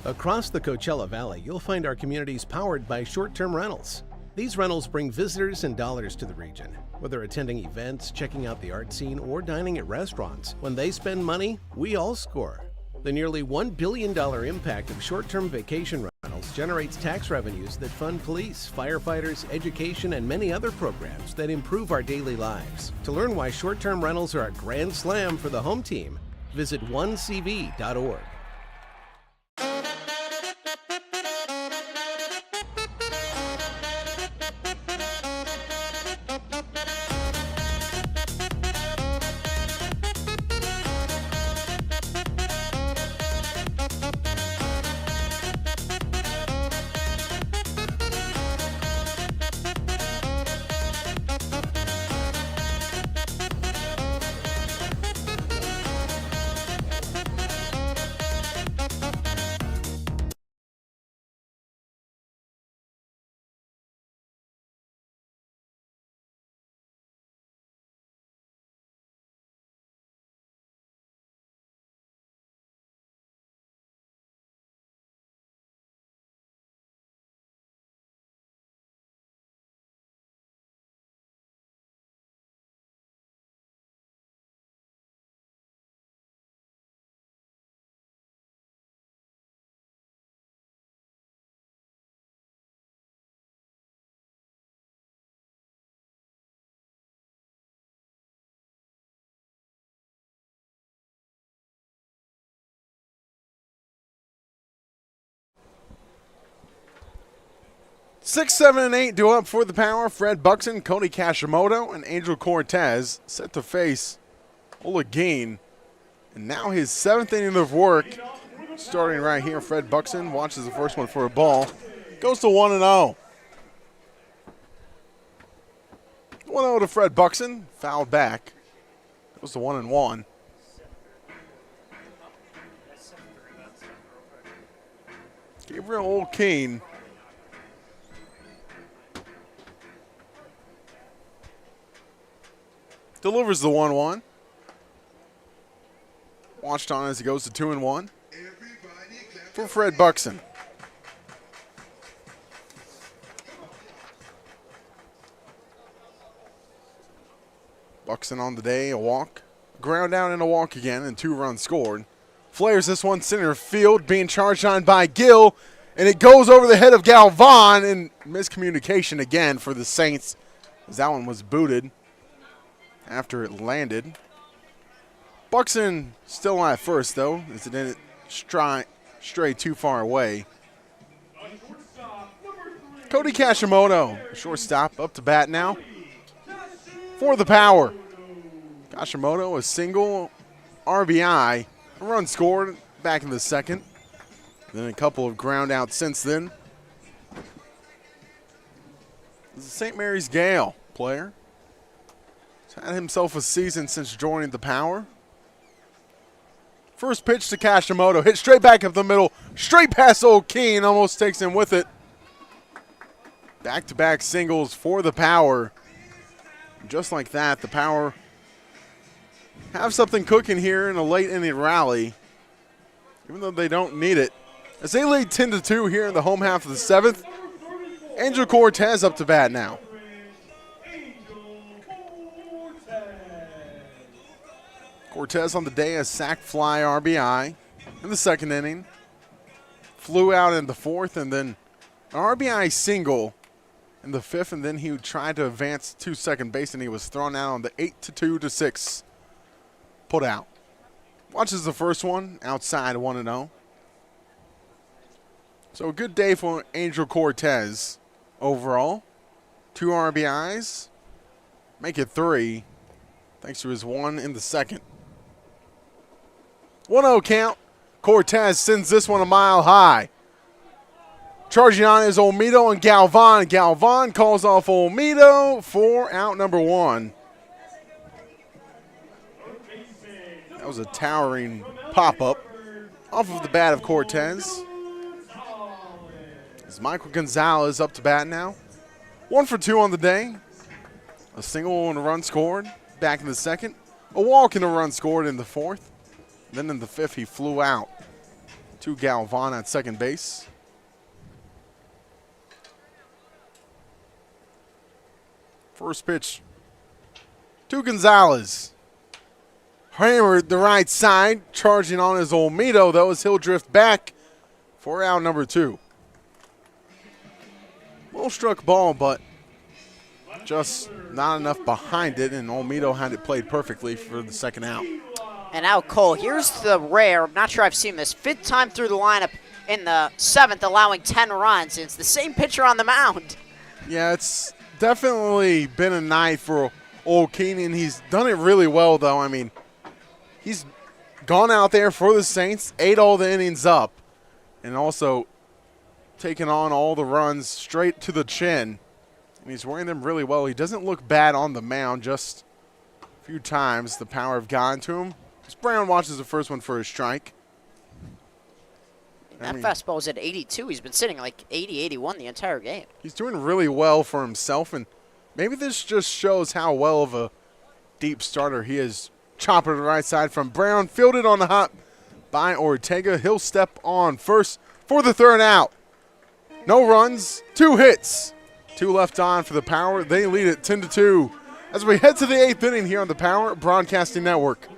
Across the Coachella Valley, you'll find our communities powered by short-term rentals. These rentals bring visitors and dollars to the region. Whether attending events, checking out the art scene, or dining at restaurants, when they spend money, we all score. The nearly $1 billion impact of short-term vacation rentals generates tax revenues that fund police, firefighters, education, and many other programs that improve our daily lives. To learn why short-term rentals are a grand slam for the home team, visit onecv.org.
6, 7, and 8 do up for the Power. Fred Buxton, Cody Kashimoto, and Angel Cortez set to face Olagine. And now his 7th inning of work. Starting right here, Fred Buxton watches the first one for a ball. Goes to 1-0. 1-0 to Fred Buxton. Fouled back. Goes to 1-1. Gabriel Olkeen delivers the 1-1. Watched on as he goes to 2-1 for Fred Buxton. Buxton on the day, a walk. Ground out and a walk again, and 2 runs scored. Flares this one center field, being charged on by Gill, and it goes over the head of Galvan, and miscommunication again for the Saints, as that one was booted after it landed. Buxton still at first, though, as it didn't stray too far away. Cody Kashimoto, shortstop, up to bat now for the Power. Kashimoto, a single RBI, a run scored back in the second. Then a couple of ground outs since then. This is a St. Mary's Gale player. He's had himself a season since joining the Power. First pitch to Kashimoto, hit straight back up the middle, straight past O'Keen, almost takes him with it. Back-to-back singles for the Power. Just like that, the Power have something cooking here in a late inning rally, even though they don't need it. As they lead 10-2 here in the home half of the 7th, Angel Cortez up to bat now. Cortez on the day, a sac fly RBI in the second inning. Flew out in the 4th, and then an RBI single in the 5th, and then he tried to advance to second base, and he was thrown out on the 8-2 to 6 put out. Watches the first one, outside 1-0. So a good day for Angel Cortez overall. 2 RBIs, make it 3, thanks to his 1 in the second. 1-0 count. Cortez sends this one a mile high. Charging on is Olmedo and Galvan. Galvan calls off Olmedo for out number 1. That was a towering pop-up off of the bat of Cortez. As Michael Gonzalez up to bat now. 1 for 2 on the day. A single and a run scored back in the second. A walk and a run scored in the 4th. Then in the 5th, he flew out to Galvan at second base. First pitch to Gonzalez. Hammered the right side. Charging on his Olmedo, though, as he'll drift back for out number 2. Well struck ball, but just not enough behind it, and Olmedo had it played perfectly for the second out.
And now Cole, here's the rare, I'm not sure I've seen this, 5th time through the lineup in the 7th, allowing 10 runs. It's the same pitcher on the mound.
Yeah, it's definitely been a night for O'Keen, and he's done it really well, though. I mean, he's gone out there for the Saints, 8 all the innings up, and also taken on all the runs straight to the chin. And he's wearing them really well. He doesn't look bad on the mound, just a few times the Power have gotten to him. Brown watches the first one for a strike.
That fastball's at 82. He's been sitting like 80, 81 the entire game.
He's doing really well for himself, and maybe this just shows how well of a deep starter he is. Chopper to the right side from Brown, fielded on the hop by Ortega. He'll step on first for the 3rd out. No runs, 2 hits. 2 left on for the Power. They lead it 10-2 as we head to the 8th inning here on the Power Broadcasting Network.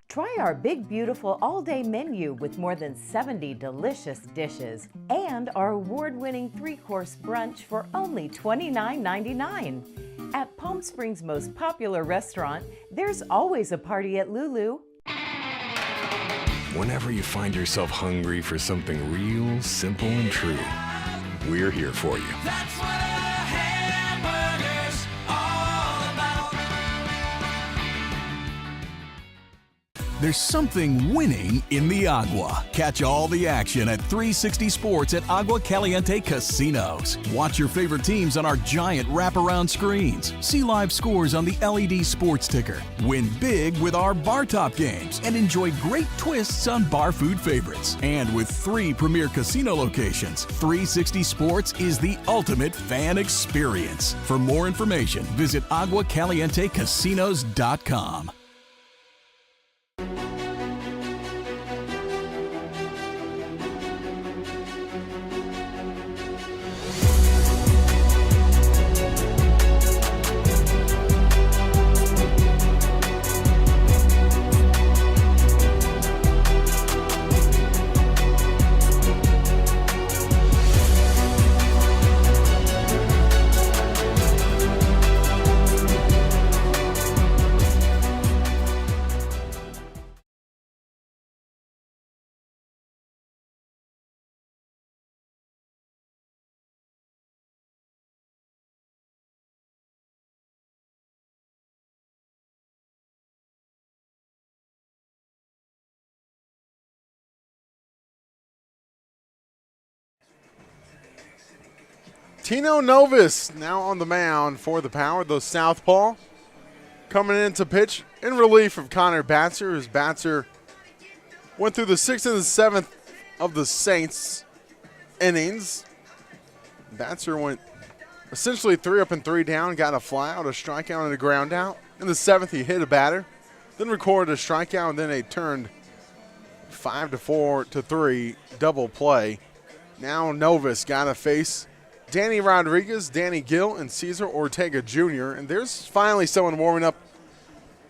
Try our big, beautiful all-day menu with more than 70 delicious dishes and our award-winning 3-course brunch for only $29.99. At Palm Springs' most popular restaurant, there's always a party at Lulu.
Whenever you find yourself hungry for something real, simple, and true, we're here for you.
That's what a hamburger's all about.
There's something winning in the agua. Catch all the action at 360 Sports at Agua Caliente Casinos. Watch your favorite teams on our giant wraparound screens. See live scores on the LED sports ticker. Win big with our bar top games and enjoy great twists on bar food favorites. And with 3 premier casino locations, 360 Sports is the ultimate fan experience. For more information, visit aguacalientecasinos.com.
Tino Novus now on the mound for the Power. The southpaw coming in to pitch in relief of Connor Batzer, as Batzer went through the 6th and the 7th of the Saints innings. Batzer went essentially 3 up and 3 down, got a flyout, a strikeout, and a ground out. In the 7th, he hit a batter, then recorded a strikeout, and then a turned 5-4-3 double play. Now Novus got to face Danny Rodriguez, Danny Gill, and Cesar Ortega Jr. And there's finally someone warming up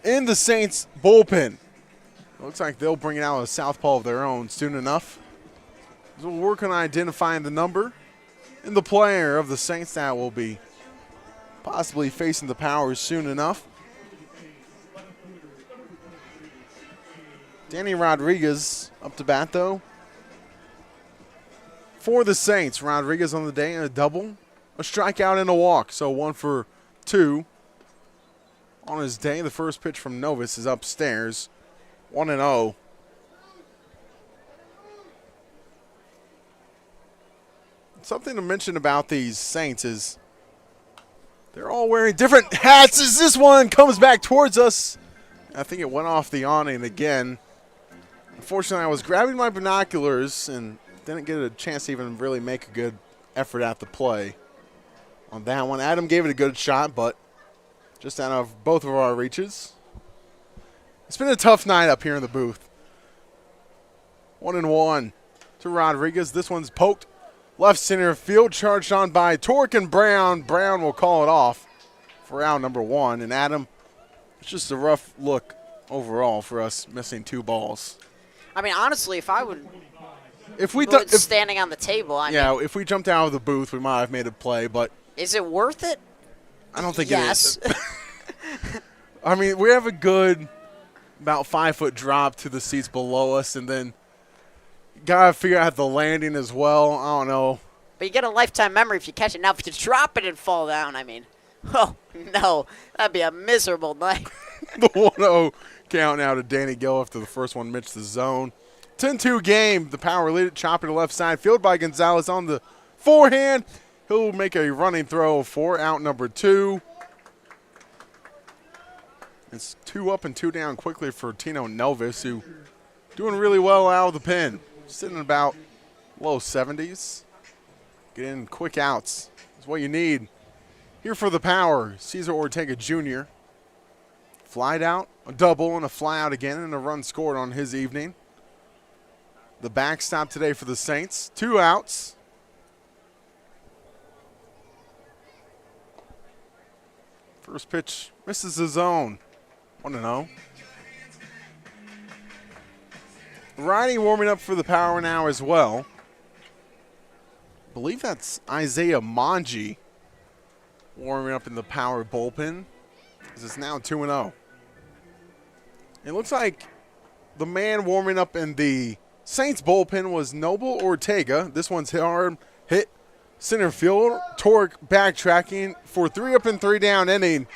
in the Saints bullpen. It looks like they'll bring out a southpaw of their own soon enough. So we'll work on identifying the number and the player of the Saints that will be possibly facing the Powers soon enough. Danny Rodriguez up to bat, though. For the Saints, Rodriguez on the day in a double, a strikeout and a walk, so 1 for 2 on his day. The first pitch from Novus is upstairs, 1-0. Something to mention about these Saints is they're all wearing different hats as this one comes back towards us. I think it went off the awning again. Unfortunately, I was grabbing my binoculars and didn't get a chance to even really make a good effort at the play on that one. Adam gave it a good shot, but just out of both of our reaches. It's been a tough night up here in the booth. 1-1 to Rodriguez. This one's poked left center field, charged on by Torque and Brown. Brown will call it off for out number 1. And Adam, it's just a rough look overall for us missing 2 balls.
I mean, honestly, if I would –
if we
standing on the table, I mean,
if we jumped out of the booth, we might have made a play, but
is it worth it?
I don't think
yes.
it is. I mean, we have a good about 5-foot drop to the seats below us, and then gotta figure out the landing as well. I don't know.
But you get a lifetime memory if you catch it. Now, if you drop it and fall down, I mean, oh no, that'd be a miserable night.
The 1-0 count now to Danny Gill after the first one missed the zone. 10-2 game. The Power lead it. Chopper to left side. Field by Gonzalez on the forehand. He'll make a running throw for out number 2. It's 2 up and 2 down quickly for Tino Novus, who doing really well out of the pen. Sitting about low 70s. Getting quick outs. That's what you need. Here for the Power, Cesar Ortega Jr. Flied out, a double, and a fly out again, and a run scored on his evening. The backstop today for the Saints. 2 outs. First pitch misses the zone. 1-0. Righty warming up for the Power now as well. I believe that's Isaiah Manji warming up in the Power bullpen. This is now 2-0. It looks like the man warming up in the Saints bullpen was Noble Ortega. This one's hard hit center field. Torque backtracking for 3 up and 3 down inning.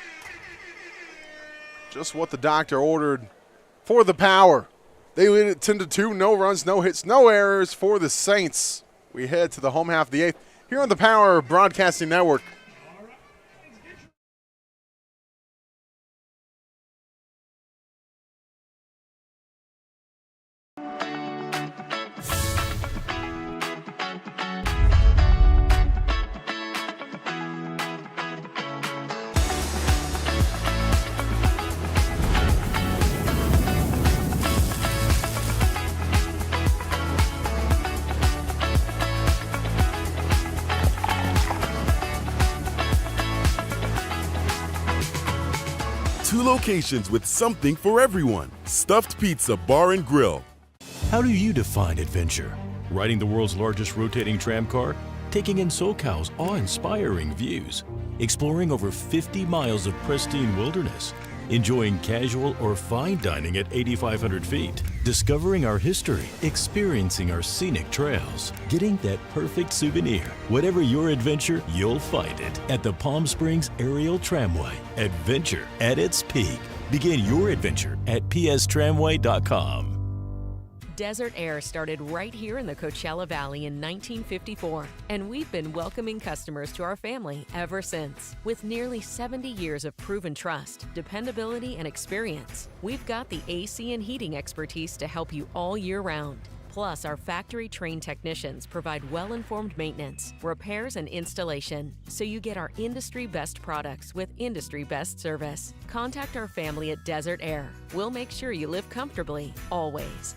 Just what the doctor ordered for the Power. They lead it 10-2. No runs, no hits, no errors for the Saints. We head to the home half of the 8th here on the Power Broadcasting Network.
Two locations with something for everyone. Stuffed Pizza Bar and Grill.
How do you define adventure? Riding the world's largest rotating tram car? Taking in SoCal's awe-inspiring views? Exploring over 50 miles of pristine wilderness? Enjoying casual or fine dining at 8,500 feet? Discovering our history? Experiencing our scenic trails? Getting that perfect souvenir? Whatever your adventure, you'll find it at the Palm Springs Aerial Tramway. Adventure at its peak. Begin your adventure at pstramway.com.
Desert Air started right here in the Coachella Valley in 1954, and we've been welcoming customers to our family ever since. With nearly 70 years of proven trust, dependability, and experience, we've got the AC and heating expertise to help you all year round. Plus, our factory-trained technicians provide well-informed maintenance, repairs, and installation, so you get our industry-best products with industry-best service. Contact our family at Desert Air. We'll make sure you live comfortably, always.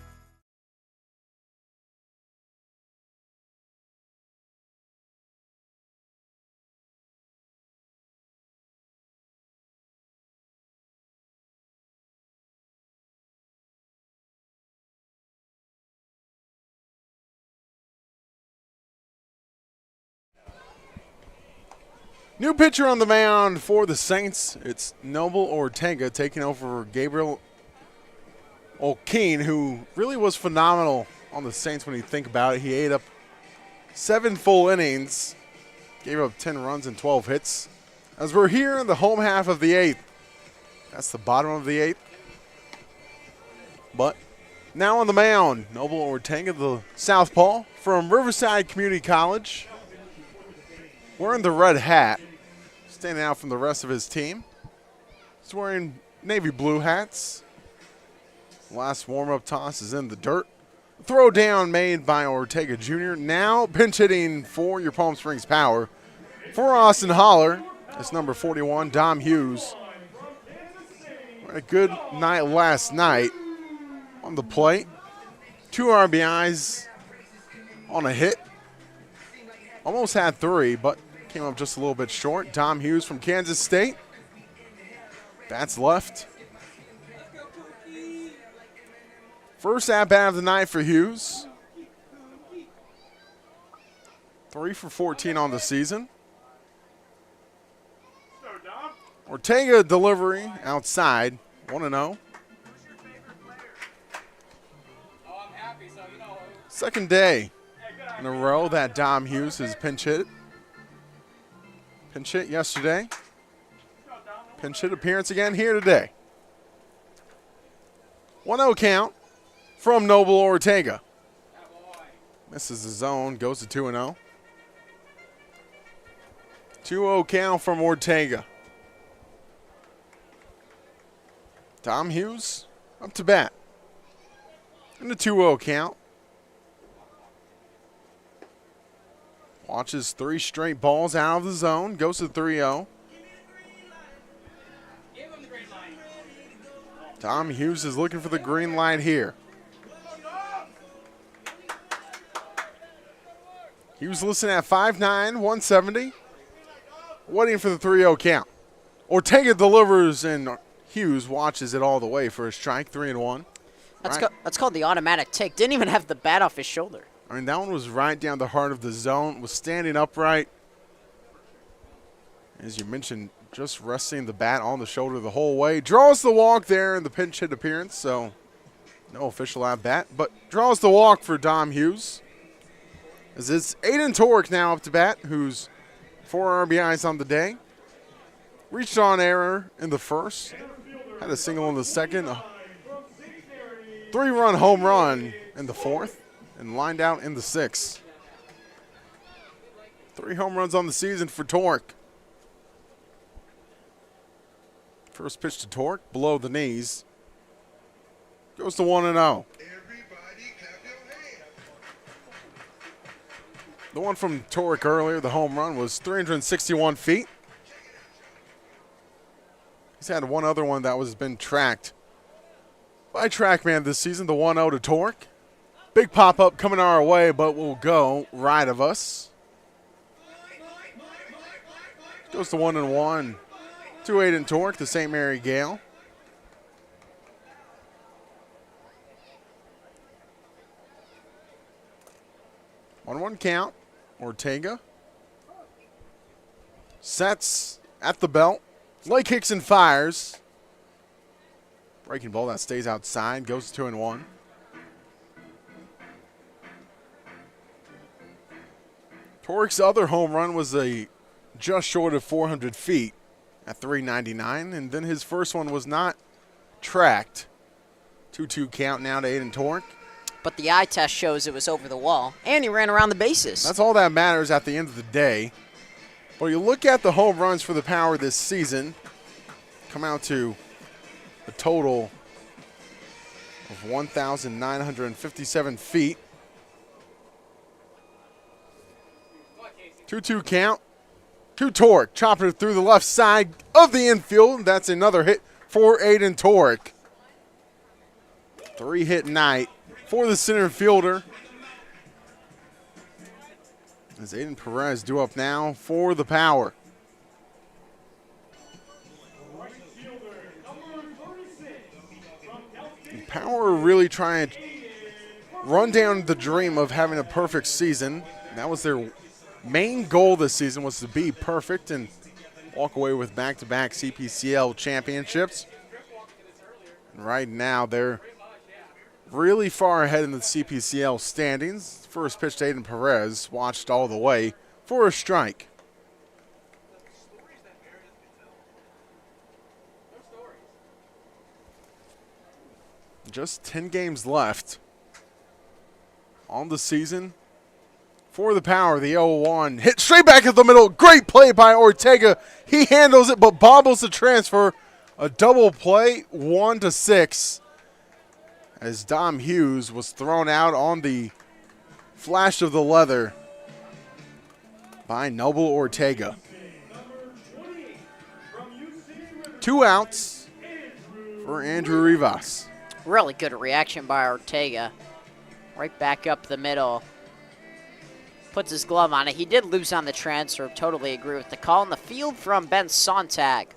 New pitcher on the mound for the Saints. It's Noble Ortega taking over Gabriel O'Keen, who really was phenomenal on the Saints when you think about it. He ate up 7 full innings, gave up 10 runs and 12 hits. As we're here in the home half of the 8th. That's the bottom of the 8th. But now on the mound, Noble Ortega, the southpaw from Riverside Community College. Wearing the red hat, standing out from the rest of his team. He's wearing navy blue hats. Last warm-up toss is in the dirt. Throw down made by Ortega Jr. Now pinch hitting for your Palm Springs Power. For Austin Holler, it's number 41, Dom Hughes. Had a good night last night on the plate. 2 RBIs on a hit. Almost had 3, but came up just a little bit short. Dom Hughes from Kansas State. That's left. First at-bat of the night for Hughes. 3 for 14 on the season. Ortega delivery outside, 1-0. Second day in a row that Dom Hughes has pinch hit. Pinch hit yesterday. Pinch hit appearance again here today. 1-0 count from Noble Ortega. Misses the zone, goes to 2-0. 2-0 count from Ortega. Dom Hughes up to bat. And a 2-0 count. Watches 3 straight balls out of the zone. Goes to 3-0. Dom Hughes is looking for the green light here. Hughes listening at 5'9", 170. Waiting for the 3-0 count. Ortega delivers and Hughes watches it all the way for a strike, 3-1.
That's called the automatic take. Didn't even have the bat off his shoulder.
I mean, that one was right down the heart of the zone. Was standing upright. As you mentioned, just resting the bat on the shoulder the whole way. Draws the walk there in the pinch hit appearance. So No official at bat, but draws the walk for Dom Hughes. As it's Aiden Torek now up to bat, who's 4 RBIs on the day. Reached on error in the first. Had a single in the second. A 3-run home run in the fourth. And lined out in the sixth. 3 home runs on the season for Torek. First pitch to Torek, below the knees. Goes to 1-0. The one from Torek earlier, the home run, was 361 feet. He's had one other one that was been tracked by TrackMan this season, the 1-0 to Torek. Big pop-up coming our way, but will go right of us. Goes to 1-1 to Aiden Torek, the St. Mary Gale. One count. Ortega sets at the belt. Leg kicks and fires. Breaking ball that stays outside. Goes 2-1. Torek's other home run was a just short of 400 feet at 399, and then his first one was not tracked. 2-2 count now to Aiden Torek.
But the eye test shows it was over the wall, and he ran around the bases.
That's all that matters at the end of the day. But you look at the home runs for the Power this season, come out to a total of 1,957 feet. 2-2 count. To Torek, chopping it through the left side of the infield. That's another hit for Aiden Torek. 3-hit night for the center fielder. As Aiden Perez due up now for the Power. The Power are really trying to run down the dream of having a perfect season. That was their main goal this season, was to be perfect and walk away with back-to-back CPCL championships. And right now they're really far ahead in the CPCL standings. First pitch to Aiden Perez, watched all the way for a strike. Just 10 games left on the season for the Power. The 0-1 hit straight back at the middle. Great play by Ortega. He handles it but bobbles the transfer. A double play, 1-6. As Dom Hughes was thrown out on the flash of the leather by Noble Ortega. 2 outs for Andrew Rivas.
Really good reaction by Ortega. Right back up the middle. Puts his glove on it. He did lose on the transfer. Totally agree with the call in the field from Ben Sontag.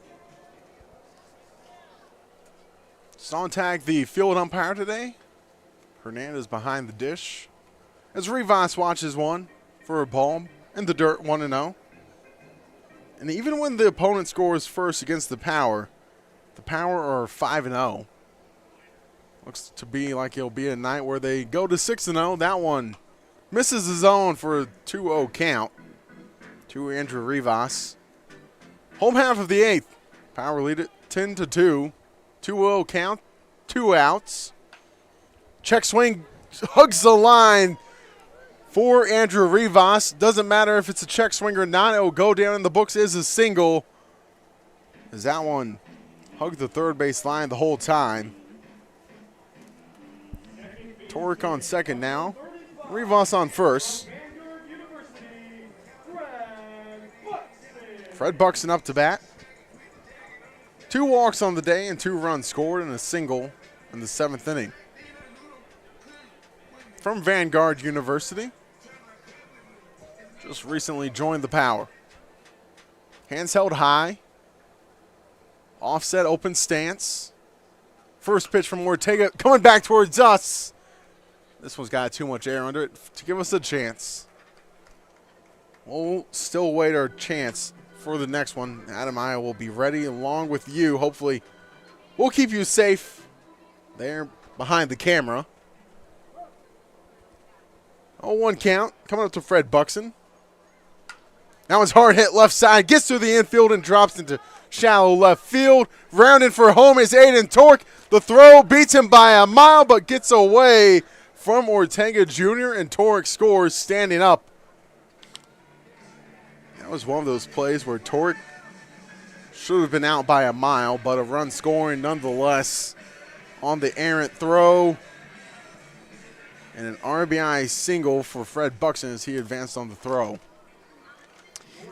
Sontag, the field umpire today. Hernandez behind the dish. As Rivas watches one for a ball in the dirt, 1-0. And even when the opponent scores first against the Power are 5-0. Looks to be like it'll be a night where they go to 6-0. That one misses the zone for a 2-0 count to Andrew Rivas. Home half of the 8th. Power lead it 10-2. 2-0 count, 2 outs. Check swing, hugs the line for Andrew Rivas. Doesn't matter if it's a check swing or not. It will go down in the books as a single. As that one hugged the third base line the whole time. Torek on second now. Rivas on first. Fred Buxton up to bat. 2 walks on the day and 2 runs scored and a single in the 7th inning. From Vanguard University. Just recently joined the Power. Hands held high. Offset open stance. First pitch from Ortega coming back towards us. This one's got too much air under it to give us a chance. We'll still wait our chance for the next one. Adam and I will be ready along with you. Hopefully we'll keep you safe there behind the camera. 0-1 count coming up to Fred Buxton. That one's hard hit left side, gets through the infield and drops into shallow left field. Rounding for home is Aiden Torque. The throw beats him by a mile but gets away from Ortega Jr. and Torque scores standing up. That was one of those plays where Torque should have been out by a mile, but a run scoring nonetheless on the errant throw. And an RBI single for Fred Buxton as he advanced on the throw.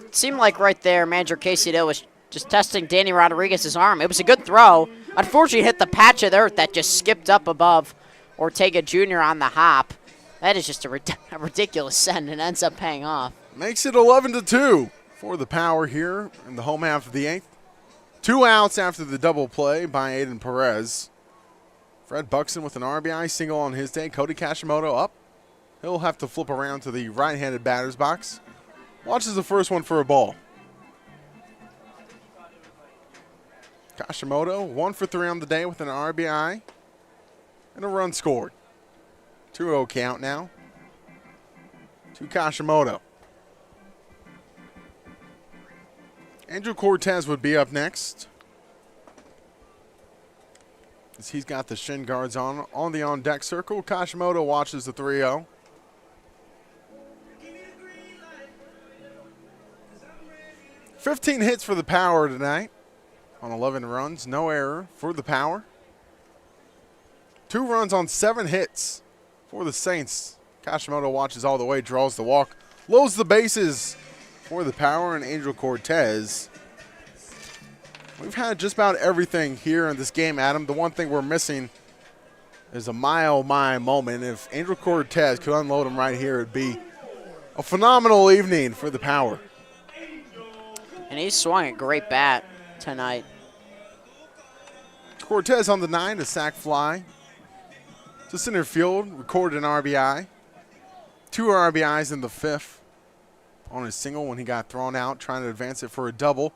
It seemed like right there, manager Casey Dill was just testing Danny Rodriguez's arm. It was a good throw. Unfortunately, hit the patch of earth that just skipped up above Ortega Jr. on the hop. That is just a ridiculous send and ends up paying off.
Makes it 11-2 for the Power here in the home half of the 8th. 2 outs after the double play by Aiden Perez. Fred Buxton with an RBI single on his day. Cody Kashimoto up. He'll have to flip around to the right-handed batter's box. Watches the first one for a ball. Kashimoto 1 for 3 on the day with an RBI and a run scored. 2-0 count now to Kashimoto. Andrew Cortez would be up next, as he's got the shin guards on the on-deck circle. Kashimoto watches the 3-0. "15 hits for the Power tonight on 11 runs. No error for the Power. 2 runs on 7 hits for the Saints. Kashimoto watches all the way, draws the walk, loads the bases for the Power and Angel Cortez. We've had just about everything here in this game, Adam. The one thing we're missing is a my moment. If Angel Cortez could unload him right here, it'd be a phenomenal evening for the Power.
And he swung a great bat tonight.
Cortez on the 9, a sac fly to center field, recorded an RBI. 2 RBIs in the 5th on his single when he got thrown out, trying to advance it for a double.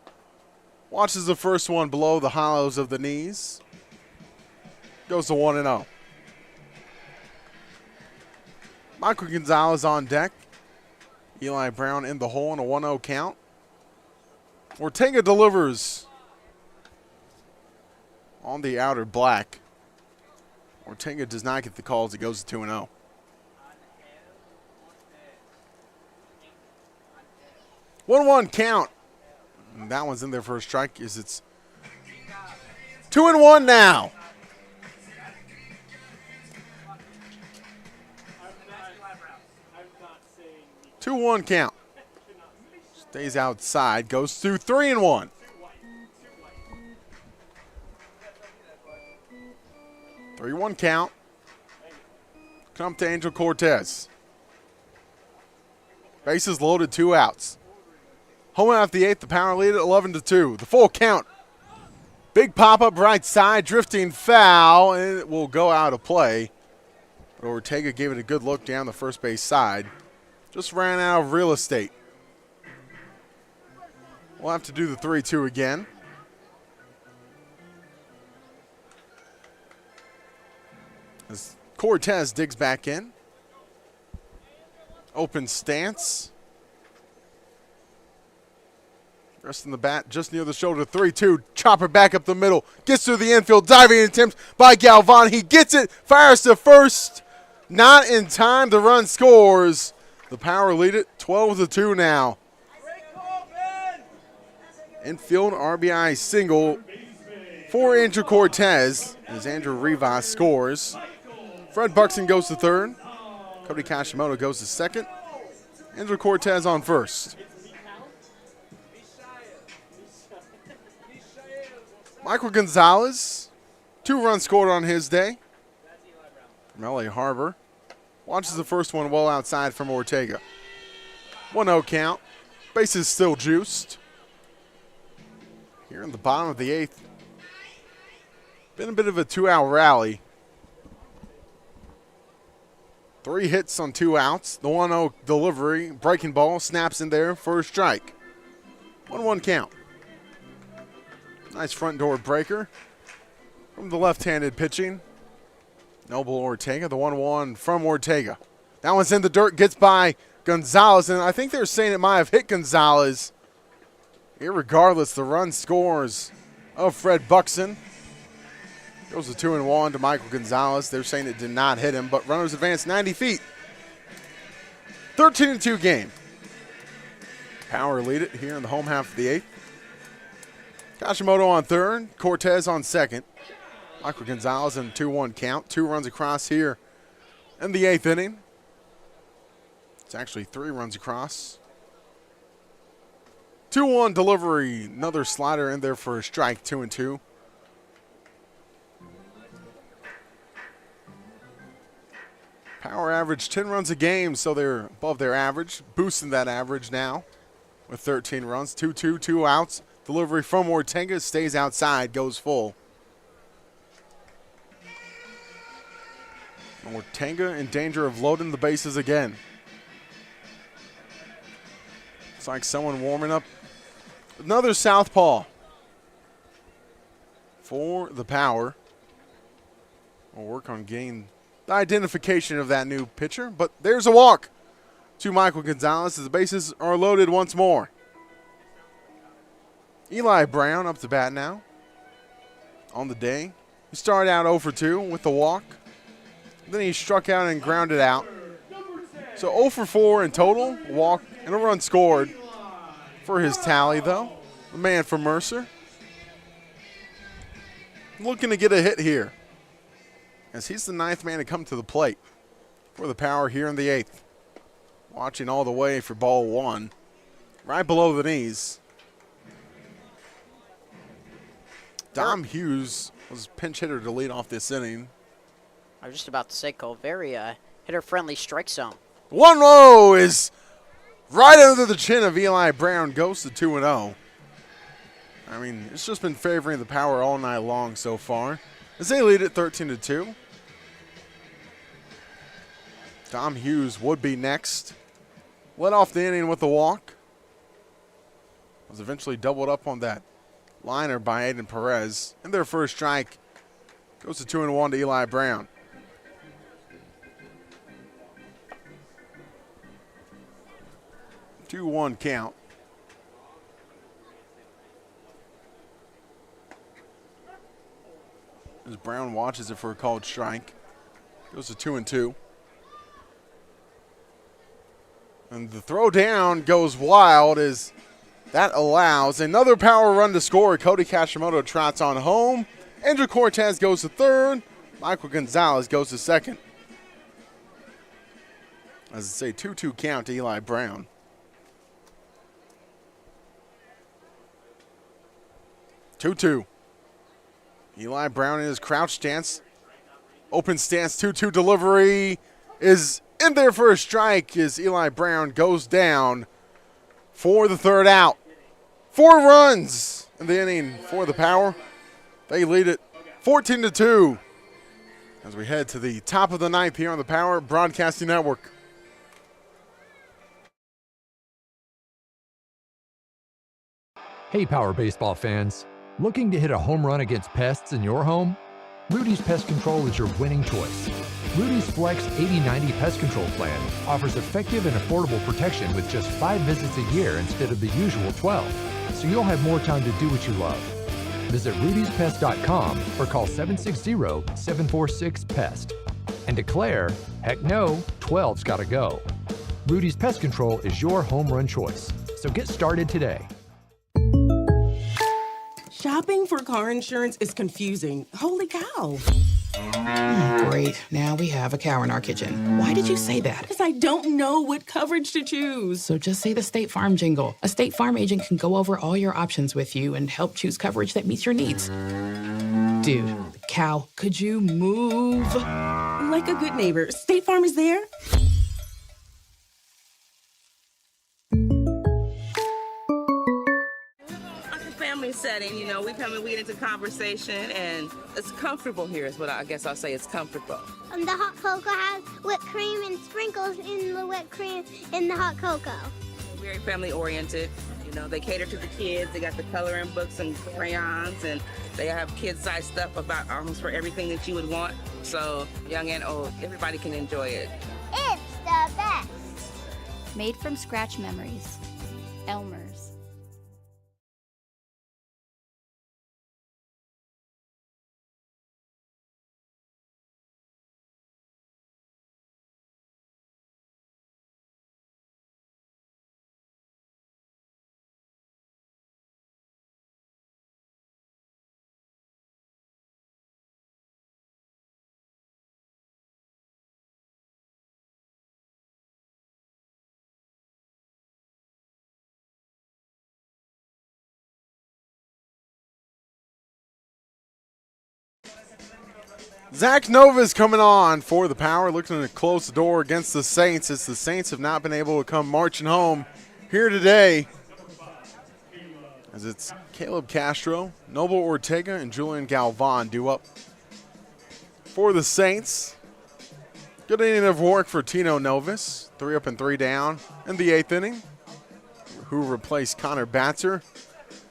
Watches the first one below the hollows of the knees. Goes to 1-0. Michael Gonzalez on deck. Eli Brown in the hole in a 1-0 count. Ortega delivers on the outer black. Ortega does not get the calls. It goes to 2-0. One count. And that one's in there for a strike. It's 2-1 now. Two 2-1 count. Stays outside. Goes through 3-1. Three 3-1 count. Come to Angel Cortez. Bases loaded, 2 outs. Home out of the 8th, the Power lead at 11-2. The full count. Big pop-up right side, drifting foul, and it will go out of play. But Ortega gave it a good look down the first base side. Just ran out of real estate. We'll have to do the 3-2 again. As Cortez digs back in. Open stance. Resting the bat just near the shoulder. 3-2. Chopper back up the middle. Gets through the infield. Diving attempt by Galvan. He gets it. Fires to first. Not in time. The run scores. The Power lead it 12-2 now. Infield RBI single for Andrew Cortez as Andrew Rivas scores. Fred Buxton goes to third. Cody Kashimoto goes to second. Andrew Cortez on first. Michael Gonzalez, 2 runs scored on his day from LA Harbor. Watches the first one well outside from Ortega. 1-0 count. Bases still juiced. Here in the bottom of the 8th. Been a bit of a 2-out rally. 3 hits on 2 outs. The 1-0 delivery. Breaking ball. Snaps in there for a strike. 1-1 count. Nice front door breaker from the left-handed pitching. Noble Ortega, the 1-1 from Ortega. That one's in the dirt, gets by Gonzalez, and I think they're saying it might have hit Gonzalez. Irregardless, the run scores of Fred Buxton. Goes to 2-1 to Michael Gonzalez. They're saying it did not hit him, but runners advance 90 feet. 13-2 game. Power lead it here in the home half of the 8th. Kashimoto on third, Cortez on second. Michael Gonzalez in 2-1 count. 2 runs across here in the 8th inning. It's actually 3 runs across. 2-1 delivery. Another slider in there for a strike. 2-2. Power average 10 runs a game, so they're above their average. Boosting that average now with 13 runs. 2-2, 2 outs. Delivery from Ortega stays outside, goes full. Ortega in danger of loading the bases again. Looks like someone warming up. Another southpaw for the Power. We'll work on getting the identification of that new pitcher, but there's a walk to Michael Gonzalez as the bases are loaded once more. Eli Brown up to bat now on the day. He started out 0 for 2 with the walk. Then he struck out and grounded out. So 0 for 4 in total, walk and a run scored for his tally, though. The man from Mercer. Looking to get a hit here, as he's the 9th man to come to the plate for the Power here in the 8th. Watching all the way for ball 1, right below the knees. Dom Hughes was pinch hitter to lead off this inning.
I was just about to say, Cole, very hitter-friendly strike zone.
1-0 is right under the chin of Eli Brown, goes to 2-0. I mean, it's just been favoring the Power all night long so far, as they lead it 13-2. Dom Hughes would be next. Led off the inning with the walk. Was eventually doubled up on that liner by Aiden Perez. And their first strike goes to 2-1 to Eli Brown. Two-1 count. As Brown watches it for a called strike. Goes to 2-2. And the throw down goes wild as that allows another Power run to score. Cody Kashimoto trots on home. Andrew Cortez goes to third. Michael Gonzalez goes to second. As I say, 2-2 count to Eli Brown. Two-two. Eli Brown in his crouch stance. Open stance, 2-2 delivery is in there for a strike as Eli Brown goes down for the third out. 4 runs in the inning for the Power. They lead it 14-2 as we head to the top of the 9th here on the Power Broadcasting Network.
Hey, Power Baseball fans. Looking to hit a home run against pests in your home? Rudy's Pest Control is your winning choice. Rudy's Flex 80/90 Pest Control Plan offers effective and affordable protection with just 5 visits a year instead of the usual 12, so you'll have more time to do what you love. Visit rudyspest.com or call 760-746-PEST and declare, heck no, 12's gotta go. Rudy's Pest Control is your home run choice, so get started today.
Shopping for car insurance is confusing. Holy cow.
Great. Now we have a cow in our kitchen. Why did you say that?
Because I don't know what coverage to choose.
So just say the State Farm jingle. A State Farm agent can go over all your options with you and help choose coverage that meets your needs. Dude, cow, could you move?
Like a good neighbor, State Farm is there.
Family setting, you know, we come and we get into conversation, and it's comfortable here is what I guess I'll say. It's comfortable.
The hot cocoa has whipped cream and sprinkles in the whipped cream in the hot cocoa.
Very family oriented. You know, they cater to the kids. They got the coloring books and crayons, and They have kid-size stuff about almost for everything that you would want. So young and old, everybody can enjoy it.
It's the best.
Made from scratch memories. Elmer's.
Zach Nova's coming on for the Power, looking to close the door against the Saints as the Saints have not been able to come marching home here today. As it's Caleb Castro, Noble Ortega, and Julian Galvan due up for the Saints. Good inning of work for Tino Novus, 3 up and 3 down in the 8th inning, who replaced Connor Batzer,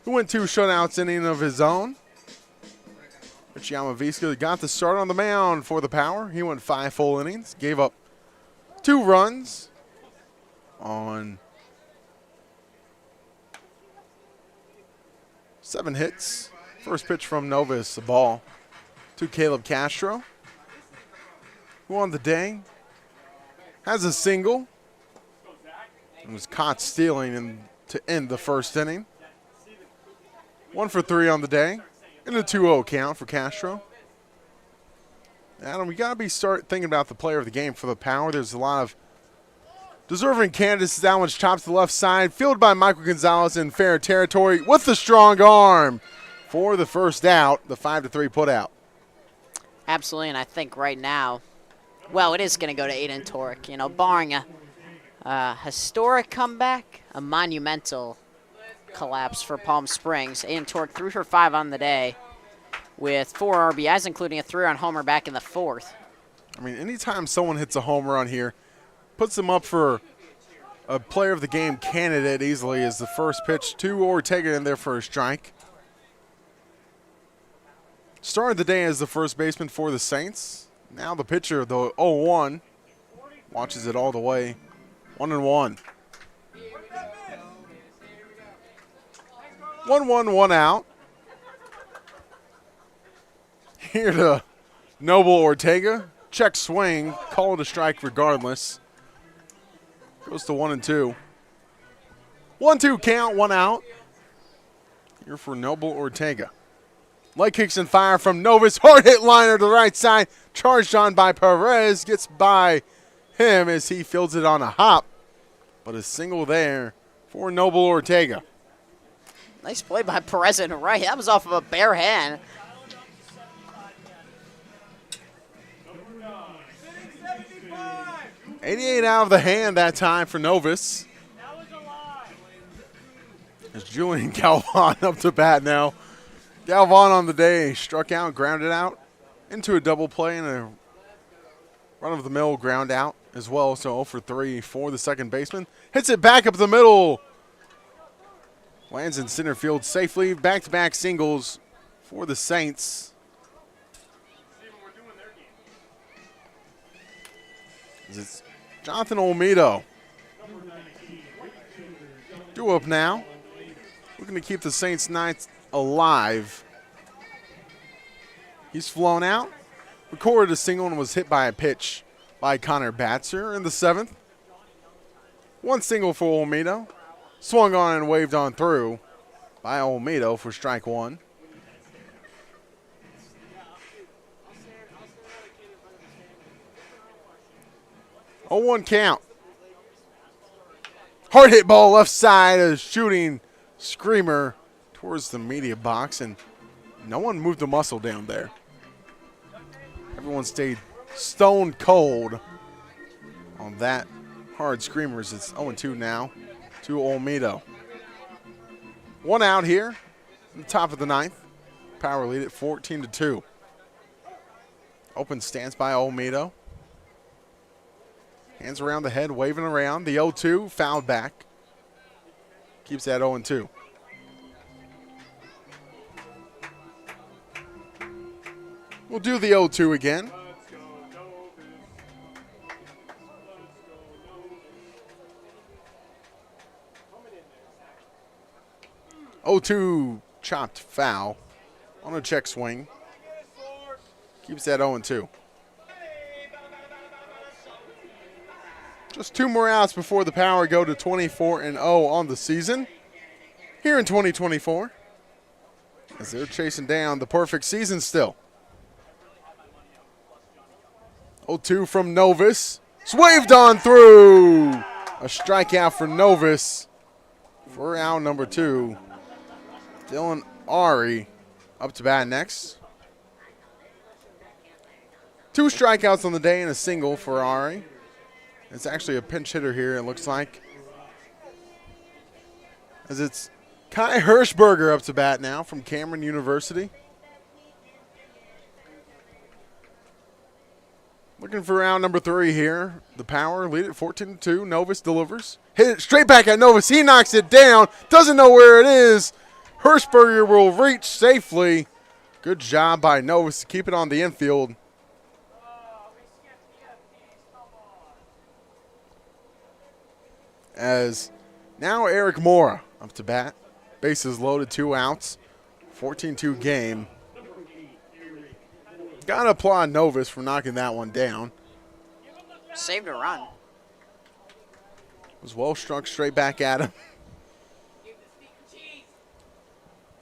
who went 2 shutouts inning of his own. Rich Yamaviska got the start on the mound for the Power. He went 5 full innings, gave up 2 runs on 7 hits. First pitch from Novus, a ball to Caleb Castro, who on the day has a single and was caught stealing to end the first inning. 1 for 3 on the day. In a 2-0 count for Castro. Adam, we got to start thinking about the player of the game for the Power. There's a lot of deserving candidates. That one's chopped to the left side. Fielded by Michael Gonzalez in fair territory with the strong arm for the first out, the 5-3 put out.
Absolutely, and I think right now, well, it is going to go to Aiden Torek. You know, barring a historic comeback, a monumental collapse for Palm Springs. Aiden Torek threw for 5 on the day with 4 RBIs, including a 3-run homer back in the 4th.
I mean, anytime someone hits a home run here, puts them up for a player of the game candidate easily as the first pitch to Ortega in there for a strike. Started the day as the first baseman for the Saints. Now the pitcher, the 0-1, watches it all the way. 1-1. 1-1, 1 out. Here to Noble Ortega. Check swing. Call it a strike regardless. Goes to 1-2. 1-2 count, 1 out. Here for Noble Ortega. Leg kicks and fire from Novus. Hard hit liner to the right side. Charged on by Perez. Gets by him as he fields it on a hop. But a single there for Noble Ortega.
Nice play by Perez in right. That was off of a bare hand.
'88 out of the hand that time for Novus. As Julian Galvan up to bat now. Galvan on the day struck out, grounded out into a double play and a run-of-the-mill ground out as well. So 0 for 3 for the second baseman. Hits it back up the middle. Lands in center field safely. Back-to-back singles for the Saints. It's Jonathan Olmedo. Due up now. Looking to keep the Saints Knights alive. He's flown out. Recorded a single and was hit by a pitch by Connor Batzer in the 7th. 1 single for Olmedo. Swung on and waved on through by Olmedo for strike 1. Oh, 1 count. Hard hit ball left side, a shooting screamer towards the media box, and no one moved a muscle down there. Everyone stayed stone cold on that hard screamers. It's 0-2 now to Olmedo. 1 out here in the top of the 9th. Power lead at 14-2. Open stance by Olmedo. Hands around the head, waving around. The 0-2, fouled back. Keeps that 0-2. We'll do the 0-2 again. Oh-2 chopped foul on a check swing. Keeps that 0-2. Just 2 more outs before the Power go to 24-0 on the season here in 2024, as they're chasing down the perfect season still. 0-2 from Novus. Swaved on through. A strikeout for Novus for out number 2. Dylan Ari up to bat next. 2 strikeouts on the day and a single for Ari. It's actually a pinch hitter here, it looks like, as it's Kai Hirschberger up to bat now from Cameron University. Looking for round number 3 here. The Power lead it 14-2. Novus delivers. Hit it straight back at Novus. He knocks it down. Doesn't know where it is. Hirschberger will reach safely. Good job by Novus to keep it on the infield. As now Eric Mora up to bat. Bases loaded, 2 outs. 14-2 game. Got to applaud Novus for knocking that one down.
Saved a run.
Was well struck straight back at him.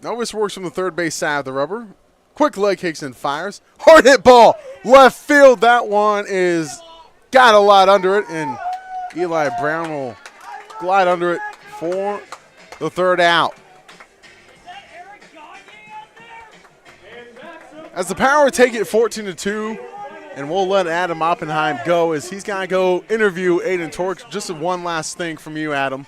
Novus works from the third base side of the rubber. Quick leg kicks and fires. Hard hit ball. Left field. That one is got a lot under it. And Eli Brown will glide under it for the third out. As the Power take it 14-2, and we'll let Adam Oppenheim go as he's got to go interview Aiden Torch. Just one last thing from you, Adam.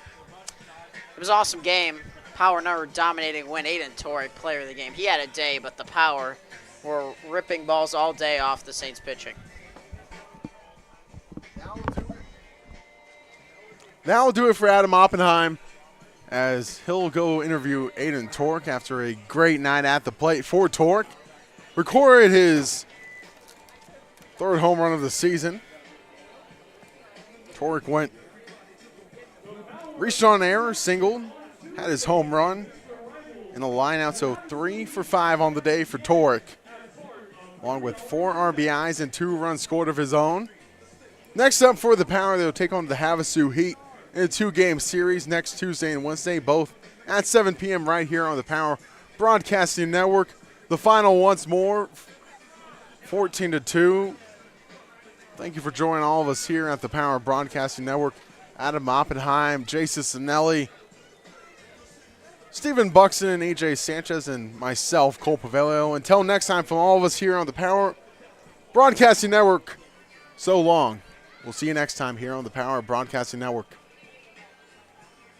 It was an awesome game. Power never dominating win. Aiden Torrey, player of the game. He had a day, but the Power were ripping balls all day off the Saints pitching.
That will do it for Adam Oppenheim, as he'll go interview Aiden Torque after a great night at the plate for Torque. Recorded his 3rd home run of the season. Torque reached on error, singled, had his home run in a line out, so 3 for 5 on the day for Torque, along with 4 RBIs and 2 runs scored of his own. Next up for the Power, they'll take on the Havasu Heat in a 2-game series next Tuesday and Wednesday, both at 7 p.m. right here on the Power Broadcasting Network. The final once more, 14-2. Thank you for joining all of us here at the Power Broadcasting Network. Adam Oppenheim, Jason Sinelli, Stephen Buxton, AJ Sanchez, and myself, Cole Paveglio. Until next time, from all of us here on the Power Broadcasting Network, so long. We'll see you next time here on the Power Broadcasting Network.